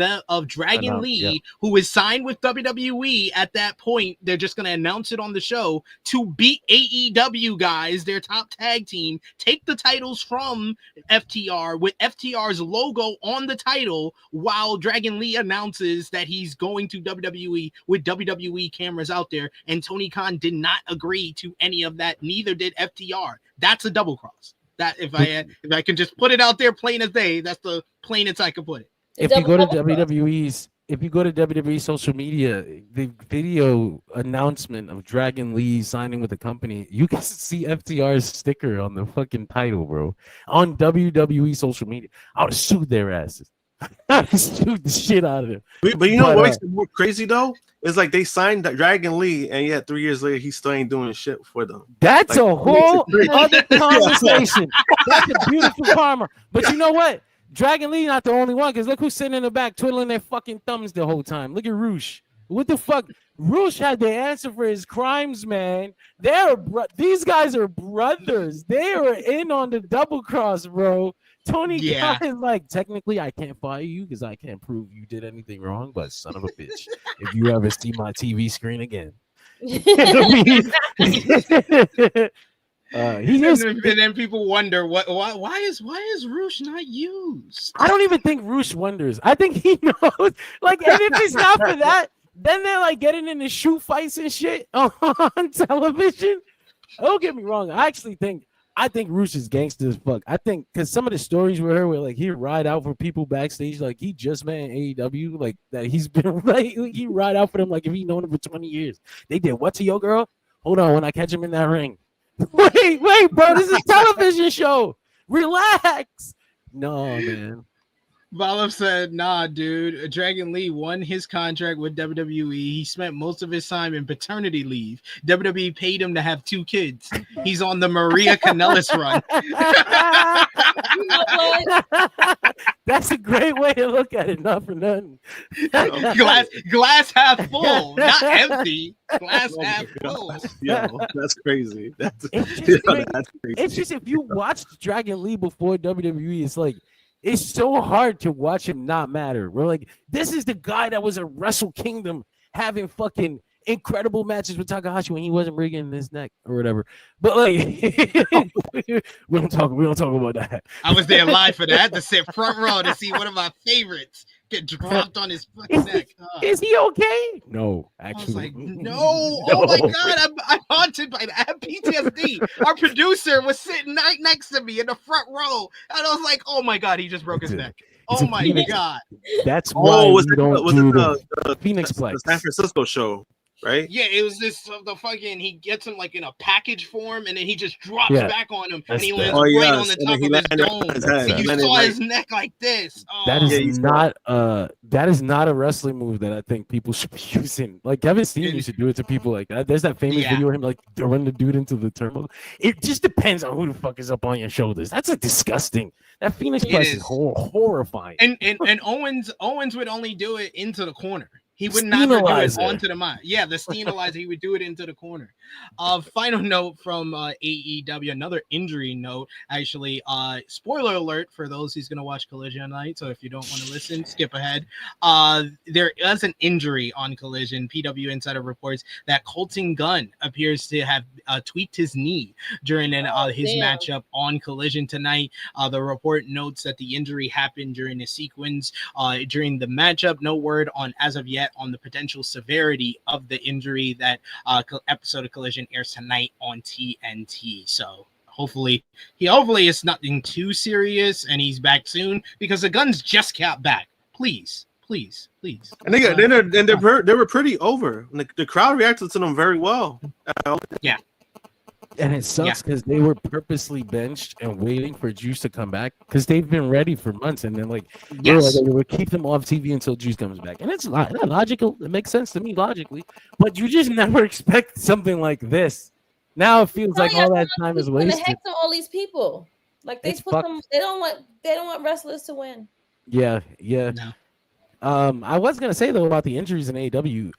Dragon Lee, who is signed with WWE at that point. They're just going to announce it on the show to beat AEW guys, their top tag team, take the titles from FTR with FTR's logo on the title, while Dragon Lee announces that he's going to WWE with WWE cameras out there. And Tony Khan did not agree to any of that. Neither did FTR. That's a double cross. That if I can just put it out there plain as day, that's the plainest I can put it. If you go to WWE social media, the video announcement of Dragon Lee signing with the company, you can see FTR's sticker on the fucking title, bro. On WWE social media, I would sue their asses. I would sue the shit out of them. But you know what makes it more crazy though? It's like they signed Dragon Lee, and yet 3 years later, he still ain't doing shit for them. That's like, a whole other conversation. That's a beautiful karma. But you know what? Dragon Lee not the only one, because look who's sitting in the back twiddling their fucking thumbs the whole time. Look at Rush. What the fuck? Rush had the answer for his crimes, man. These guys are brothers. They are in on the double cross, bro. Tony Khan is like, technically, I can't fire you because I can't prove you did anything wrong, but son of a bitch, if you ever see my TV screen again. And then people wonder why is Rush not used? I don't even think Rush wonders. I think he knows. Like, and if it's not for that, then they're like getting into shoot fights and shit on television. Don't get me wrong. I actually think I think Roosh is gangster as fuck. I think because some of the stories we heard where like he'd ride out for people backstage, like he just met in AEW, like that he's been like he ride out for them like if he known him for 20 years. They did what to your girl? Hold on, when I catch him in that ring. Wait, bro, this is a television show. Relax. No, man. Valov said, nah, dude. Dragon Lee won his contract with WWE. He spent most of his time in paternity leave. WWE paid him to have 2 kids. He's on the Maria Kanellis run. You know what? That's a great way to look at it. Not for nothing. glass half full, not empty. Glass half full. Yo, that's crazy. That's It's crazy. It's just if you watched Dragon Lee before WWE, it's like it's so hard to watch him not matter. We're like, this is the guy that was at Wrestle Kingdom having fucking incredible matches with Takahashi when he wasn't rigging his neck or whatever. But like, we don't talk about that. I was there live for that. I had to sit front row to see one of my favorites get dropped on his fucking neck. Is he okay? No, actually. I was like, no. Oh my God, I'm haunted by that. I have PTSD. Our producer was sitting right next to me in the front row, and I was like, oh my God, he just broke his neck. Oh my Phoenix. God. That's why was we it don't do the Phoenix the Plex. San Francisco show, right? Yeah, it was this the fucking he gets him like in a package form and then he just drops back on him and he lands right on the top of his dome. So you saw his neck like this. Oh. That is not a wrestling move that I think people should be using. Like Kevin Steen used to do it to people like that. There's that famous video of him like throwing the dude into the turbo. It just depends on who the fuck is up on your shoulders. That's a disgusting. That Phoenix Plex is horrifying. And Owens would only do it into the corner. He would not do it onto the mat. Yeah, the steamalizer, he would do it into the corner. Final note from AEW, another injury note, actually. Spoiler alert for those who's going to watch Collision tonight. So if you don't want to listen, skip ahead. There is an injury on Collision. PW Insider reports that Colton Gunn appears to have tweaked his knee during his matchup on Collision tonight. The report notes that the injury happened during a sequence during the matchup. No word on, as of yet, on the potential severity of the injury. That episode of Collision airs tonight on TNT. So hopefully it's nothing too serious and he's back soon because the Guns just got back. Please. And they were pretty over. Like the crowd reacted to them very well. Yeah. And it sucks because they were purposely benched and waiting for Juice to come back because they've been ready for months. And then, we'll keep them off TV until Juice comes back. And it's logical. It makes sense to me logically. But you just never expect something like this. Now it feels like all that time is wasted. The heck to all these people? Like they put them. They don't want wrestlers to win. Yeah. No. I was gonna say though about the injuries in AEW.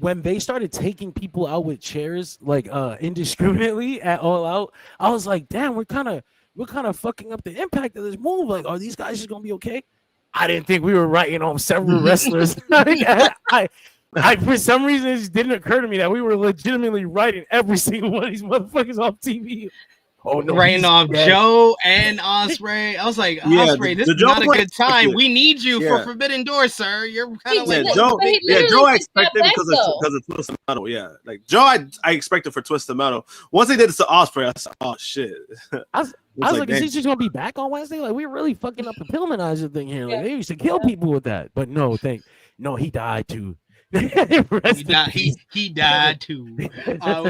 When they started taking people out with chairs like indiscriminately at All Out, I was like, damn, we're kind of fucking up the impact of this move. Like, are these guys just gonna be okay? I didn't think we were writing on several wrestlers. I for some reason it just didn't occur to me that we were legitimately writing every single one of these motherfuckers off TV. Oh no, writing off Joe and Ospreay. I was like, Ospreay, this is not a good time. We need you for Forbidden Door, sir. You're kind of like Joe. Joe, I expected because of Twisted Metal. Yeah, like Joe, I expected for Twisted Metal. Once they did it to Ospreay, I said, oh shit. I was like, is he just gonna be back on Wednesday? Like, we're really fucking up the Pillmanizer thing here. Like, they used to kill people with that, but no, he died too. he died too. We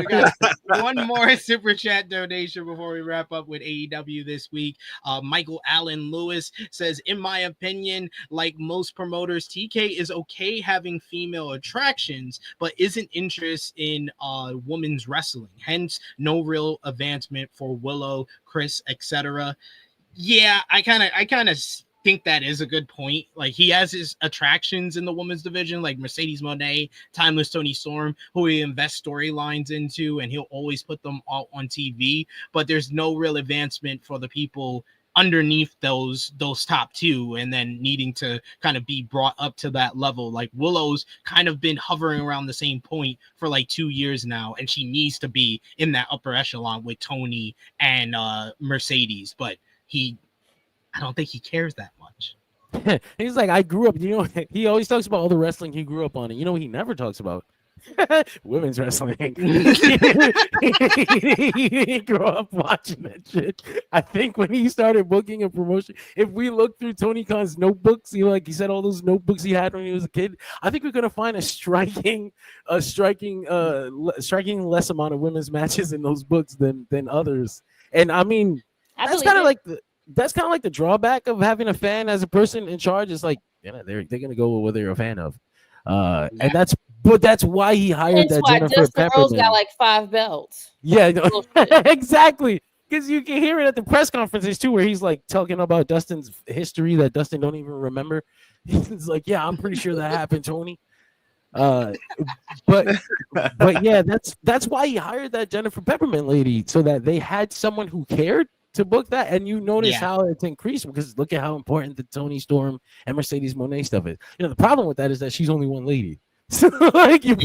got one more super chat donation before we wrap up with AEW this week. Michael Allen Lewis says, in my opinion, like most promoters, TK is okay having female attractions, but isn't interested in women's wrestling. Hence, no real advancement for Willow, Chris, etc. Yeah, I kind of think that is a good point. Like, he has his attractions in the women's division, like Mercedes Moné, Timeless Toni Storm, who he invests storylines into, and he'll always put them all on TV. But there's no real advancement for the people underneath those top two, and then needing to kind of be brought up to that level. Like, Willow's kind of been hovering around the same point for like 2 years now, and she needs to be in that upper echelon with Tony and Mercedes, but I don't think he cares that much. He's like, I grew up, he always talks about all the wrestling he grew up on. And he never talks about Women's wrestling. He didn't grow up watching that shit. I think when he started booking a promotion, if we look through Tony Khan's notebooks, like he said, all those notebooks he had when he was a kid, I think we're gonna find a striking less amount of women's matches in those books than others. And I mean, that's kind of like the drawback of having a fan as a person in charge. Is like, they're gonna go with what they're a fan of. And that's why he hired that Jennifer Justin Rose Pepperman. got like 5 belts. Yeah, exactly. Because you can hear it at the press conferences too, where he's like talking about Dustin's history that Dustin don't even remember. He's like, "Yeah, I'm pretty sure that happened, Tony." But yeah, that's why he hired that Jennifer Pepperman lady, so that they had someone who cared to book that. And you notice how it's increased, because look at how important the Tony Storm and Mercedes Moné stuff is. The problem with that is that she's only one lady. So like you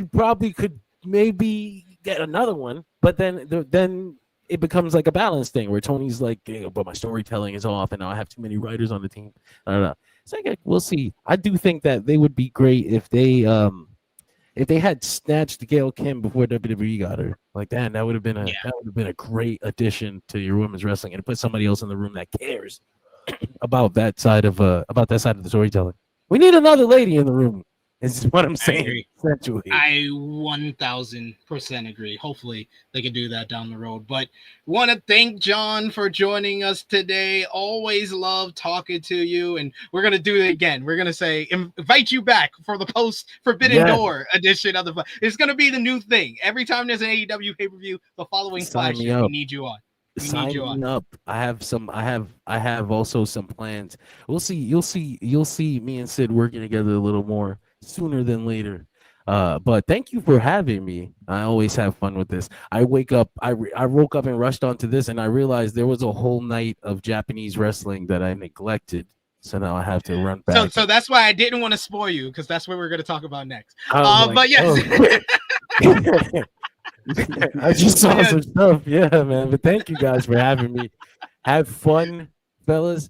probably could maybe get another one, but then it becomes like a balance thing where Tony's like, but my storytelling is off, and now I have too many writers on the team. I don't know. It's like, we'll see. I do think that they would be great if they had snatched Gail Kim before WWE got her. Like that would have been a great addition to your women's wrestling, and put somebody else in the room that cares about that side of the storytelling. We need another lady in the room. Is what I'm saying. Essentially, I 1000% agree. Hopefully, they can do that down the road. But want to thank John for joining us today. Always love talking to you, and we're gonna do it again. We're gonna say invite you back for the post Forbidden Door edition of the. It's gonna be the new thing. Every time there's an AEW pay-per-view, the following flagship, we need you on. Sign up. I have also some plans. We'll see. You'll see me and Sid working together a little more sooner than later. But thank you for having me. I always have fun with this. I woke up and rushed onto this, and I realized there was a whole night of Japanese wrestling that I neglected. So now I have to run back. So that's why I didn't want to spoil you, because that's what we're going to talk about next. But yes. I just saw some stuff. Yeah, man. But thank you guys for having me. Have fun, fellas.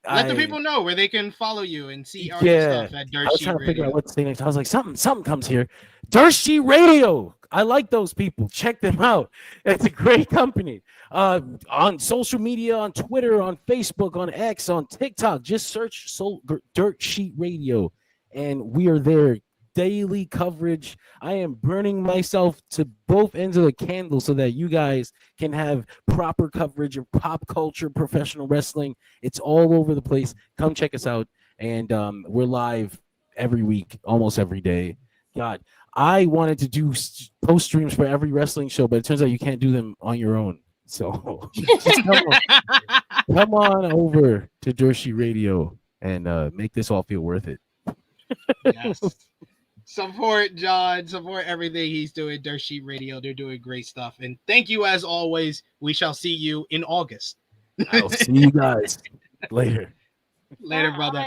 Let the people know where they can follow you and see our stuff at Dirt I was Sheet trying to figure Radio. out what to say next. I was like, something comes here. Dirt Sheet Radio. I like those people. Check them out. It's a great company. On social media, on Twitter, on Facebook, on X, on TikTok, just search Dirt Sheet Radio, and we are there. Daily coverage. I am burning myself to both ends of the candle so that you guys can have proper coverage of pop culture, professional wrestling. It's all over the place. Come check us out. And we're live every week, almost every day. God, I wanted to do post streams for every wrestling show, but it turns out you can't do them on your own. So just come on over to Dirt Sheet Radio and make this all feel worth it. Yes. Support John, support everything he's doing. Dirt Sheet Radio, they're doing great stuff. And thank you as always. We shall see you in August. I'll see you guys later. Later, brother.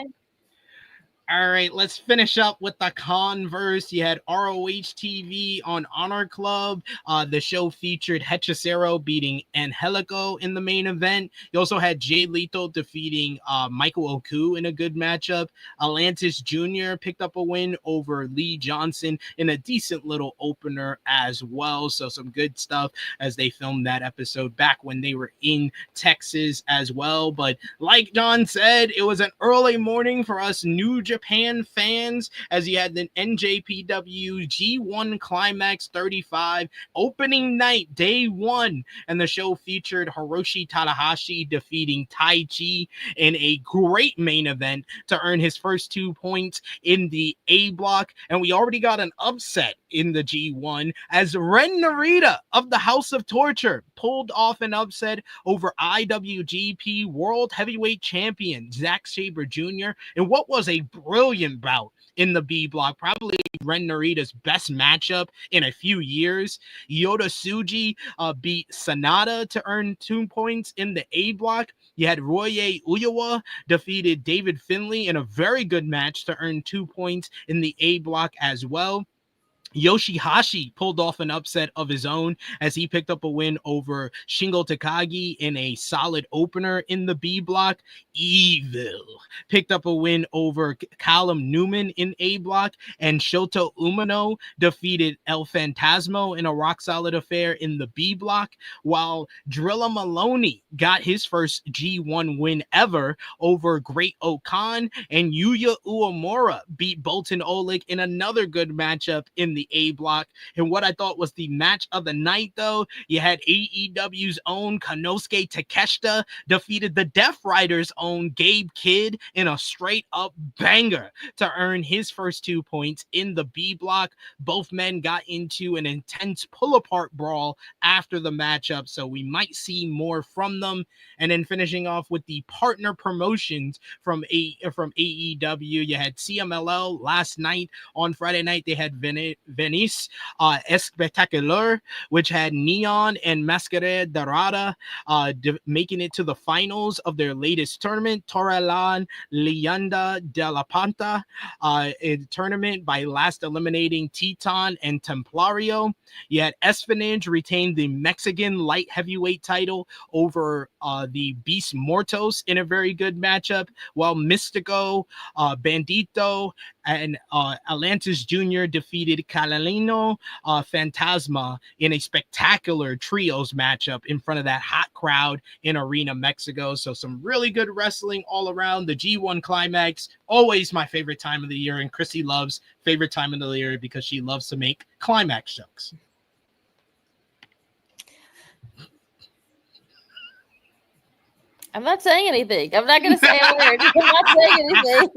All right, let's finish up with the Converse. You had ROH TV on Honor Club. The show featured Hechicero beating Angelico in the main event. You also had Jay Lethal defeating Michael Oku in a good matchup. Atlantis Jr. picked up a win over Lee Johnson in a decent little opener as well. So some good stuff as they filmed that episode back when they were in Texas as well. But like John said, it was an early morning for us New Japan fans, as you had the NJPW G1 Climax 35 opening night, day one, and the show featured Hiroshi Tanahashi defeating Tai Chi in a great main event to earn his first 2 points in the A block. And we already got an upset in the G1 as Ren Narita of the House of Torture pulled off an upset over IWGP World Heavyweight Champion Zack Sabre Jr. in what was a brilliant bout in the B block, probably Ren Narita's best matchup in a few years. Yota Tsuji beat Sanada to earn 2 points in the A block. You had Roye Uyawa defeated David Finlay in a very good match to earn 2 points in the A block as well. Yoshihashi pulled off an upset of his own as he picked up a win over Shingo Takagi in a solid opener in the B block. Evil picked up a win over Callum Newman in A block, and Shota Umino defeated El Fantasmo in a rock solid affair in the B block, while Drilla Maloney got his first G1 win ever over Great Okan, and Yuya Uemura beat Bolton Oleg in another good matchup in the A block. And what I thought was the match of the night, though, you had AEW's own Konosuke Takeshita defeated the Death Riders' own Gabe Kidd in a straight up banger to earn his first 2 points in the B block. Both men got into an intense pull apart brawl after the matchup, so we might see more from them. And then finishing off with the partner promotions from AEW, you had CMLL last night. On Friday night, they had Viernes, Espectacular, which had Neon and Masquerade Dorada making it to the finals of their latest tournament, Torrelan Leyenda de la Panta, a tournament by last eliminating Teton and Templario. You had Espinage retain the Mexican light heavyweight title over the Beast Mortos in a very good matchup, while Mystico, Bandito, and Atlantis Jr. defeated Catalino Fantasma in a spectacular trios matchup in front of that hot crowd in Arena Mexico. So some really good wrestling all around. The G1 Climax, always my favorite time of the year, and Krssi Luv's favorite time of the year because she loves to make Climax jokes. I'm not saying anything. I'm not going to say a word. I'm not saying anything.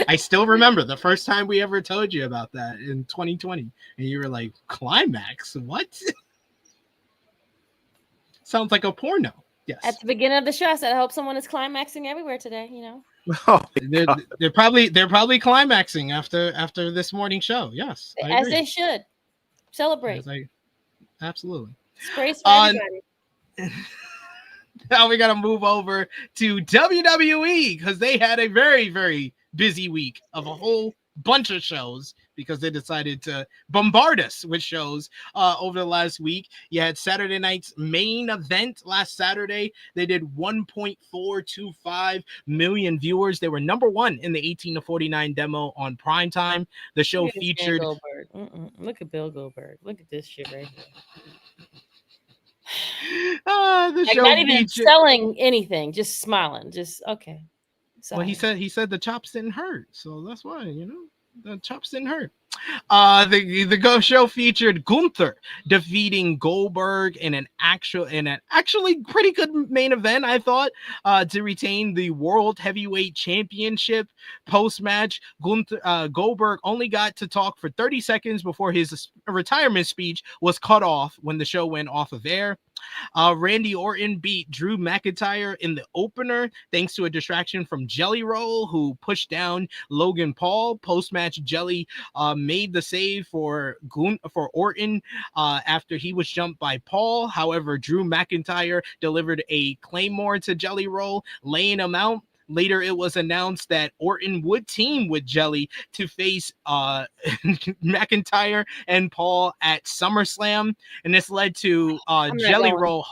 I still remember the first time we ever told you about that in 2020. And you were like, Climax? What? Sounds like a porno. Yes. At the beginning of the show, I said, I hope someone is climaxing everywhere today, you know. Oh, they're probably climaxing after this morning show. Yes. As they should. Celebrate. Absolutely. Sprays for everybody. Now we got to move over to WWE because they had a very, very busy week of a whole bunch of shows because they decided to bombard us with shows over the last week. You had Saturday night's main event last Saturday. They did 1.425 million viewers. They were number one in the 18 to 49 demo on primetime. The show featured... Look at Bill Goldberg. Look at this shit right here. The show not even selling anything, just smiling, just okay. Well, he said the chops didn't hurt, so that's why, the chops didn't hurt. The Go show featured Gunther defeating Goldberg in an actually pretty good main event, I thought, to retain the World Heavyweight Championship. Post match, Goldberg only got to talk for 30 seconds before his retirement speech was cut off when the show went off of air. Randy Orton beat Drew McIntyre in the opener thanks to a distraction from Jelly Roll, who pushed down Logan Paul. Post-match, Jelly made the save for Orton after he was jumped by Paul. However, Drew McIntyre delivered a Claymore to Jelly Roll, laying him out. Later, it was announced that Orton would team with Jelly to face McIntyre and Paul at SummerSlam, and this led to Jelly Roll.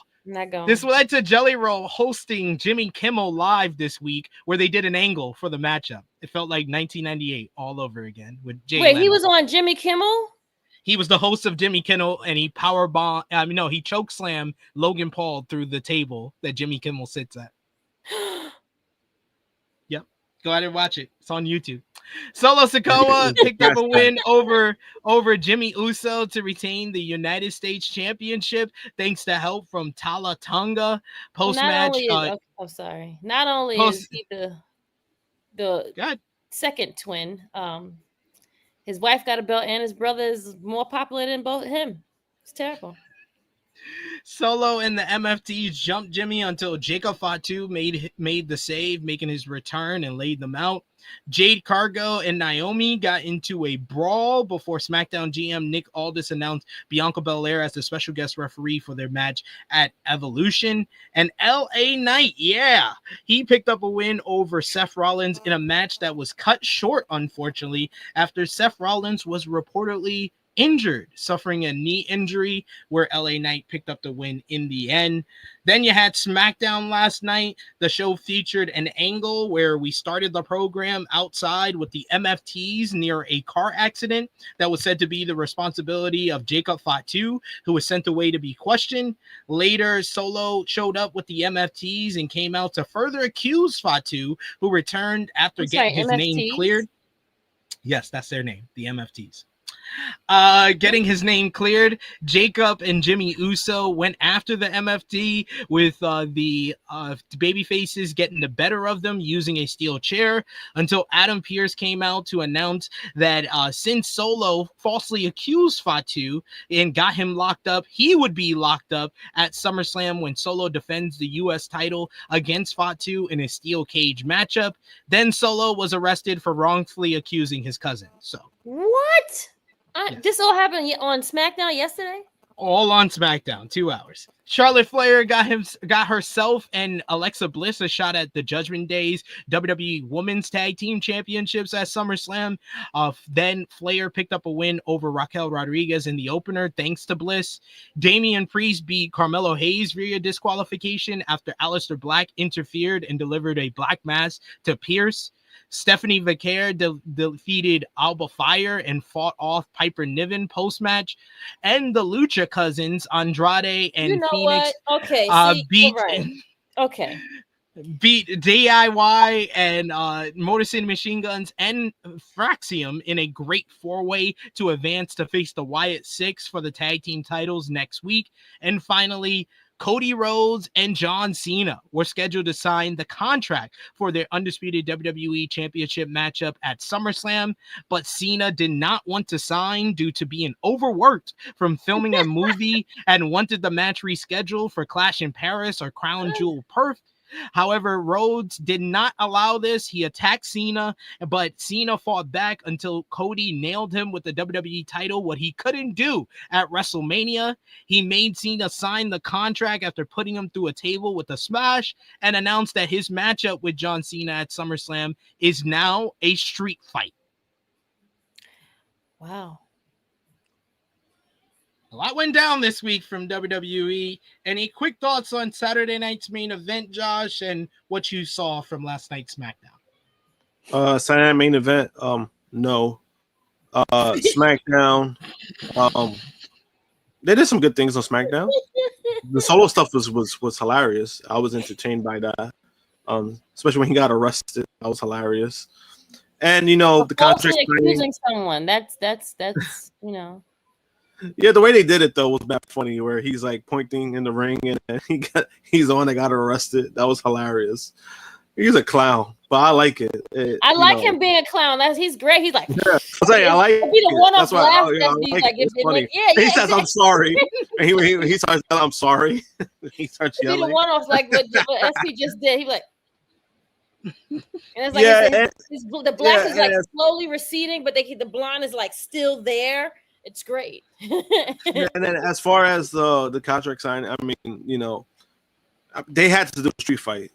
This led to Jelly Roll hosting Jimmy Kimmel Live this week, where they did an angle for the matchup. It felt like 1998 all over again with Jay Leno. He was on Jimmy Kimmel? He was the host of Jimmy Kimmel, and he he chokeslammed Logan Paul through the table that Jimmy Kimmel sits at. Yep. Go ahead and watch it. It's on YouTube. Solo Sikoa picked up a win over Jimmy Uso to retain the United States Championship thanks to help from Tala Tonga. Post-match. Not only is he the second twin, his wife got a belt and his brother is more popular than both him. It's terrible. Solo and the MFTs jumped Jimmy until Jacob Fatu made the save, making his return and laid them out. Jade Cargo and Naomi got into a brawl before SmackDown GM Nick Aldis announced Bianca Belair as the special guest referee for their match at Evolution. And LA Knight, he picked up a win over Seth Rollins in a match that was cut short, unfortunately, after Seth Rollins was reportedly injured, suffering a knee injury, where LA Knight picked up the win in the end. Then you had SmackDown last night. The show featured an angle where we started the program outside with the MFTs near a car accident that was said to be the responsibility of Jacob Fatu, who was sent away to be questioned. Later, Solo showed up with the MFTs and came out to further accuse Fatu, who returned after getting his name cleared. Yes, that's their name, the MFTs. Getting his name cleared, Jacob and Jimmy Uso went after the MFT with the baby faces getting the better of them using a steel chair until Adam Pearce came out to announce that since Solo falsely accused Fatu and got him locked up, he would be locked up at SummerSlam when Solo defends the U.S. title against Fatu in a steel cage matchup. Then Solo was arrested for wrongfully accusing his cousin. So what? Yes. This all happened on SmackDown yesterday? All on SmackDown, 2 hours. Charlotte Flair got herself and Alexa Bliss a shot at the Judgment Day's WWE Women's Tag Team Championships at SummerSlam. Then Flair picked up a win over Raquel Rodriguez in the opener, thanks to Bliss. Damian Priest beat Carmelo Hayes via disqualification after Aleister Black interfered and delivered a black mass to Pierce. Stephanie Vaquer defeated Alba Fire and fought off Piper Niven post-match. And the Lucha Cousins, Andrade and Phoenix, beat DIY and Motor City Machine Guns and Fraxium in a great four-way to advance to face the Wyatt Six for the tag team titles next week. And finally, Cody Rhodes and John Cena were scheduled to sign the contract for their undisputed WWE Championship matchup at SummerSlam, but Cena did not want to sign due to being overworked from filming a movie and wanted the match rescheduled for Clash in Paris or Crown Jewel Perth. However, Rhodes did not allow this. He attacked Cena, but Cena fought back until Cody nailed him with the WWE title, what he couldn't do at WrestleMania. He made Cena sign the contract after putting him through a table with a smash and announced that his matchup with John Cena at SummerSlam is now a street fight. Wow. A lot went down this week from WWE. Any quick thoughts on Saturday night's main event, Josh, and what you saw from last night's SmackDown? Saturday night main event, no. SmackDown, they did some good things on SmackDown. The solo stuff was hilarious. I was entertained by that. Especially when he got arrested, that was hilarious. And the contract accusing someone. That's Yeah, the way they did it though was bad funny, where he's like pointing in the ring and he's the one that got arrested. That was hilarious. He's a clown, but I like it. I like him being a clown. He's great. He's like, I like it. Be the one-off laugh. He says, "I'm sorry," and he starts, "I'm sorry." He starts yelling. Be the one-off like what SP just did. He like, and it's like the black is like slowly receding, but the blonde is like still there. It's great. And then as far as the contract sign, I mean, they had to do a street fight.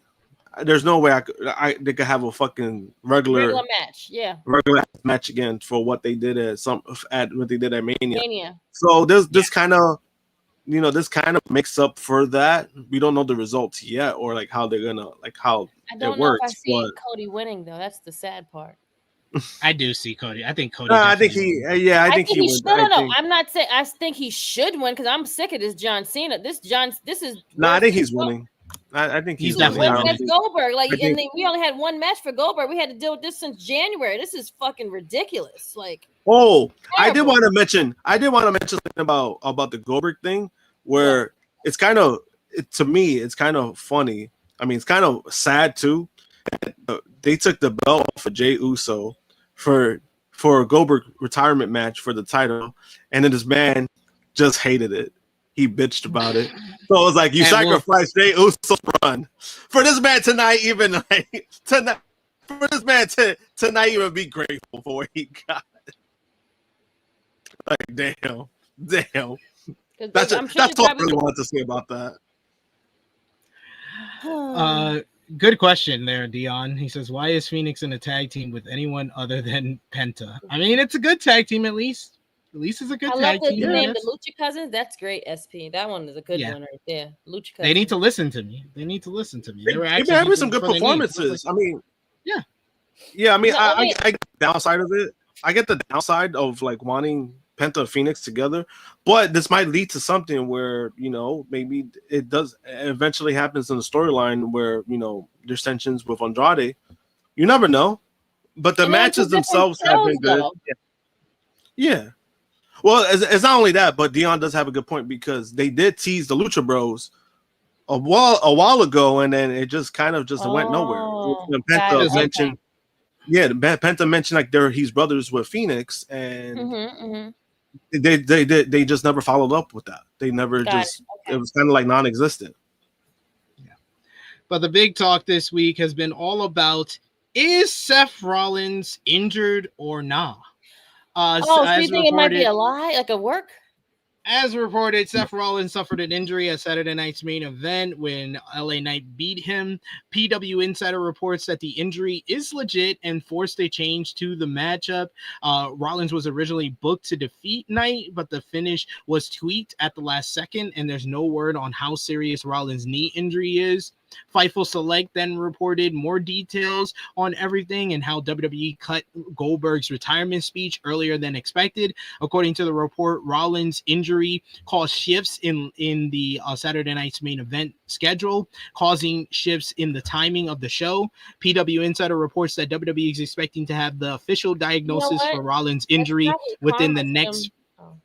There's no way they could have a fucking regular match again for what they did at Mania. So this kind of makes up for that. We don't know the results yet, or like how they're gonna how I don't it know works. if I see Cody winning though. That's the sad part. I do see Cody. I think Cody. I think he. I think he would. No. I'm not saying. I think he should win because I'm sick of this John Cena. This is. No, I think he's winning. I think he's definitely winning. That's Goldberg. We only had one match for Goldberg. We had to deal with this since January. This is fucking ridiculous. I did want to mention something about the Goldberg thing, where it's kind of to me, it's kind of funny. I mean, it's kind of sad too. They took the belt off of Jey Uso for a Goldberg retirement match for the title, and then this man just hated it. He bitched about it. So it was like you And sacrificed Jey Uso's run for this man to not even for this man to not even be grateful for what he got. Like damn. That's all I really wanted to say about that. Good question there, Dion. He says, why is Phoenix in a tag team with anyone other than Penta? I mean, it's a good tag team at least. At least it's a good tag team. I love the name, the Lucha Cousins. That's great, SP. That one is a good one right there. Lucha Cousins. They need to listen to me. They were They've been having some good performances. I mean, I mean, I get the downside of it. I get the downside of like wanting Penta and Phoenix together, but this might lead to something where, you know, maybe it does eventually happens in the storyline where, you know, there's tensions with Andrade. You never know, but the matches themselves have been good. Yeah. Well, it's not only that, but Dion does have a good point because they did tease the Lucha Bros a while ago, and then it just kind of just went nowhere. When Penta mentioned, Penta mentioned like he's brothers with Phoenix, and they just never followed up with that. They never it was kind of like non-existent. Yeah. But the big talk this week has been all about, is Seth Rollins injured or not? So you think it might be a lie, like a work? As reported, Seth Rollins suffered an injury at Saturday night's main event when LA Knight beat him. PW Insider reports that the injury is legit and forced a change to the matchup. Rollins was originally booked to defeat Knight, but the finish was tweaked at the last second, and there's no word on how serious Rollins' knee injury is. Fightful Select then reported more details on everything and how WWE cut Goldberg's retirement speech earlier than expected. According to the report, Rollins' injury caused shifts in the Saturday night's main event schedule, causing shifts in the timing of the show. PW Insider reports that WWE is expecting to have the official diagnosis for Rollins' injury within the next.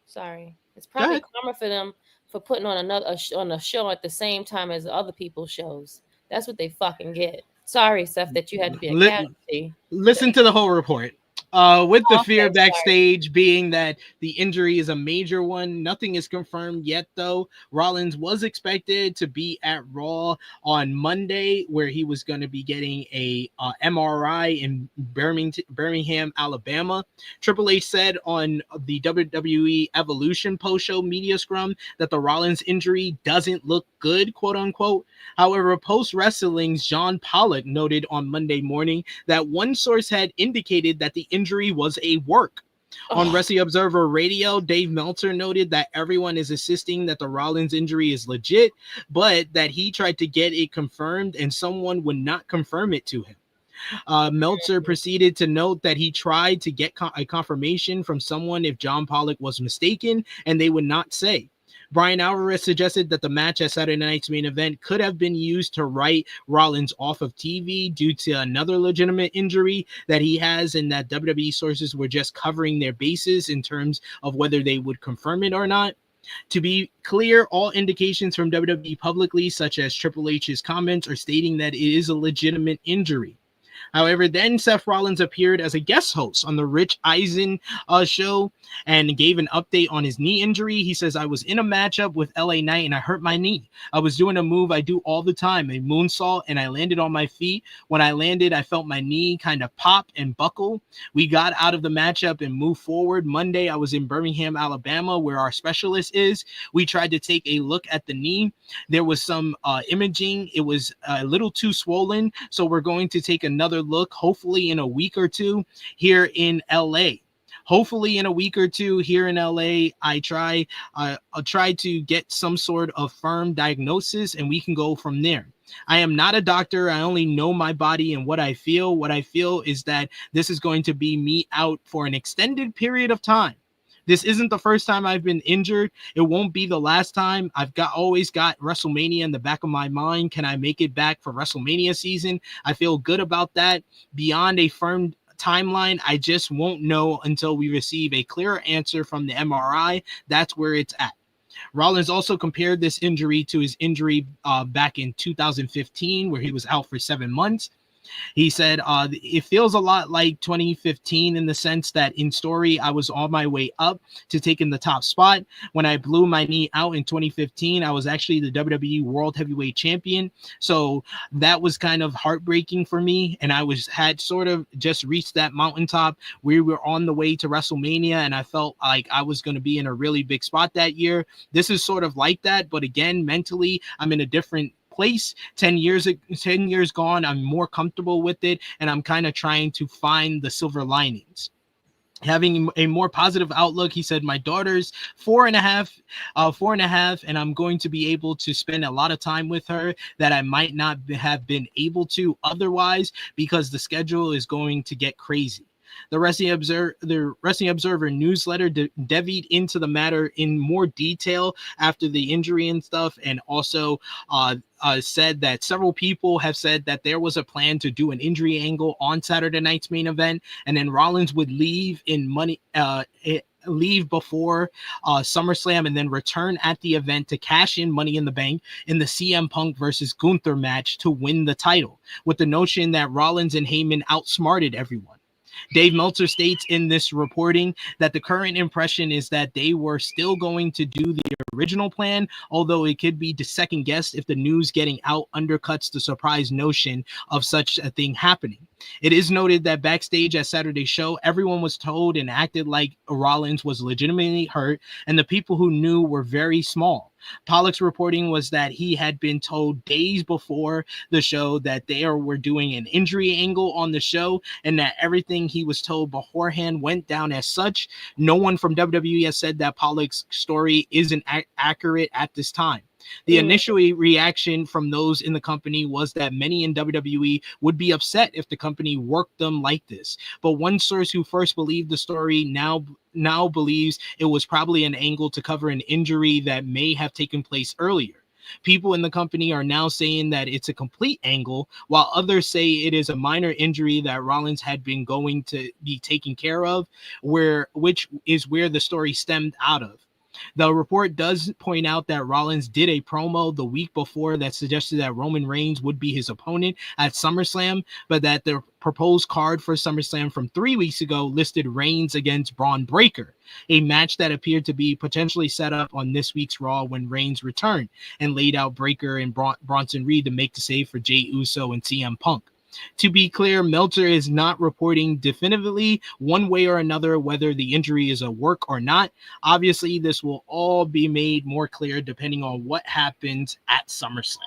It's probably karma for them for putting on on a show at the same time as other people's shows. That's what they fucking get. Sorry, Seth, that you had to be a casualty. Listen to the whole report. With the fear backstage being that the injury is a major one. Nothing is confirmed yet, though. Rollins was expected to be at Raw on Monday, where he was going to be getting a MRI in Birmingham, Alabama. Triple H said on the WWE Evolution post-show media scrum that the Rollins injury doesn't look good, quote unquote. However, post-wrestling's John Pollock noted on Monday morning that one source had indicated that the injury was a work. On Wrestling Observer Radio, Dave Meltzer noted that everyone is insisting that the Rollins injury is legit, but that he tried to get it confirmed and someone would not confirm it to him. Meltzer proceeded to note that he tried to get a confirmation from someone if John Pollock was mistaken, and they would not say. Brian Alvarez suggested that the match at Saturday night's main event could have been used to write Rollins off of TV due to another legitimate injury that he has, and that WWE sources were just covering their bases in terms of whether they would confirm it or not. To be clear, all indications from WWE publicly, such as Triple H's comments, are stating that it is a legitimate injury. However, then Seth Rollins appeared as a guest host on the Rich Eisen show and gave an update on his knee injury. He says, I was in a matchup with LA Knight and I hurt my knee. I was doing a move I do all the time, a moonsault, and I landed on my feet. When I landed, I felt my knee kind of pop and buckle. We got out of the matchup and moved forward. Monday, I was in Birmingham, Alabama, where our specialist is. We tried to take a look at the knee. There was some imaging. It was a little too swollen, so we're going to take another look, hopefully in a week or two here in LA. Hopefully in a week or two here in LA, I'll try to get some sort of firm diagnosis and we can go from there. I am not a doctor. I only know my body and what I feel. What I feel is that this is going to be me out for an extended period of time. This isn't the first time I've been injured. It won't be the last time. I've always got WrestleMania in the back of my mind. Can I make it back for WrestleMania season? I feel good about that. Beyond a firm timeline, I just won't know until we receive a clearer answer from the MRI. That's where it's at. Rollins also compared this injury to his injury back in 2015, where he was out for 7 months. He said, it feels a lot like 2015 in the sense that in story, I was on my way up to taking the top spot. When I blew my knee out in 2015, I was actually the WWE World Heavyweight Champion. So that was kind of heartbreaking for me. And I had sort of just reached that mountaintop. We were on the way to WrestleMania, and I felt like I was going to be in a really big spot that year. This is sort of like that. But again, mentally, I'm in a different place. 10 years gone, I'm more comfortable with it, and I'm kind of trying to find the silver linings. Having a more positive outlook, he said, my daughter's 4.5, and I'm going to be able to spend a lot of time with her that I might not have been able to otherwise because the schedule is going to get crazy. The Wrestling Observer newsletter devied into the matter in more detail after the injury and stuff, and also said that several people have said that there was a plan to do an injury angle on Saturday night's main event, and then Rollins would leave before SummerSlam and then return at the event to cash in Money in the Bank in the CM Punk versus Gunther match to win the title, with the notion that Rollins and Heyman outsmarted everyone. Dave Meltzer states in this reporting that the current impression is that they were still going to do the original plan, although it could be second guessed if the news getting out undercuts the surprise notion of such a thing happening. It is noted that backstage at Saturday's show, everyone was told and acted like Rollins was legitimately hurt, and the people who knew were very small. Pollock's reporting was that he had been told days before the show that they were doing an injury angle on the show, and that everything he was told beforehand went down as such. No one from WWE has said that Pollock's story isn't accurate at this time. The initial reaction from those in the company was that many in WWE would be upset if the company worked them like this. But one source who first believed the story now believes it was probably an angle to cover an injury that may have taken place earlier. People in the company are now saying that it's a complete angle, while others say it is a minor injury that Rollins had been going to be taken care of, which is where the story stemmed out of. The report does point out that Rollins did a promo the week before that suggested that Roman Reigns would be his opponent at SummerSlam, but that the proposed card for SummerSlam from 3 weeks ago listed Reigns against Braun Breaker, a match that appeared to be potentially set up on this week's Raw when Reigns returned, and laid out Breaker and Bronson Reed to make the save for Jey Uso and CM Punk. To be clear, Meltzer is not reporting definitively one way or another whether the injury is a work or not. Obviously, this will all be made more clear depending on what happens at SummerSlam.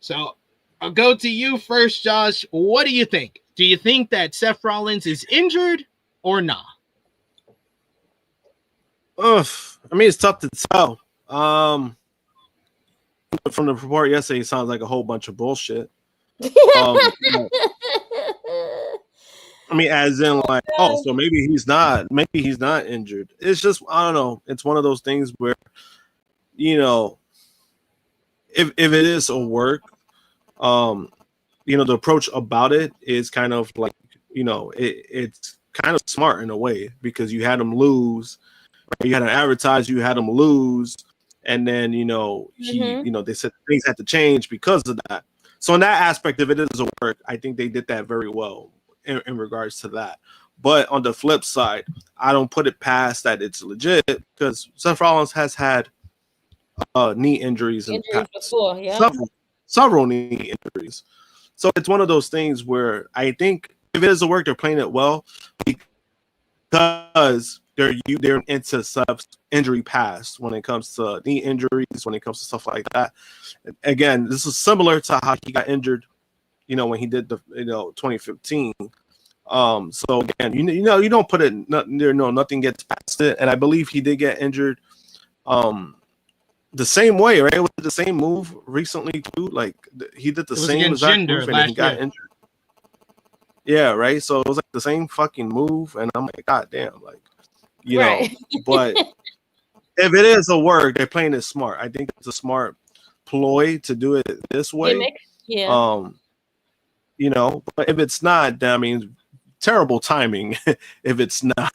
So I'll go to you first, Josh. What do you think? Do you think that Seth Rollins is injured or not? I mean, it's tough to tell. From the report yesterday, it sounds like a whole bunch of bullshit. I mean, as in like, oh, so maybe he's not injured. It's just, I don't know. It's one of those things where, you know, if it is a work, you know, the approach about it is kind of like, you know, it's kind of smart in a way because you had him lose, right? You had to advertise, you had him lose, and then, you know, you know, they said things had to change because of that. So in that aspect, if it is a work, I think they did that very well in regards to that. But on the flip side, I don't put it past that it's legit because Seth Rollins has had knee injuries in the past. Before, yeah. Several knee injuries. So it's one of those things where I think if it is a work, they're playing it well because they're into Seth's injury past when it comes to knee injuries, when it comes to stuff like that. Again, this is similar to how he got injured, you know, when he did the 2015. So again, you know, you don't put it nothing gets past it, and I believe he did get injured the same way, right? It was the same move recently too. Like he did the same exact move and then he got injured. Yeah, right. So it was like the same fucking move, and I'm like, God damn, like. You know, but if it is a work, they're playing it smart. I think it's a smart ploy to do it this way. Yeah. You know, but if it's not, I mean, terrible timing. If it's not.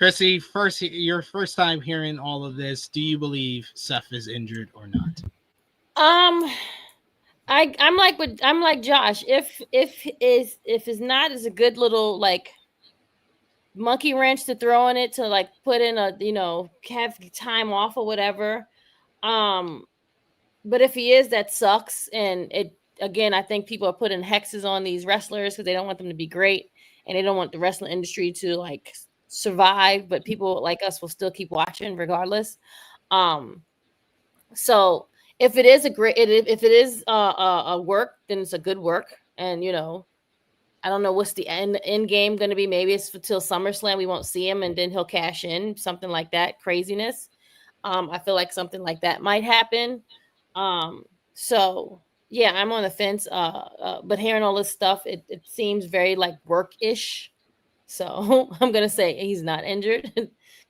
Krssi, your first time hearing all of this, do you believe Seth is injured or not? I'm like Josh. If it's not as a good little like monkey wrench to throw in it to like put in a have time off or whatever. But if he is, that sucks. And it again, I think people are putting hexes on these wrestlers because they don't want them to be great and they don't want the wrestling industry to like survive. But people like us will still keep watching regardless. So if it is if it is a work, then it's a good work. And I don't know what's the end game going to be. Maybe it's till SummerSlam. We won't see him, and then he'll cash in, something like that. Craziness. I feel like something like that might happen. So yeah, I'm on the fence. But hearing all this stuff, it seems very like work-ish. So I'm gonna say he's not injured.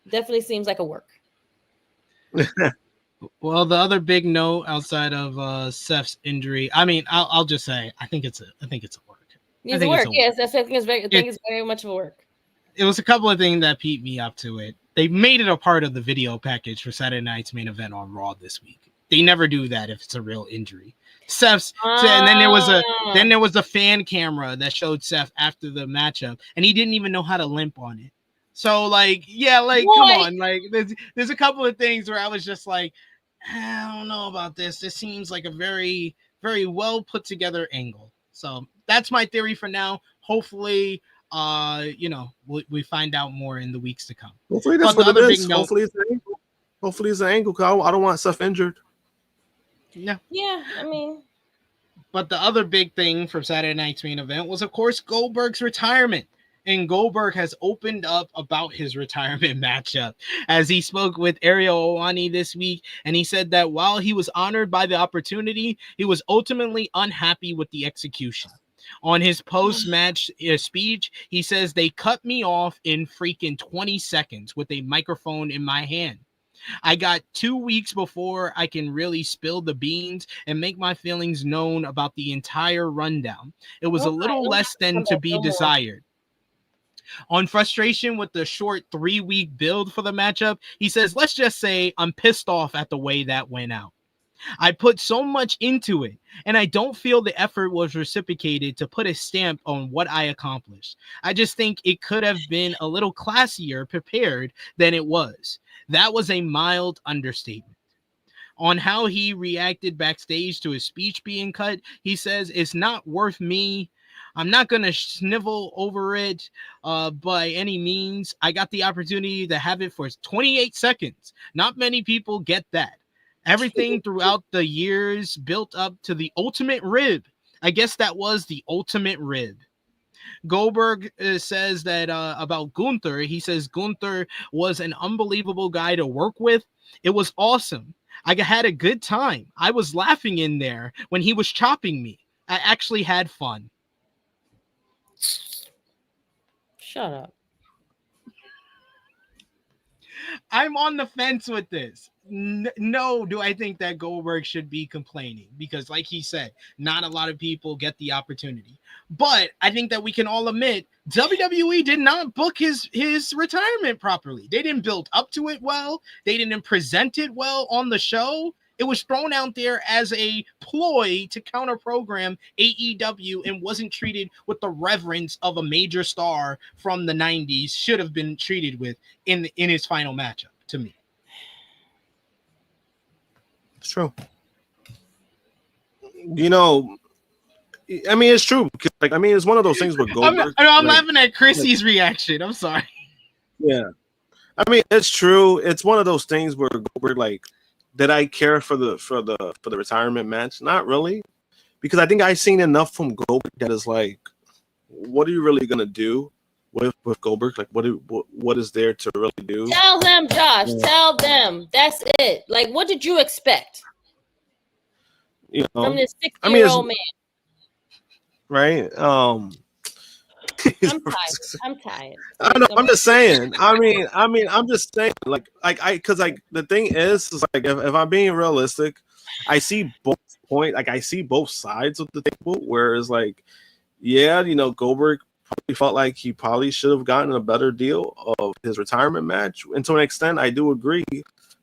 Definitely seems like a work. Well, the other big note outside of Seth's injury, I mean, I'll just say I think it's a work. It's a work. Yes, I think it's very much of a work. It was a couple of things that peeped me up to it. They made it a part of the video package for Saturday night's main event on Raw this week. They never do that if it's a real injury. Seth's and then there was a fan camera that showed Seth after the matchup, and he didn't even know how to limp on it. So like, yeah, like come on, like there's a couple of things where I was just like, I don't know about this. This seems like a very, very well put together angle. So that's my theory for now. Hopefully, we find out more in the weeks to come. Hopefully that's what it is. Hopefully it's an angle. Cause I don't want Seth injured. Yeah. Yeah, I mean. But the other big thing from Saturday night's main event was, of course, Goldberg's retirement. And Goldberg has opened up about his retirement matchup as he spoke with Ariel Helwani this week. And he said that while he was honored by the opportunity, he was ultimately unhappy with the execution. On his post-match speech, he says they cut me off in freaking 20 seconds with a microphone in my hand. I got 2 weeks before I can really spill the beans and make my feelings known about the entire rundown. It was a little less than to be desired. On frustration with the short 3-week build for the matchup, he says, let's just say I'm pissed off at the way that went out. I put so much into it, and I don't feel the effort was reciprocated to put a stamp on what I accomplished. I just think it could have been a little classier prepared than it was. That was a mild understatement. On how he reacted backstage to his speech being cut, he says, it's not worth me. I'm not going to snivel over it by any means. I got the opportunity to have it for 28 seconds. Not many people get that. Everything throughout the years built up to the ultimate rib. I guess that was the ultimate rib. Goldberg says that about Gunther. He says Gunther was an unbelievable guy to work with. It was awesome. I had a good time. I was laughing in there when he was chopping me. I actually had fun. Shut up. I'm on the fence with this. No, do I think that Goldberg should be complaining? Because like he said, not a lot of people get the opportunity. But I think that we can all admit WWE did not book his retirement properly. They didn't build up to it well. They didn't present it well on the show. It was thrown out there as a ploy to counter program AEW and wasn't treated with the reverence of a major star from the 90s should have been treated with in his final matchup, to me. It's true. You know, I mean, it's true. Like, I mean, it's one of those things with Goldberg. I'm laughing at Chrissy's reaction. I'm sorry. Yeah. I mean, it's true. It's one of those things where Goldberg, like, did I care for the retirement match? Not really, because I think I've seen enough from Goldberg that is like, what are you really gonna do with Goldberg? Like, what is there to really do? Tell them, Josh. Yeah. Tell them. That's it. Like, what did you expect? You know, from this 60-year-old man, right? I'm tired. I know. I'm just saying. I mean, I'm just saying. Because the thing is like, if I'm being realistic, I see both points. Like, I see both sides of the table. Whereas, like, yeah, you know, Goldberg probably felt like he probably should have gotten a better deal of his retirement match, and to an extent, I do agree.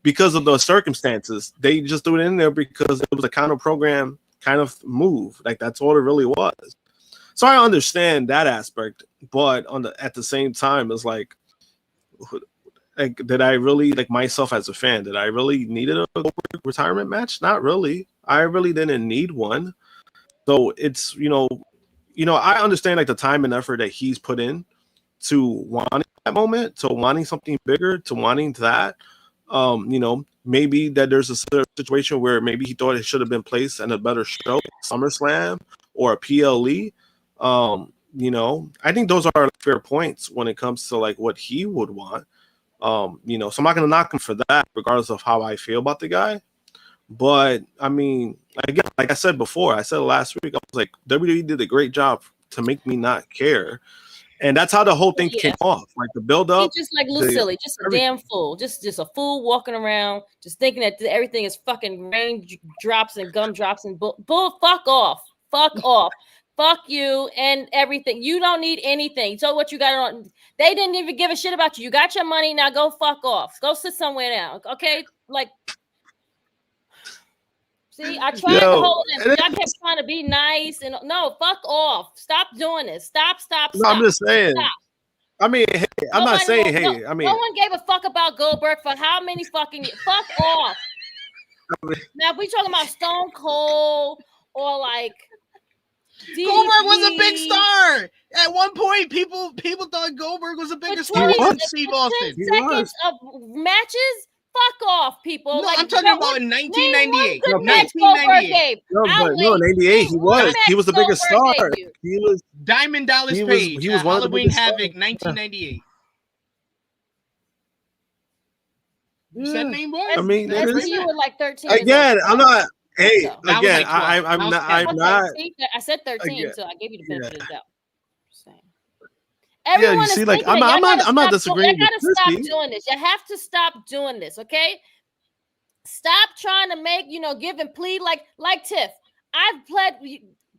Because of the circumstances, they just threw it in there because it was a counter program kind of move. Like that's all it really was. So I understand that aspect, but at the same time, it's like did I really, like myself as a fan, did I really needed a Goldberg retirement match? Not really. I really didn't need one. So it's I understand like the time and effort that he's put in to wanting that moment, to wanting something bigger, to wanting that. Maybe that there's a situation where maybe he thought it should have been placed in a better show, SummerSlam or a PLE. I think those are fair points when it comes to like what he would want. So I'm not gonna knock him for that, regardless of how I feel about the guy. But I mean, again, like I said before, I said last week, I was like, WWE did a great job to make me not care. And that's how the whole thing came off. Like the build up. He's just like Lou Silly, just a damn fool. Just a fool walking around, just thinking that everything is fucking raindrops and gumdrops and bull. Fuck off. Fuck off. Fuck you and everything. You don't need anything. So what you got on? They didn't even give a shit about you. You got your money. Now go fuck off. Go sit somewhere now. Okay? Like, see, I tried to hold it. I kept trying to be nice and no, fuck off. Stop doing this. Stop. No, I'm just saying. Stop. I mean, hey, I'm not saying, hey, I mean, no one gave a fuck about Goldberg for how many fucking fuck off. Now, if we talking about Stone Cold or like Goldberg was a big star. At one point, people thought Goldberg was a bigger star than Steve Austin. 10 seconds of matches? Fuck off, people. No, like, I'm talking about in 1998. No, 1998. No, in 98, he was the biggest star. He was Diamond Dallas Page. He was one of the biggest Havoc, 1998. You said name boy? I mean, you were like 13. Again, I'm not. Hey, So. again, I'm not. I said 13, again, so I gave you the benefit of the doubt. Everyone you see, like I'm not disagreeing. You gotta stop doing this. You have to stop doing this, okay? Stop trying to make, give and plead like Tiff. I've pled.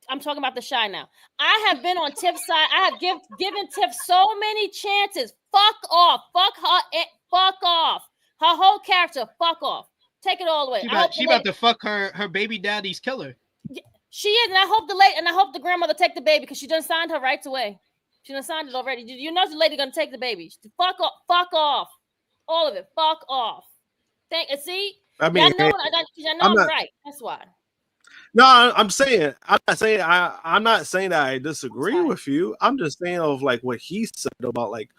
I'm talking about the Shy now. I have been on Tiff's side. I have given Tiff so many chances. Fuck off. Fuck her. Fuck off. Her whole character. Fuck off. Take it all away. She about to fuck her baby daddy's killer. She is, and I hope the grandmother take the baby because she done signed her rights away. She done signed it already. You know the lady gonna take the baby. Fuck off. All of it. Fuck off. See? I mean, I'm right. That's why. No, I'm not saying that I disagree with you. I'm just saying of like what he said about like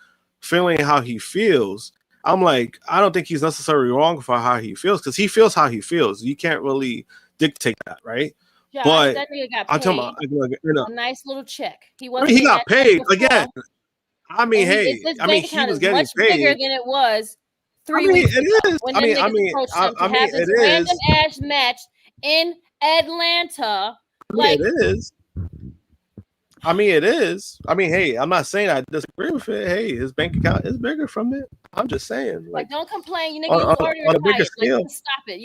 feeling how he feels. I'm like, I don't think he's necessarily wrong for how he feels because he feels how he feels. You can't really dictate that, right? Yeah, but that nigga got paid. I'm talking about, a nice little check. He got paid again. I mean, he was getting much paid bigger than it was 3 weeks ago. It is. When this random ass match in Atlanta. It is. It is. Hey, I'm not saying I disagree with it. Hey, his bank account is bigger from it. I'm just saying. Like don't complain. You niggas on a bigger scale. Stop it.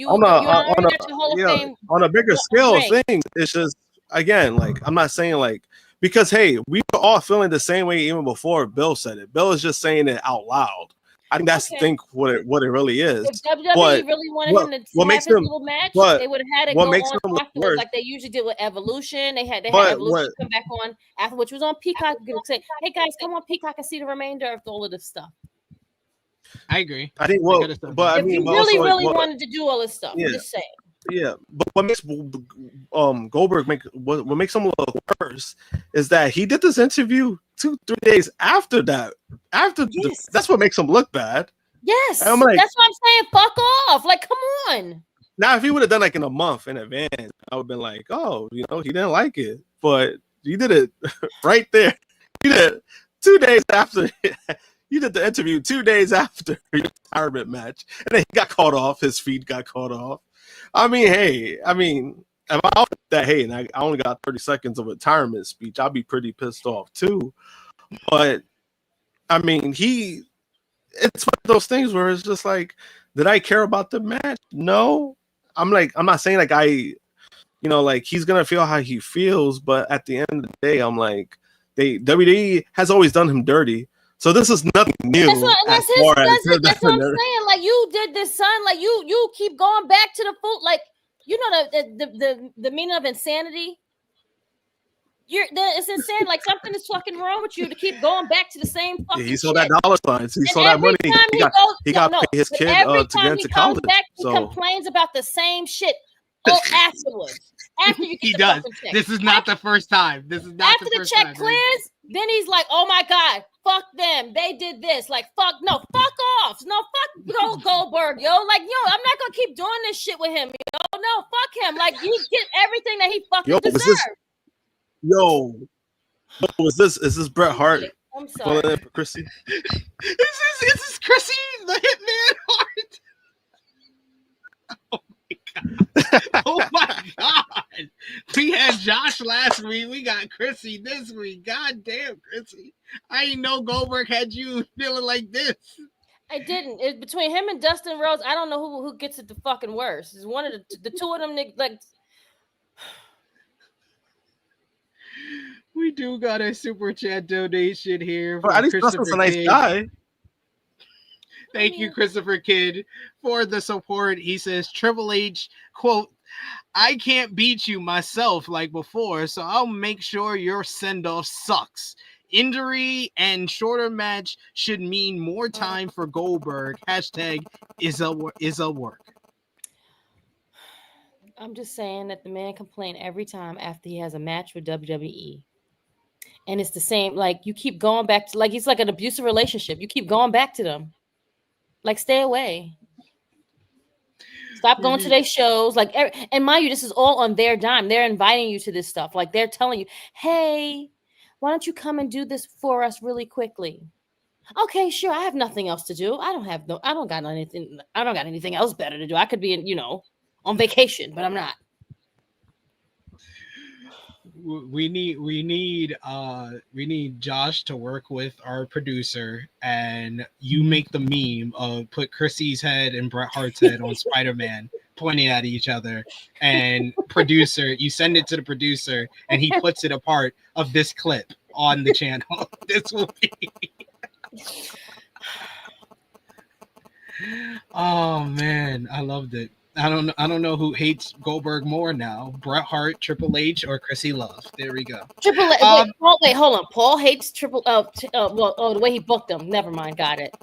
On a bigger scale of things, it's just again, like I'm not saying like because hey, we were all feeling the same way even before Bill said it. Bill is just saying it out loud. I think that's what it really is. If WWE really wanted him to have his little match, they would have had it go on afterwards, like they usually did with Evolution. They had Evolution come back on after, which was on Peacock. Say, hey guys, come on Peacock and see the remainder of all of this stuff. I agree. I think if you really wanted to do all this stuff, I'm just saying. Yeah, but what makes Goldberg what makes him look worse is that he did this interview 2-3 days after that. That's what makes him look bad. Yes, that's what I'm saying. Fuck off! Like, come on. Now, if he would have done like in a month in advance, I would have been like, oh, he didn't like it, but you did it right there. You did it 2 days after. You did the interview 2 days after your retirement match, and then he got caught off. His feet got caught off. If I was that, and I only got 30 seconds of retirement speech, I'd be pretty pissed off too. But it's one of those things where it's just like, did I care about the match? No. I'm not saying like he's gonna feel how he feels, but at the end of the day, I'm like, WWE has always done him dirty. So this is nothing new. That's what I'm saying. Like you did this, son. Like you keep going back to the food. Like You know the meaning of insanity. It's insane. Like something is fucking wrong with you to keep going back to the same fucking Yeah, he saw shit. that dollar signs. He And saw that money. every time He got to pay his kid every to time get he into comes college. back, he So complains about the same shit. Oh, afterwards, after you get He the does. fucking check. This is not the first time. This is not After the the first check time. clears, then he's like, "Oh my god, fuck them. They did this. Like, fuck off. No, fuck Goldberg, yo. Like, yo, I'm not gonna keep doing this shit with him, yo. No, fuck him. Like, he get everything that he fucking deserves." Is this Bret Hart? I'm sorry. Pulling in for Krssi? This is Krssi the Hitman Hart. Oh my god. We had Josh last week. We got Krssi this week. God damn, Krssi. I didn't know Goldberg had you feeling like this. I didn't. It's between him and Dustin Rhodes. I don't know who gets it the fucking worst. It's one of the two of them niggas. Like, we do got a super chat donation here. Well, at least Dustin's a nice guy. Thank you, Christopher Kidd, for the support. He says, Triple H, quote, I can't beat you myself like before, so I'll make sure your send-off sucks. Injury and shorter match should mean more time for Goldberg. Hashtag is a work. I'm just saying that the man complains every time after he has a match with WWE. And it's the same, like, you keep going back to, like, it's like an abusive relationship. You keep going back to them. Like, stay away. Stop going to their shows. Like, and mind you, this is all on their dime. They're inviting you to this stuff. Like, they're telling you, hey, why don't you come and do this for us really quickly? Okay, sure. I have nothing else to do. I don't got anything else better to do. I could be on vacation, but I'm not. We need Josh to work with our producer, and you make the meme of put Krissi's head and Bret Hart's head on Spider-Man pointing at each other, and producer, you send it to the producer and he puts it a part of this clip on the channel. This will be oh man, I loved it. I don't know who hates Goldberg more now, Bret Hart, Triple H, or Krssi Luv. There we go. Triple H. Wait, hold on. Paul hates Triple. The way he booked him. Never mind. Got it.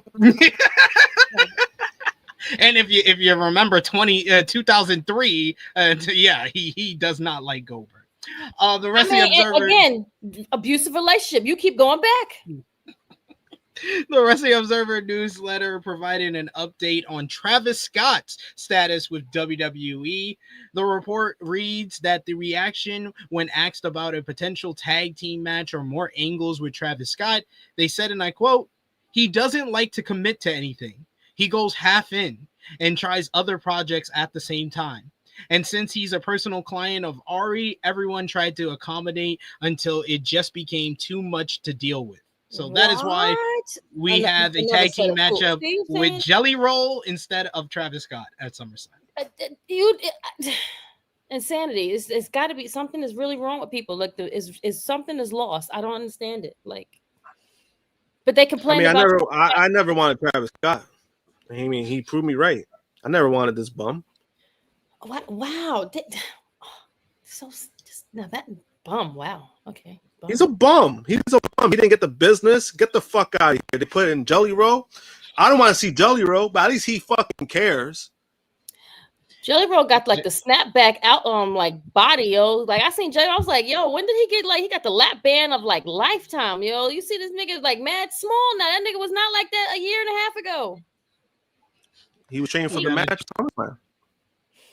And if you remember 2003, yeah, he does not like Goldberg. The Wrestling Observer again, abusive relationship. You keep going back. The Wrestling Observer newsletter provided an update on Travis Scott's status with WWE. The report reads that the reaction when asked about a potential tag team match or more angles with Travis Scott, they said, and I quote, he doesn't like to commit to anything. He goes half in and tries other projects at the same time. And since he's a personal client of Ari, everyone tried to accommodate until it just became too much to deal with. So that is why we have a tag team matchup with Jelly Roll instead of Travis Scott at SummerSlam. Insanity. It's got to be something is really wrong with people. Like is something is lost. I don't understand it. Like, but they complain. I never wanted Travis Scott. I mean, he proved me right. I never wanted this bum. Wow. So just now that bum. Wow. Okay. Bum. He's a bum. He didn't get the business. Get the fuck out of here. They put in Jelly Roll. I don't want to see Jelly Roll, but at least he fucking cares. Jelly Roll got like the snapback out like body, yo. Like I seen Jelly, I was like, yo, when did he get like he got the lap band of like Lifetime, yo? You see this nigga like mad small now. That nigga was not like that a year and a half ago. He was training for the match.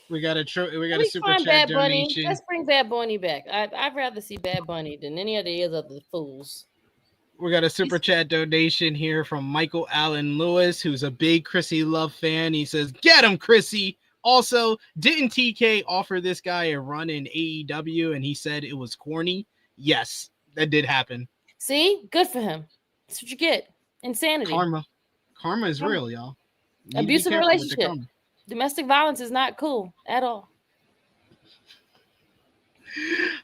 We got a super chat donation. Let's bring Bad Bunny back. I'd rather see Bad Bunny than any of the other fools. We got a super chat donation here from Michael Allen Lewis, who's a big Krssi Luv fan. He says, "Get him, Krssi." Also, didn't TK offer this guy a run in AEW and he said it was corny? Yes, that did happen. See, good for him. That's what you get. Insanity. Karma is real, y'all. Abusive relationship. Domestic violence is not cool at all.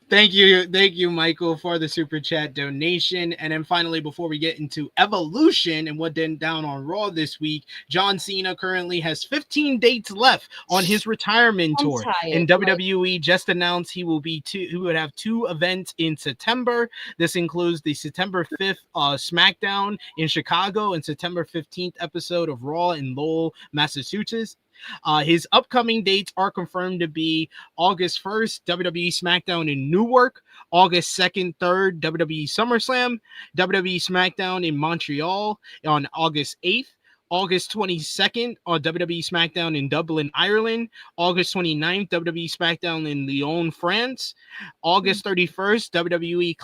Thank you, Michael, for the super chat donation. And then finally, before we get into Evolution and what went down on Raw this week, John Cena currently has 15 dates left on his retirement tour. And WWE just announced he would have 2 events in September. This includes the September 5th SmackDown in Chicago and September 15th episode of Raw in Lowell, Massachusetts. His upcoming dates are confirmed to be August 1st, WWE SmackDown in Newark, August 2nd, 3rd, WWE SummerSlam, WWE SmackDown in Montreal on August 8th, August 22nd on WWE SmackDown in Dublin, Ireland, August 29th, WWE SmackDown in Lyon, France, August 31st, WWE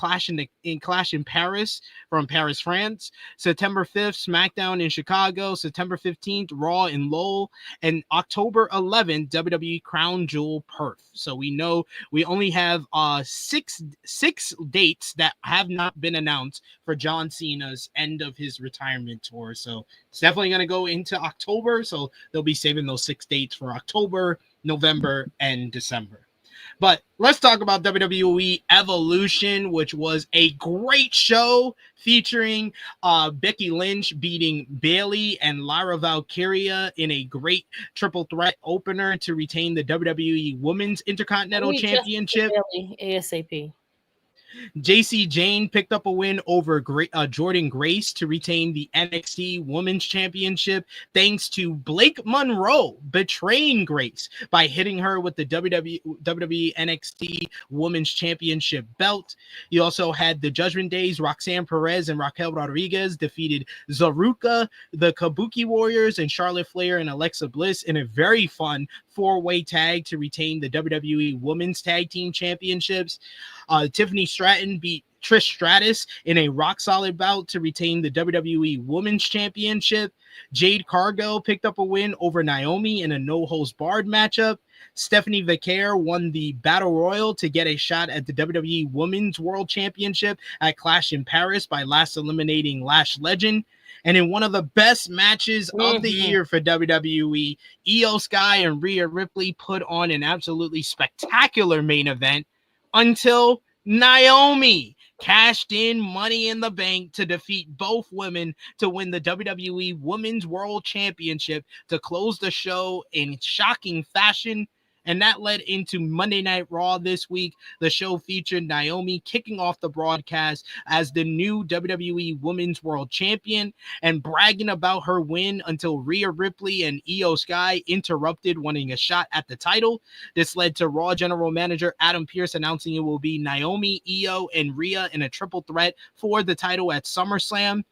Clash in Paris from Paris, France, September 5th, SmackDown in Chicago, September 15th, Raw in Lowell, and October 11th, WWE Crown Jewel Perth. So we know we only have six dates that have not been announced for John Cena's end of his retirement tour. So it's definitely going to go into October. So they'll be saving those 6 dates for October, November, and December. But let's talk about WWE Evolution, which was a great show featuring Becky Lynch beating Bayley and Lyra Valkyria in a great triple threat opener to retain the WWE Women's Intercontinental Championship. ASAP. JC Jane picked up a win over Jordan Grace to retain the NXT Women's Championship thanks to Blake Monroe betraying Grace by hitting her with the WWE NXT Women's Championship belt. You also had the Judgment Days, Roxanne Perez and Raquel Rodriguez defeated Zaruka, the Kabuki Warriors, and Charlotte Flair and Alexa Bliss in a very fun 4-way tag to retain the WWE Women's Tag Team Championships. Tiffany Stratton beat Trish Stratus in a rock-solid bout to retain the WWE Women's Championship. Jade Cargill picked up a win over Naomi in a no-holds-barred matchup. Stephanie Vicaire won the Battle Royal to get a shot at the WWE Women's World Championship at Clash in Paris by last eliminating Lash Legend. And in one of the best matches of the year for WWE, Io Sky and Rhea Ripley put on an absolutely spectacular main event until Naomi cashed in Money in the Bank to defeat both women to win the WWE Women's World Championship to close the show in shocking fashion. And that led into Monday Night Raw this week. The show featured Naomi kicking off the broadcast as the new WWE Women's World Champion and bragging about her win until Rhea Ripley and Io Sky interrupted, wanting a shot at the title. This led to Raw General Manager Adam Pearce announcing it will be Naomi, Io, and Rhea in a triple threat for the title at SummerSlam.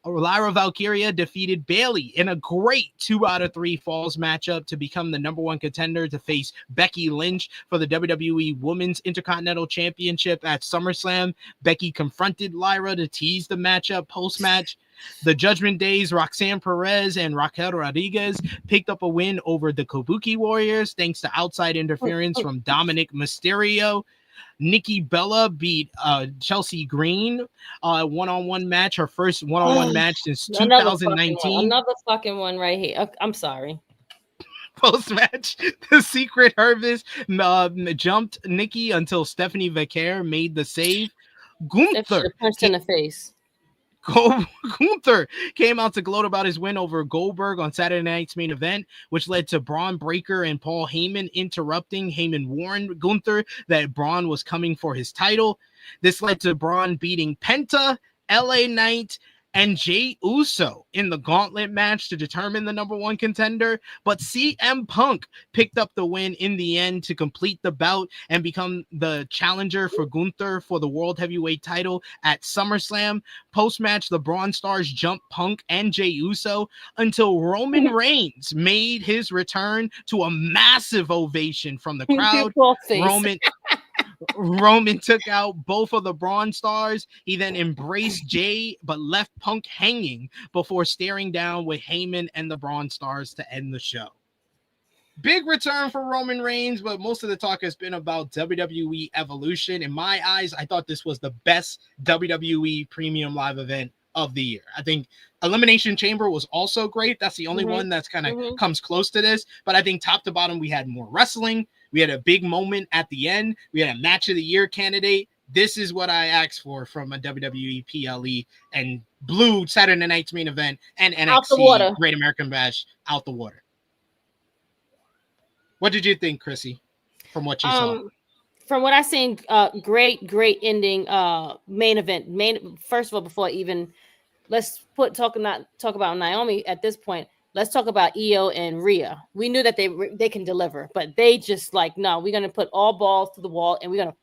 Lyra Valkyria defeated Bayley in a great 2 out of 3 falls matchup to become the number 1 contender to face Becky Lynch for the WWE Women's Intercontinental Championship at SummerSlam. Becky confronted Lyra to tease the matchup post-match. The Judgment Days, Roxanne Perez and Raquel Rodriguez picked up a win over the Kabuki Warriors thanks to outside interference from Dominic Mysterio. Nikki Bella beat Chelsea Green one-on-one match, her first one-on-one match since 2019. Another fucking one right here. I'm sorry. Post-match, the Secret Harvest jumped Nikki until Stephanie Vicaire made the save. Gunther punched in the face. Gunther came out to gloat about his win over Goldberg on Saturday night's main event, which led to Braun Breaker and Paul Heyman interrupting. Heyman warned Gunther that Braun was coming for his title. This led to Braun beating Penta, LA Knight, and Jey Uso in the gauntlet match to determine the number 1 contender. But CM Punk picked up the win in the end to complete the bout and become the challenger for Gunther for the World Heavyweight title at SummerSlam. Post-match, the Braun Stars jumped Punk and Jey Uso until Roman Reigns made his return to a massive ovation from the crowd. Roman took out both of the Braun Stars. He then embraced Jay, but left Punk hanging before staring down with Heyman and the Braun Stars to end the show. Big return for Roman Reigns, but most of the talk has been about WWE Evolution. In my eyes, I thought this was the best WWE premium live event of the year. I think Elimination Chamber was also great. That's the only one that's kind of comes close to this. But I think top to bottom, we had more wrestling. We had a big moment at the end. We had a match of the year candidate. This is what I asked for from a WWE PLE, and blew Saturday night's main event and Out the water. NXT Great American Bash out the water. What did you think, Krssi, from what you saw? From what I seen, great ending. Main event. First of all, before even let's talk about Naomi at this point. Let's talk about Io and Rhea. We knew that they can deliver, but they just like, no, we're gonna put all balls to the wall and we're gonna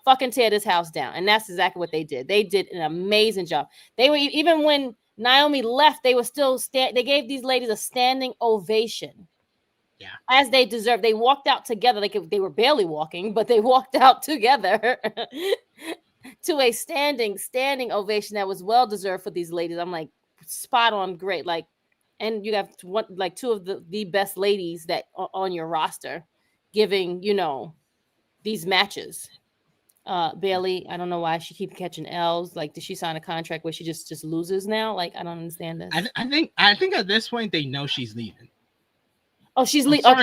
fucking tear this house down. And that's exactly what they did. They did an amazing job. They were, even when Naomi left, they were still they gave these ladies a standing ovation. Yeah, as they deserve. They walked out together. Like they were barely walking, but they walked out together to a standing ovation that was well deserved for these ladies. I'm like, spot on, great. Like, and you have two of the best ladies that are on your roster giving, these matches. Bailey, I don't know why she keeps catching L's. Like, did she sign a contract where she just loses now? Like, I don't understand this. I think at this point they know she's leaving. Oh, she's leaving. I'm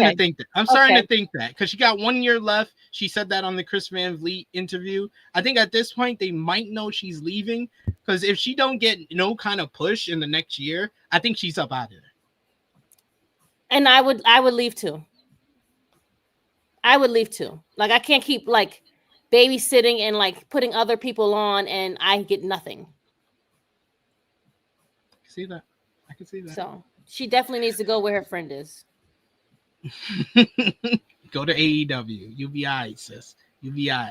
starting to think that because she got 1 year left. She said that on the Chris Van Vliet interview. I think at this point they might know she's leaving, because if she don't get no kind of push in the next year, I think she's up out of there. And I would leave too. I would leave too. Like, I can't keep like babysitting and like putting other people on and I get nothing. I can see that. So she definitely needs to go where her friend is. Go to AEW. You'll be all right, sis. You'll be all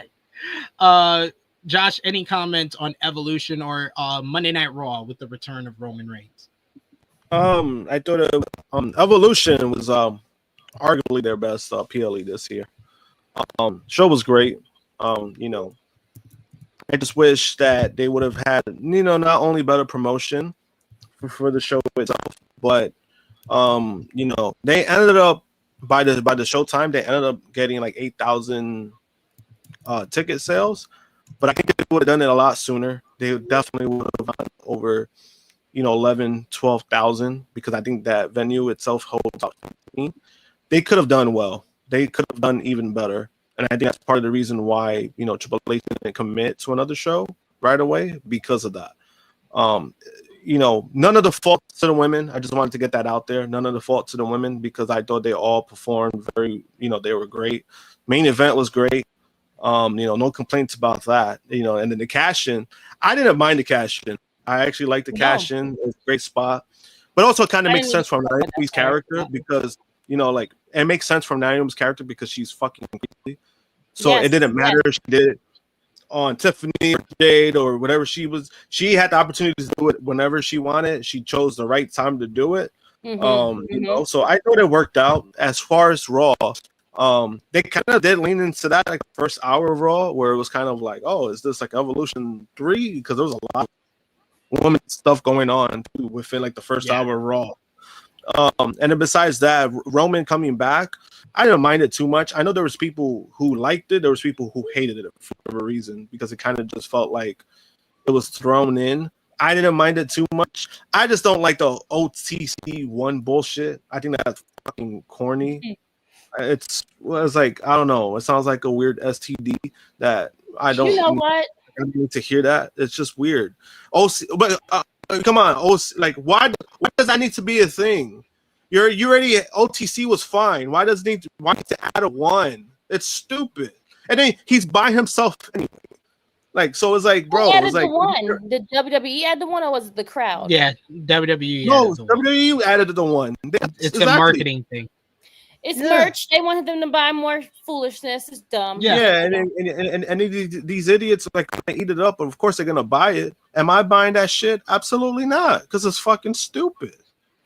right. Josh, any comments on Evolution or Monday Night Raw with the return of Roman Reigns? I thought Evolution was arguably their best PLE this year. Show was great. I just wish that they would have had, not only better promotion for the show itself, but they ended up by the showtime, they ended up getting like 8,000 ticket sales. But I think they would have done it a lot sooner. They definitely would have gone over, 11, 12,000, because I think that venue itself holds about 15. They could have done well. They could have done even better. And I think that's part of the reason why, Triple H didn't commit to another show right away, because of that. None of the fault to the women. I just wanted to get that out there. None of the fault to the women, because I thought they all performed very, they were great. Main event was great. No complaints about that. And then the cash in, I didn't mind the cash in. I actually liked the cash in. It was a great spot. But also kind of makes sense from Naomi's character, because, it makes sense from Naomi's character because she's fucking crazy. So it didn't matter if she did it on Tiffany or Jade or whatever she was. She had the opportunity to do it whenever she wanted. She chose the right time to do it. So I thought it worked out. As far as Raw, they kind of did lean into that like first hour of Raw, where it was kind of like, oh, is this like Evolution 3? Because there was a lot of women stuff going on too within like the first hour of Raw. And then besides that, Roman coming back, I didn't mind it too much. I know there was people who liked it. There was people who hated it for whatever reason, because it kind of just felt like it was thrown in. I didn't mind it too much. I just don't like the OTC1 bullshit. I think that's fucking corny. It's like, I don't know. It sounds like a weird STD that I don't. You know what? I need to hear that. It's just weird. But come on, like why does that need to be a thing? You already OTC was fine. Why need to add a 1? It's stupid. And then he's by himself anyway. Like, so it's like, bro, added it's like, the 1. Did WWE add the 1, or was it the crowd? Yeah, WWE. No, WWE added the 1. It's a marketing thing. It's merch. They wanted them to buy more foolishness. It's dumb. Yeah, and these idiots like eat it up, but of course they're gonna buy it. Am I buying that shit? Absolutely not, because it's fucking stupid.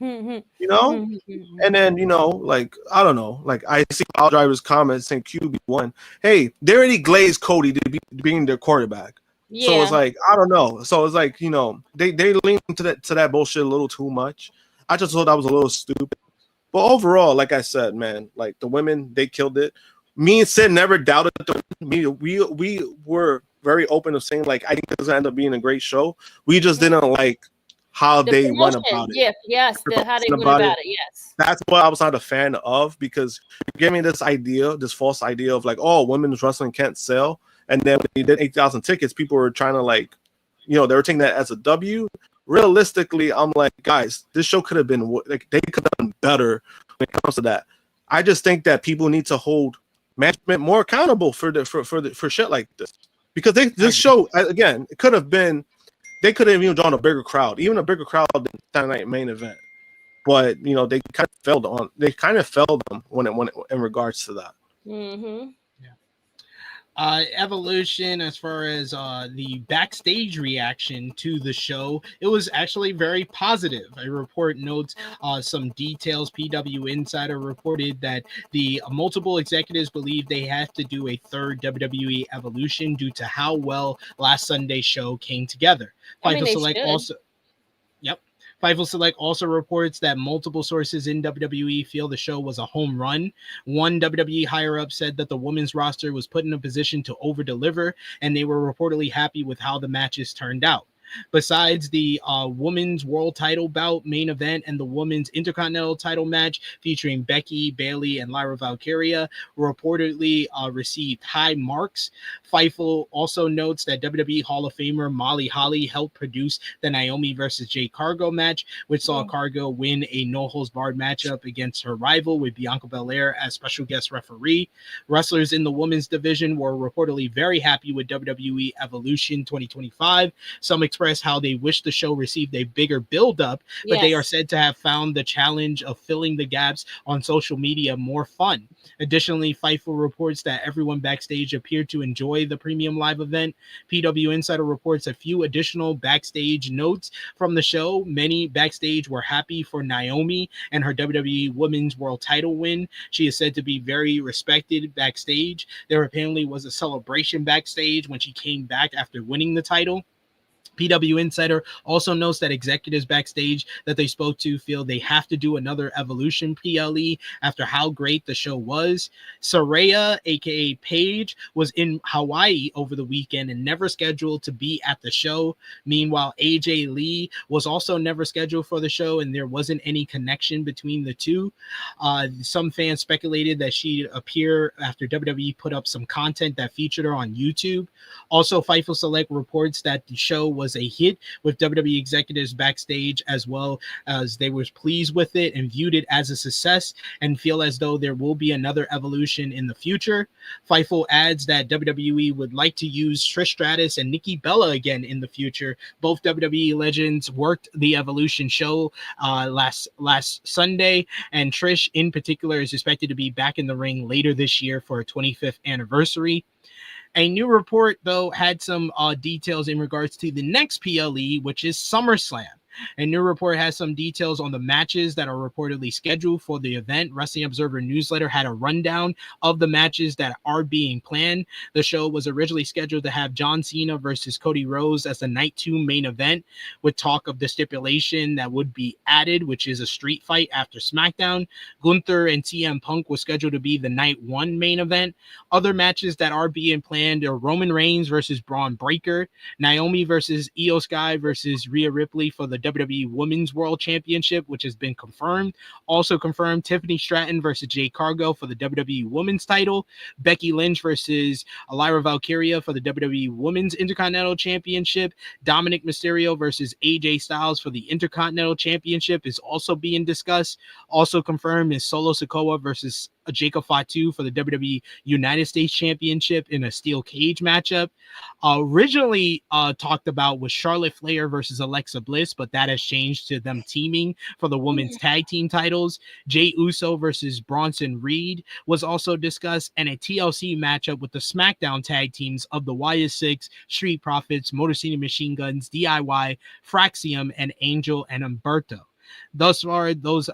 And then like, I don't know, like I see all drivers comments saying QB1. Hey, they already glazed Cody to being their quarterback. So it's like, I don't know. So it's like, they lean into that bullshit a little too much. I just thought that was a little stupid. But overall, like I said, man, like the women, they killed it. Me and Sid never doubted them. We were very open of saying, like, I think this will end up being a great show. We just didn't like how The they went promotion, about it. how they went about it. Yes, that's what I was not a fan of, because you're giving this idea, this false idea of like, oh, women's wrestling can't sell. And then when they did 8,000 tickets, people were trying to like, they were taking that as a W. Realistically, I'm like, guys, this show could have been like, they could have done better when it comes to that. I just think that people need to hold management more accountable for shit like this, because this show, again, it could have been, they could have even drawn a bigger crowd, even a bigger crowd than Saturday Night Main Event. But they kind of failed them when in regards to that. Mm-hmm. Evolution, as far as the backstage reaction to the show, it was actually very positive. A report notes some details. PW Insider reported that the multiple executives believe they have to do a third WWE Evolution due to how well last Sunday's show came together. Fightful Select also reports that multiple sources in WWE feel the show was a home run. One WWE higher-up said that the women's roster was put in a position to over-deliver, and they were reportedly happy with how the matches turned out. Besides the women's world title bout main event and the women's intercontinental title match featuring Becky, Bayley, and Lyra Valkyria reportedly received high marks. Fightful also notes that WWE Hall of Famer Molly Holly helped produce the Naomi versus Jade Cargill match, which saw Cargill win a no-holds-barred matchup against her rival with Bianca Belair as special guest referee. Wrestlers in the women's division were reportedly very happy with WWE Evolution 2025. Some expressed how they wish the show received a bigger build-up, but they are said to have found the challenge of filling the gaps on social media more fun. Additionally, Fightful reports that everyone backstage appeared to enjoy the premium live event. PW Insider reports a few additional backstage notes from the show. Many backstage were happy for Naomi and her WWE Women's World Title win. She is said to be very respected backstage. There apparently was a celebration backstage when she came back after winning the title. PW Insider also notes that executives backstage that they spoke to feel they have to do another Evolution PLE after how great the show was. Saraya, aka Paige, was in Hawaii over the weekend and never scheduled to be at the show. Meanwhile, AJ Lee was also never scheduled for the show, and there wasn't any connection between the two. Some fans speculated that she'd appear after WWE put up some content that featured her on YouTube. Also, Fightful Select reports that the show was a hit with WWE executives backstage, as well as they were pleased with it and viewed it as a success and feel as though there will be another Evolution in the future. Fightful adds that WWE would like to use Trish Stratus and Nikki Bella again in the future. Both WWE legends worked the Evolution show last Sunday, and Trish in particular is expected to be back in the ring later this year for her 25th anniversary. A new report, though, had some details in regards to the next PLE, which is SummerSlam. A new report has some details on the matches that are reportedly scheduled for the event. Wrestling Observer Newsletter had a rundown of the matches that are being planned. The show was originally scheduled to have John Cena versus Cody Rhodes as the Night 2 main event, with talk of the stipulation that would be added, which is a street fight after SmackDown. Gunther and CM Punk was scheduled to be the Night 1 main event. Other matches that are being planned are Roman Reigns versus Braun Breaker, Naomi versus Io Sky versus Rhea Ripley for the WWE Women's World Championship, which has been confirmed. Also confirmed, Tiffany Stratton versus Jade Cargill for the WWE Women's title, Becky Lynch versus Lyra Valkyria for the WWE Women's Intercontinental Championship, Dominic Mysterio versus AJ Styles for the Intercontinental Championship is also being discussed. Also confirmed is Solo Sikoa versus Jacob Fatu for the WWE United States Championship in a steel cage matchup. Originally talked about was Charlotte Flair versus Alexa Bliss, but that has changed to them teaming for the women's tag team titles. Jey Uso versus Bronson Reed was also discussed, and a TLC matchup with the SmackDown tag teams of the YS6, Street Profits, Motor City Machine Guns, DIY, Fraxium, and Angel and Umberto. Thus far, those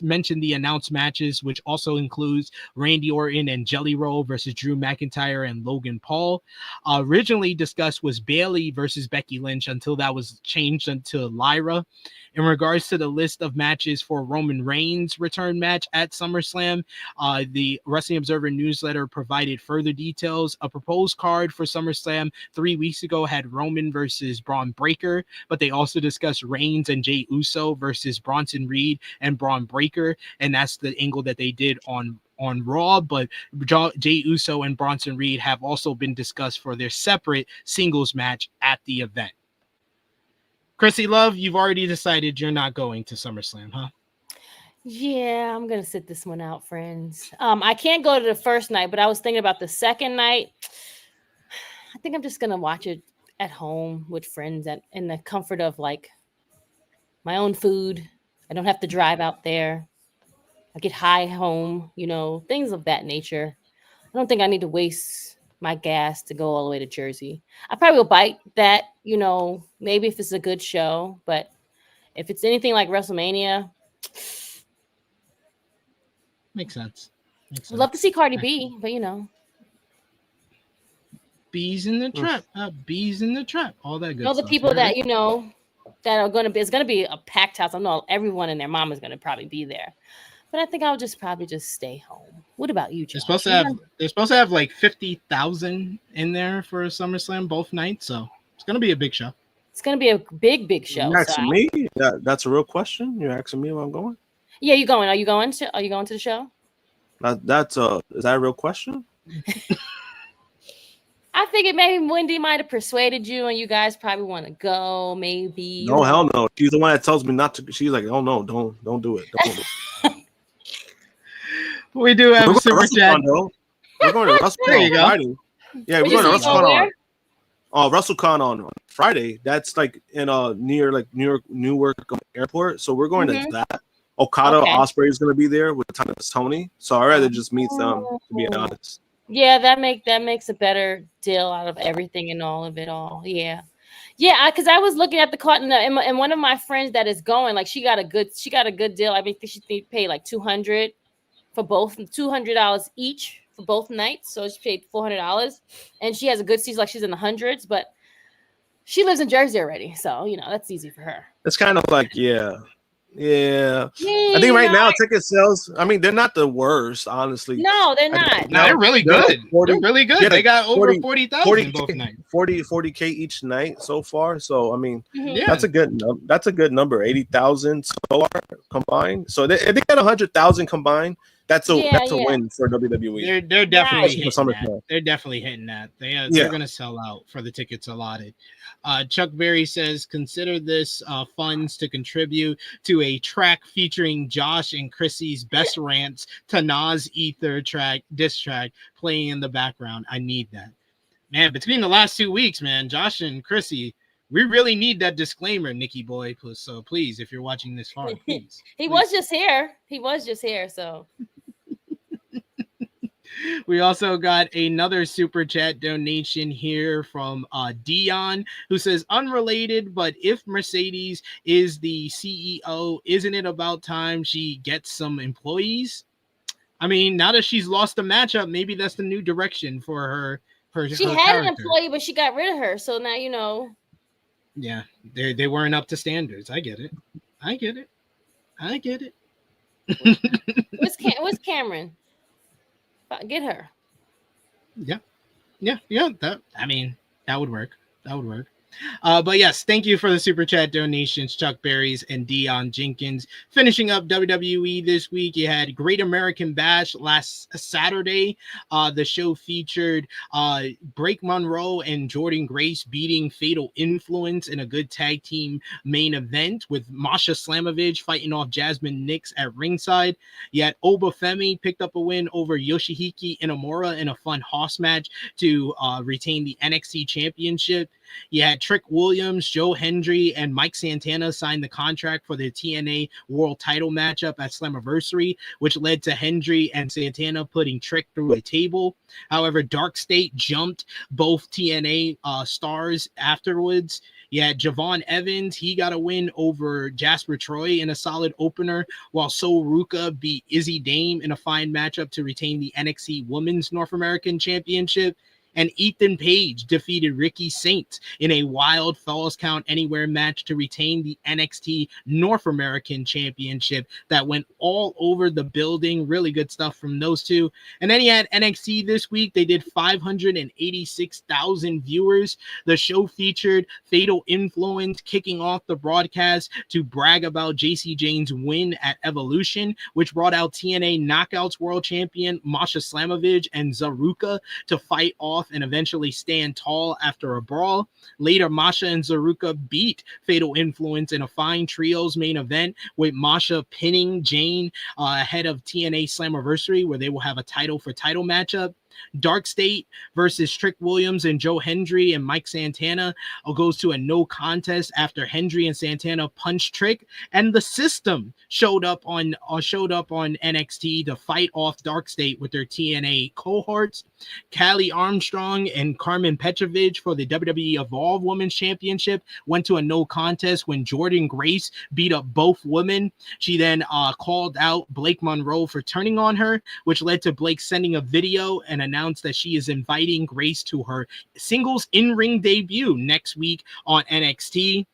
mentioned the announced matches, which also includes Randy Orton and Jelly Roll versus Drew McIntyre and Logan Paul. Originally discussed was Bayley versus Becky Lynch until that was changed into Lyra. In regards to the list of matches for Roman Reigns' return match at SummerSlam, the Wrestling Observer newsletter provided further details. A proposed card for SummerSlam 3 weeks ago had Roman versus Braun Breaker, but they also discussed Reigns and Jey Uso versus Bronson Reed and Braun Breaker, and that's the angle that they did on Raw. But Jey Uso and Bronson Reed have also been discussed for their separate singles match at the event. Krssi Luv, you've already decided you're not going to SummerSlam, huh? Yeah, I'm gonna sit this one out, friends. I can't go to the first night, but I was thinking about the second night. I think I'm just gonna watch it at home with friends in the comfort of like my own food. I don't have to drive out there. I get high home, things of that nature. I don't think I need to waste my gas to go all the way to Jersey. I probably will bite that, maybe if it's a good show, but if it's anything like WrestleMania, makes sense. I'd love to see Cardi B, but bees in the trap, bees in the trap, all that good all stuff. The people that that are going to be, it's going to be a packed house. I know everyone and their mom is going to probably be there. But I think I'll probably just stay home. What about you, Josh? They're supposed to have like 50,000 in there for SummerSlam both nights, so it's gonna be a big show. It's gonna be a big show. You're asking me? That's a real question. You're asking me if I'm going? Yeah, you going? Are you going to the show? Is that a real question? I figured maybe Wendy might have persuaded you, and you guys probably want to go. Maybe. No, hell no. She's the one that tells me not to. She's like, oh no, don't do it. Don't do it. We do have a super chat. We're going to WrestleCon on Friday. Yeah, we're going to WrestleCon on WrestleCon on Friday. That's like in near like Newark Airport. So we're going to that. Okada Ospreay is going to be there with Tony. So I'd rather just meet them, to be honest. Yeah, that makes a better deal out of everything and all of it all. Yeah. Yeah, because I was looking at the card, and one of my friends that is going, like she got a good deal. I mean, she paid like $200 for both, $200 each for both nights. So she paid $400, and she has a good season, like she's in the hundreds, but she lives in Jersey already, so that's easy for her. It's kind of like yeah. I think right now ticket sales, I mean, they're not the worst, honestly. No, they're not. No, they're really good. They're really good. Yeah, they got over 40,000 both nights. 40K each night so far. So I mean, that's a good number. 80,000 so far combined. So if they got 100,000 combined, that's a win for WWE. They're definitely hitting that. They're definitely hitting that. They're going to sell out for the tickets allotted. Chuck Berry says, consider this funds to contribute to a track featuring Josh and Krissi's best rants to Nas Ether diss track playing in the background. I need that. Man, between the last 2 weeks, man, Josh and Krssi, we really need that disclaimer, Nikki boy. So please, if you're watching this far, please. He was just here, so. We also got another super chat donation here from Dion, who says, unrelated, but if Mercedes is the CEO, isn't it about time she gets some employees? I mean, now that she's lost the matchup, maybe that's the new direction for her. She had an employee, but she got rid of her. So now, Yeah, they weren't up to standards. I get it. What's Cameron? Get her. Yeah. That would work. But yes, thank you for the super chat donations, Chuck Berries and Dion Jenkins. Finishing up WWE this week, you had Great American Bash last Saturday. The show featured Blake Monroe and Jordan Grace beating Fatal Influence in a good tag team main event, with Masha Slamovich fighting off Jasmine Nix at ringside. Yet Obafemi picked up a win over Yoshihiki Inamura in a fun house match to retain the NXT championship. You had Trick Williams, Joe Hendry, and Mike Santana signed the contract for the TNA World Title matchup at Slammiversary, which led to Hendry and Santana putting Trick through a table. However, Dark State jumped both TNA stars afterwards. Yeah, Javon Evans, he got a win over Jasper Troy in a solid opener, while Sol Ruka beat Izzy Dame in a fine matchup to retain the NXT Women's North American Championship. And Ethan Page defeated Ricky Saints in a wild Falls Count Anywhere match to retain the NXT North American Championship that went all over the building. Really good stuff from those two. And then you had NXT this week. They did 586,000 viewers. The show featured Fatal Influence kicking off the broadcast to brag about JC Jane's win at Evolution, which brought out TNA Knockouts World Champion Masha Slamovich and Zaruka to fight off and eventually stand tall after a brawl. Later, Masha and Zaruka beat Fatal Influence in a fine trios main event, with Masha pinning Jane ahead of TNA Slammiversary, where they will have a title for title matchup. Dark State versus Trick Williams and Joe Hendry and Mike Santana goes to a no contest after Hendry and Santana punched Trick, and the System showed up on NXT to fight off Dark State with their TNA cohorts. Callie Armstrong and Carmen Petrovich for the WWE Evolve Women's Championship went to a no contest when Jordan Grace beat up both women. She then called out Blake Monroe for turning on her, which led to Blake sending a video and announced that she is inviting Grace to her singles in-ring debut next week on NXT.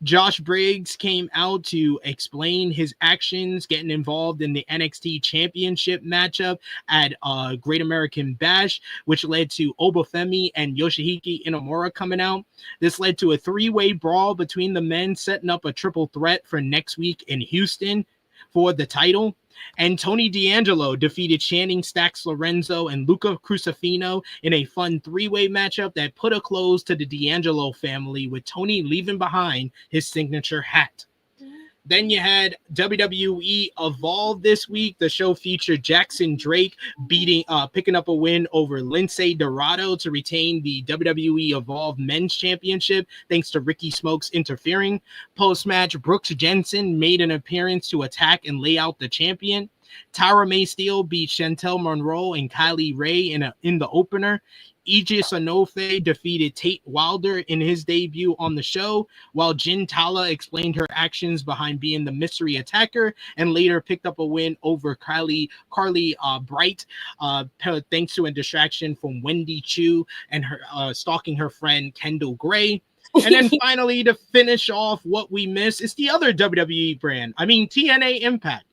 Josh Briggs came out to explain his actions getting involved in the NXT Championship matchup at Great American Bash, which led to Obafemi and Yoshihiko Inamura coming out. This led to a three-way brawl between the men, setting up a triple threat for next week in Houston for the title. And Tony D'Angelo defeated Channing Stacks Lorenzo and Luca Crucifino in a fun three-way matchup that put a close to the D'Angelo family, with Tony leaving behind his signature hat. Then you had WWE Evolve this week. The show featured Jackson Drake picking up a win over Lindsay Dorado to retain the WWE Evolve Men's Championship, thanks to Ricky Smokes interfering. Post-match, Brooks Jensen made an appearance to attack and lay out the champion. Tara May Steele beat Chantel Monroe and Kylie Ray in the opener. Aegis Anofe defeated Tate Wilder in his debut on the show, while Jin Tala explained her actions behind being the mystery attacker and later picked up a win over Carly Bright, thanks to a distraction from Wendy Chu and her stalking her friend Kendall Gray. And then finally, to finish off what we missed, is the other WWE brand. TNA Impact.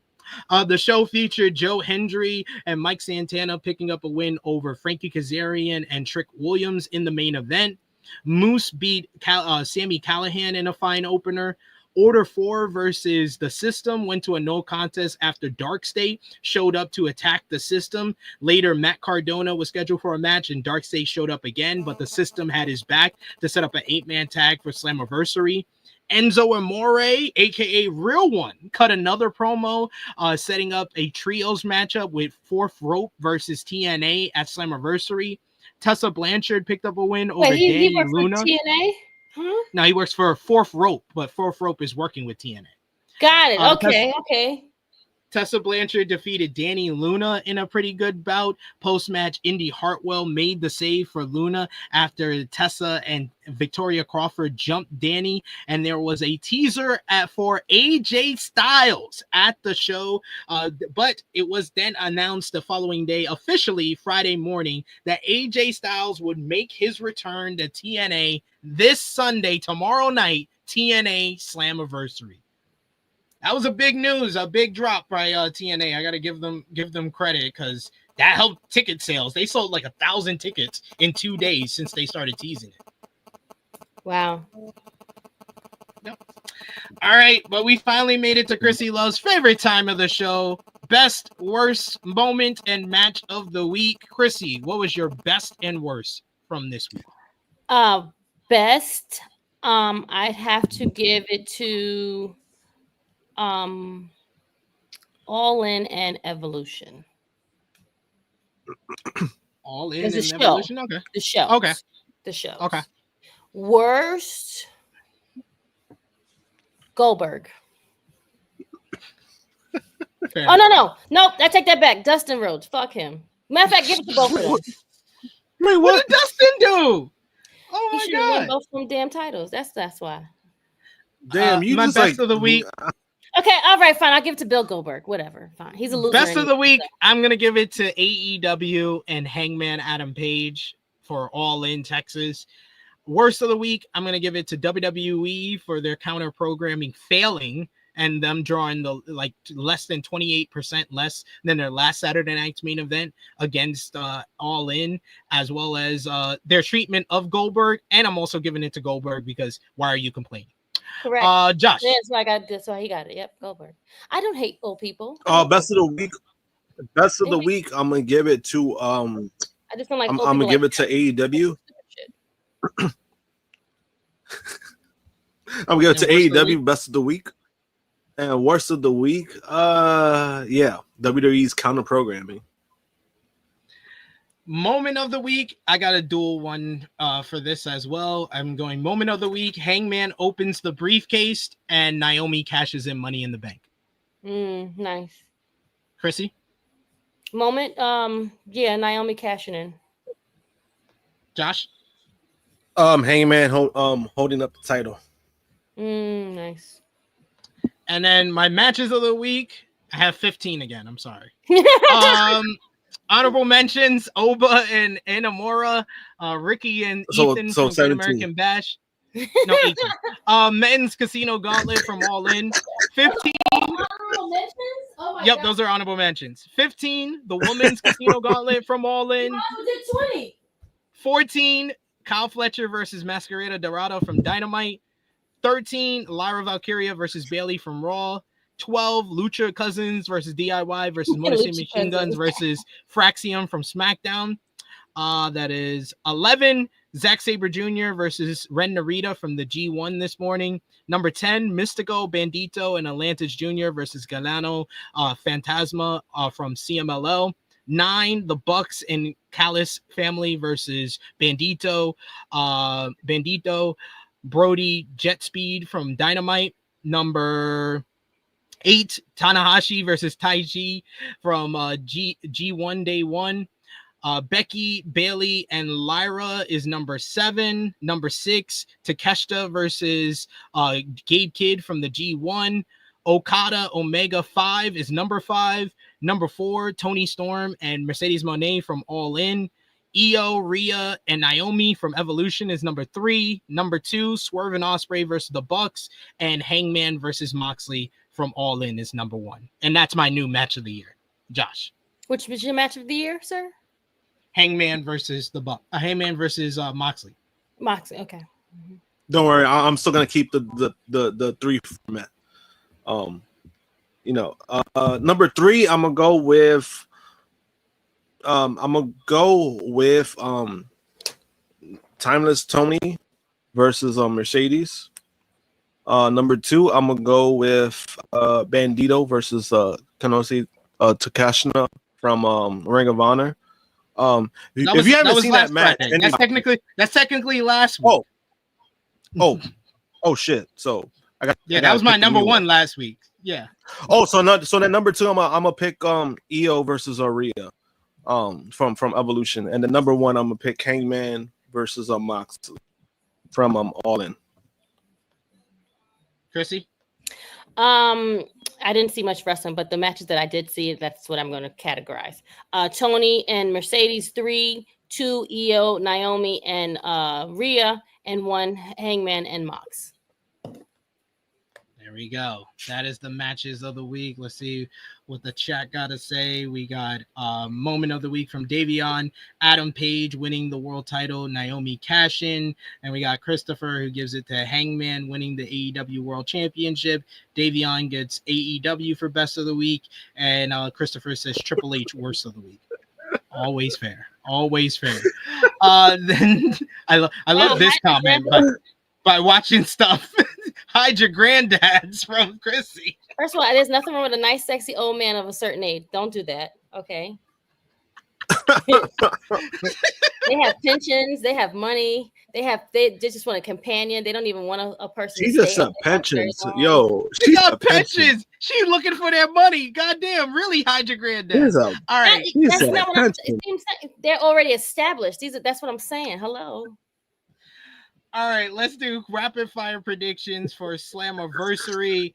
The show featured Joe Hendry and Mike Santana picking up a win over Frankie Kazarian and Trick Williams in the main event. Moose beat Sami Callihan in a fine opener. Order 4 versus the System went to a no contest after Dark State showed up to attack the System. Later, Matt Cardona was scheduled for a match, and Dark State showed up again, but the System had his back to set up an 8-man tag for Slammiversary. Enzo Amore, aka Real One, cut another promo, setting up a trios matchup with Fourth Rope versus TNA at Slammiversary. Tessa Blanchard picked up a win over Danny Luna. For TNA? Huh? No, he works for Fourth Rope, but Fourth Rope is working with TNA. Got it. Okay. Tessa Blanchard defeated Danny Luna in a pretty good bout. Post-match, Indy Hartwell made the save for Luna after Tessa and Victoria Crawford jumped Danny, and there was a teaser for AJ Styles at the show, but it was then announced the following day, officially Friday morning, that AJ Styles would make his return to TNA this Sunday, tomorrow night, TNA Slammiversary. That was a big news, a big drop by TNA. I got to give them credit, because that helped ticket sales. They sold like 1,000 tickets in 2 days since they started teasing it. Wow. Yep. All right, but we finally made it to Krssi Luv's favorite time of the show. Best, worst moment and match of the week. Krssi, what was your best and worst from this week? Best, I'd have to give it to All In and Evolution. All In and show. Evolution? Okay. The show. Okay. The show. Okay. Worst Goldberg. Fair. Oh nope. I take that back. Dustin Rhodes. Fuck him. Matter of fact, give it to both of them. Wait, what did Dustin do? Oh He my should have won god! both from damn titles. That's why. Damn, you my just best like of the week. Okay, all right, fine. I'll give it to Bill Goldberg. Whatever, fine. He's a loser. Best of anyway, the week, so. I'm gonna give it to AEW and Hangman Adam Page for All In Texas. Worst of the week, I'm gonna give it to WWE for their counter programming failing and them drawing the less than 28% less than their last Saturday night's main event against All In, as well as their treatment of Goldberg. And I'm also giving it to Goldberg because why are you complaining? Correct. Josh. Yeah, that's why he got it. Yep, Goldberg. I don't hate old people. best of the week. Best of the week, I'm gonna give it to I just don't like. I'm gonna give it to AEW. I'm gonna give it to AEW best of the week. And worst of the week, WWE's counter programming. Moment of the week, I got a dual one for this as well. I'm going moment of the week. Hangman opens the briefcase and Naomi cashes in Money in the Bank. Nice. Krssi? Moment, Naomi cashing in. Josh? Hangman holding up the title. Nice. And then my matches of the week, I have 15 again. I'm sorry. Honorable mentions: Oba and Inamura, Ricky and Ethan from Great American Bash. No, 18. Men's Casino Gauntlet from All In. 15. Honorable mentions? Oh my Yep, God. those are honorable mentions. 15. The Women's Casino Gauntlet from All In. 20. 14. Kyle Fletcher versus Masquerada Dorado from Dynamite. 13. Lyra Valkyria versus Bailey from Raw. 12, Lucha Cousins versus DIY versus Motor City Machine Guns versus Fraxium from SmackDown. That is 11, Zack Sabre Jr. versus Ren Narita from the G1 this morning. Number 10, Mystico, Bandito, and Atlantis Jr. versus Galano Fantasma from CMLL. 9, the Bucks and Callis family versus Bandito, Brody, Jet Speed from Dynamite. Number 8, Tanahashi versus Taiji from G1 Day 1. Becky, Bailey, and Lyra is number 7. Number 6, Takeshita versus Gabe Kidd from the G1. Okada Omega 5 is number 5. Number 4, Tony Storm and Mercedes Moné from All In. Io, Rhea, and Naomi from Evolution is number 3. Number 2, Swerve and Ospreay versus the Bucks. And Hangman versus Moxley from All In is number 1. And that's my new match of the year. Josh. Which was your match of the year, sir? Hangman versus the Buck. Hangman versus Moxley. Moxley, okay. Don't worry, I'm still gonna keep the 3 format. Number 3, I'm gonna go with Timeless Tony versus Mercedes. Number 2, I'm gonna go with Bandito versus Kenosi Takashina from Ring of Honor. If you haven't seen that match, that's technically last week. Oh shit! So that was my number 1 last week. Yeah. So that number 2, I'm gonna pick Io versus Rhea from Evolution, and the number 1 I'm gonna pick Hangman versus Moxley from All In. Krssi? I didn't see much wrestling, but the matches that I did see, that's what I'm going to categorize. Tony and Mercedes 3, 2 Io, Naomi, and Rhea, and 1 Hangman and Mox. There we go. That is the matches of the week. Let's see what the chat got to say. We got moment of the week from Davion, Adam Page winning the world title, Naomi cash-in, and we got Christopher who gives it to Hangman winning the AEW World Championship. Davion gets AEW for best of the week, and Christopher says Triple H worst of the week. Always fair. Always fair. Then I love this comment, but by watching stuff. Hide your granddads from Krssi. First of all, there's nothing wrong with a nice, sexy old man of a certain age. Don't do that, okay? They have pensions. They have money. They just want a companion. They don't even want a person. She to just stay said at their house very pensions. long. Yo, She she's got a pension. pensions. She looking for their money. Goddamn, really hide your granddad. She's a All right. That's said not what I'm pension. saying. They're already established. That's what I'm saying. Hello. All right, let's do rapid fire predictions for Slammiversary.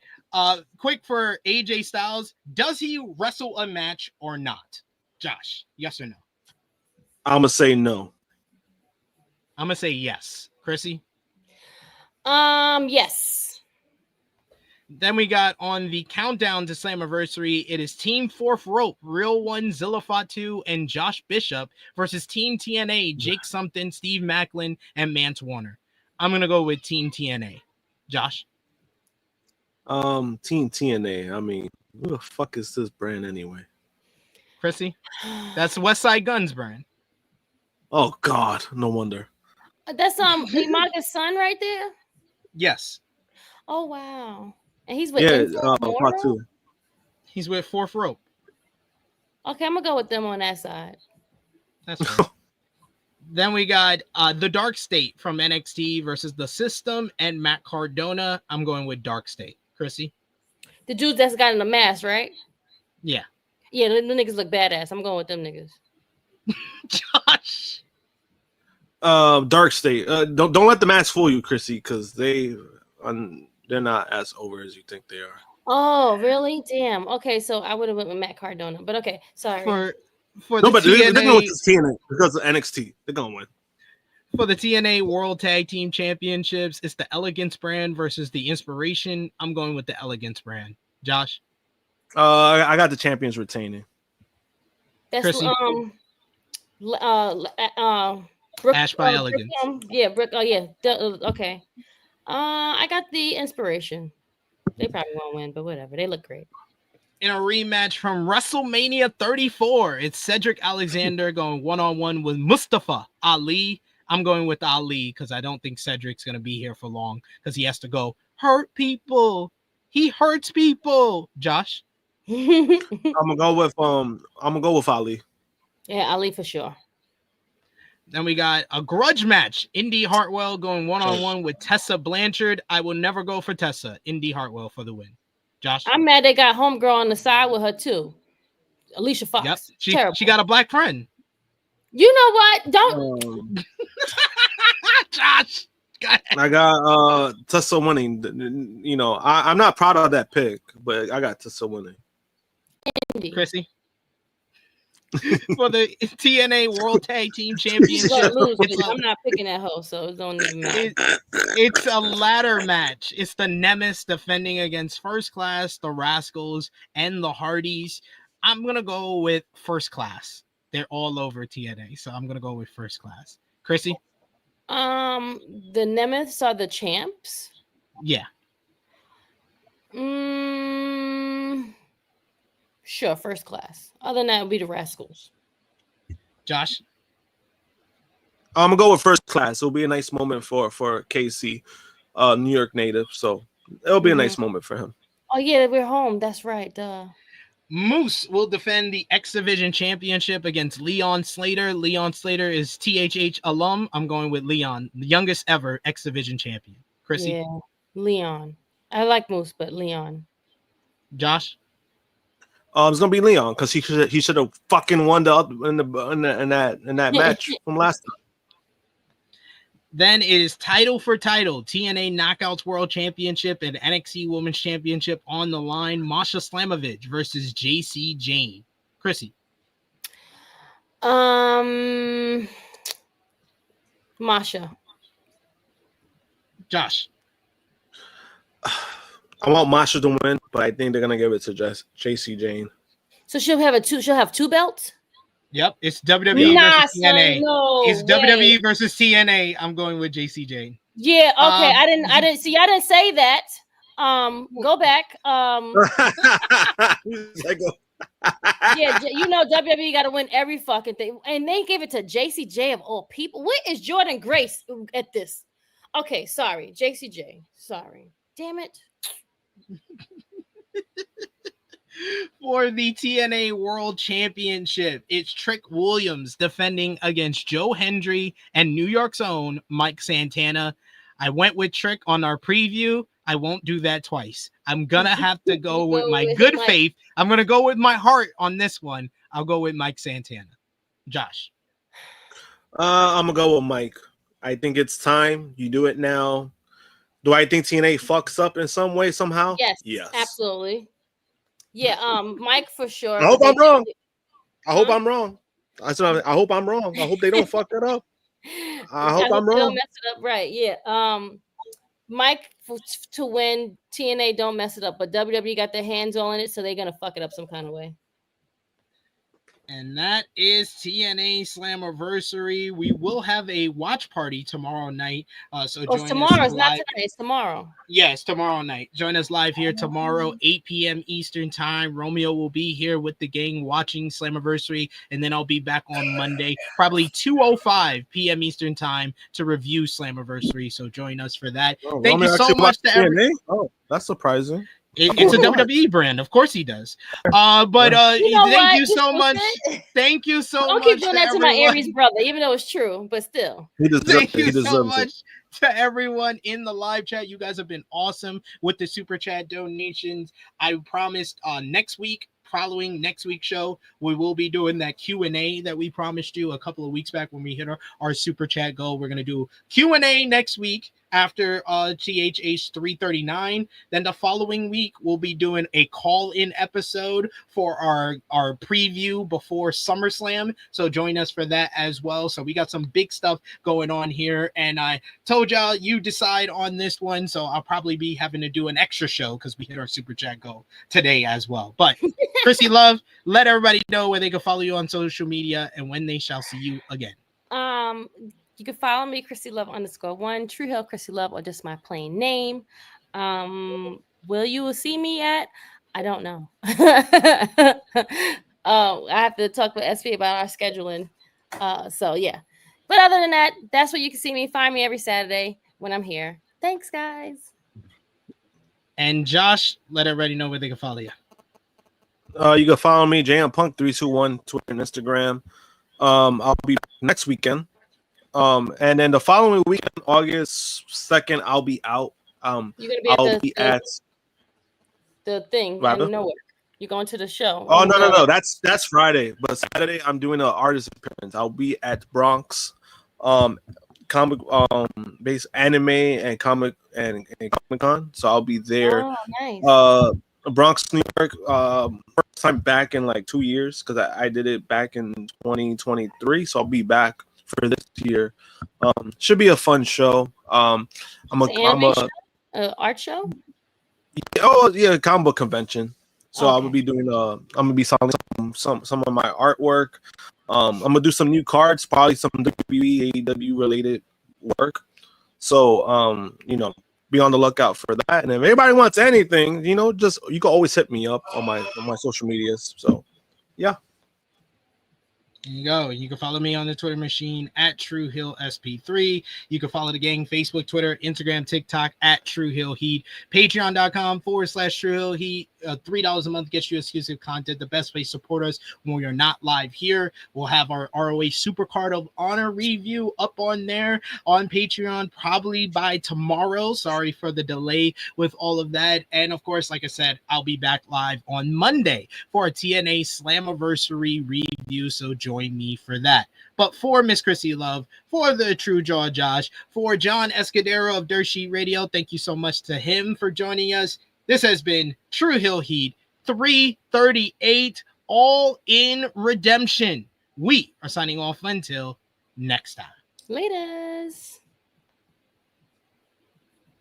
Quick for AJ Styles. Does he wrestle a match or not? Josh, yes or no? I'm gonna say no. I'm gonna say yes. Krssi? Yes. Then we got on the countdown to Slammiversary, it is Team Fourth Rope, Real One, Zilla Fatu, and Josh Bishop versus Team TNA, Jake Something, Steve Macklin, and Mance Warner. I'm gonna go with Team TNA. Josh? Team TNA. I mean, who the fuck is this brand anyway? Krssi? That's West Side Guns brand. Oh God, no wonder. That's Imaga's son right there. Yes. Oh wow. And he's with Fatu. He's with Fourth Rope. Okay, I'm gonna go with them on that side. That's right. Then we got the Dark State from NXT versus The System and Matt Cardona. I'm going with Dark State. Krssi? The dudes that's got in the mask, right? Yeah. Yeah, the niggas look badass. I'm going with them niggas. Josh? Dark State. Don't let the mask fool you, Krssi, because they're not as over as you think they are. Oh, really? Damn. Okay, so I would have went with Matt Cardona, but okay, sorry. For No, the but TNA, they're going with this TNA because of NXT. They're going to win. For the TNA World Tag Team Championships, it's the Elegance brand versus the Inspiration. I'm going with the Elegance brand. Josh? I got the champions retaining. That's Krssi? Ash by Elegance. Brick. Oh yeah. Okay. I got the Inspiration. They probably won't win, but whatever. They look great. In a rematch from WrestleMania 34, it's Cedric Alexander going one-on-one with Mustafa Ali. I'm going with Ali because I don't think Cedric's going to be here for long because he has to go hurt people. He hurts people. Josh? I'm gonna go with Ali. Yeah, Ali for sure. Then we got a grudge match. Indy Hartwell going one-on-one with Tessa Blanchard. I will never go for Tessa. Indy Hartwell for the win. Josh? I'm mad they got homegirl on the side with her too. Alicia Fox. Yep. She got a black friend. You know what? Don't Josh. I got Tessa winning. You know, I'm not proud of that pick, but I got Tessa winning. Krssi? For the TNA World Tag Team Championship. I'm not picking that hoe, so it don't even matter. It's a ladder match. It's the Nemesis defending against First Class, the Rascals, and the Hardys. I'm going to go with First Class. They're all over TNA, so I'm going to go with First Class. Krssi? The Nemesis are the champs? Yeah. Sure, First Class. Other than that, it would be the Rascals. Josh? I'm gonna go with First Class. It'll be a nice moment for KC, New York native. So it'll be a nice moment for him. Oh yeah, we're home. That's right. Duh. Moose will defend the X Division Championship against Leon Slater. Leon Slater is THH alum. I'm going with Leon, the youngest ever X Division champion. Krssi? Yeah, Leon. I like Moose, but Leon. Josh? It's gonna be Leon because he should have fucking won in that match from last time. Then it is title for title, TNA Knockouts World Championship and NXT Women's Championship on the line. Masha Slamovich versus JC Jane. Krssi? Masha. Josh? I want Masha to win, but I think they're gonna give it to JC Jane. So she'll have two belts? Yep, it's WWE versus TNA. Son, no it's way. WWE versus TNA. I'm going with JC Jane. Yeah, okay. I didn't say that. Go back. Yeah, you know WWE got to win every fucking thing, and they gave it to JCJ of all people. Where is Jordan Grace at this? Okay, sorry, JCJ. Sorry, damn it. For the TNA World Championship, it's Trick Williams defending against Joe Hendry and New York's own Mike Santana. I went with Trick on our preview. I won't do that twice. I'm going to have to go with my good faith. I'm going to go with my heart on this one. I'll go with Mike Santana. Josh. I'm going to go with Mike. I think it's time. You do it now. Do I think TNA fucks up in some way, somehow? Yes. Absolutely. Yeah, Mike for sure. I hope I'm wrong. I hope I'm wrong. I hope I'm wrong. I hope they don't fuck that up. I hope I'm wrong. Don't mess it up, right? Yeah. Mike to win. TNA don't mess it up, but WWE got their hands all in it, so they're gonna fuck it up some kind of way. And that is TNA Slammiversary. We will have a watch party tomorrow night. So join tomorrow. Us it's not tonight. It's tomorrow. Yes, tomorrow night. Join us live here tomorrow, 8 p.m. Eastern time. Romeo will be here with the gang watching Slammiversary, and then I'll be back on Monday, probably 2:05 p.m. Eastern time to review Slammiversary. So join us for that. Thank you so much to everyone. Oh, that's surprising. It's a WWE brand, of course he does. Thank you so much. Thank you so much. Don't keep doing that to my Aries brother, even though it's true, but still. Thank you so much to everyone in the live chat. You guys have been awesome with the super chat donations. I promised next week, following next week's show, we will be doing that Q&A that we promised you a couple of weeks back when we hit our super chat goal. We're going to do Q&A next week after THH 339. Then the following week, we'll be doing a call-in episode for our preview before SummerSlam. So join us for that as well. So we got some big stuff going on here. And I told y'all you decide on this one. So I'll probably be having to do an extra show because we hit our super chat goal today as well. But Krssi Luv, let everybody know where they can follow you on social media and when they shall see you again. You can follow me, Krssi Luv _1, Tru Heel Krssi Luv, or just my plain name. Will you see me at? I don't know. I have to talk with SP about our scheduling. So yeah. But other than that, that's where you can see me. Find me every Saturday when I'm here. Thanks, guys. And Josh, let everybody know where they can follow you. You can follow me, JamPunk321, Twitter and Instagram. I'll be next weekend. And then the following weekend, August 2nd, I'll be out. You're gonna be at the thing. I know it. You're going to the show. Oh no. That's Friday. But Saturday, I'm doing an artist appearance. I'll be at Bronx, comic based anime and comic and Comic Con. So I'll be there. Oh, nice. Bronx, New York. First time back in like 2 years because I did it back in 2023. So I'll be back for this year. Should be a fun show. I'm a art show. Oh yeah, comic book convention. So okay. I will be doing I'm gonna be selling some of my artwork. I'm gonna do some new cards, probably some WWE, AEW related work. So be on the lookout for that. And if anybody wants anything, just you can always hit me up on my social medias. So yeah. There you go. You can follow me on the Twitter machine at Tru Heel SP3. You can follow the gang Facebook, Twitter, Instagram, TikTok at Tru Heel Heat. Patreon.com/Tru Heel Heat. $3 a month gets you exclusive content. The best way to support us when we are not live here. We'll have our ROH Super Card of Honor review up on there on Patreon probably by tomorrow. Sorry for the delay with all of that. And of course, like I said, I'll be back live on Monday for a TNA Slammiversary review. So join me for that. But for Miss Krssi Luv, for the Tru Draw Josh, for John Escudero of Dirt Sheet Radio, thank you so much to him for joining us. This has been Tru Heel Heat 338 All In Redemption. We are signing off until next time. Laters.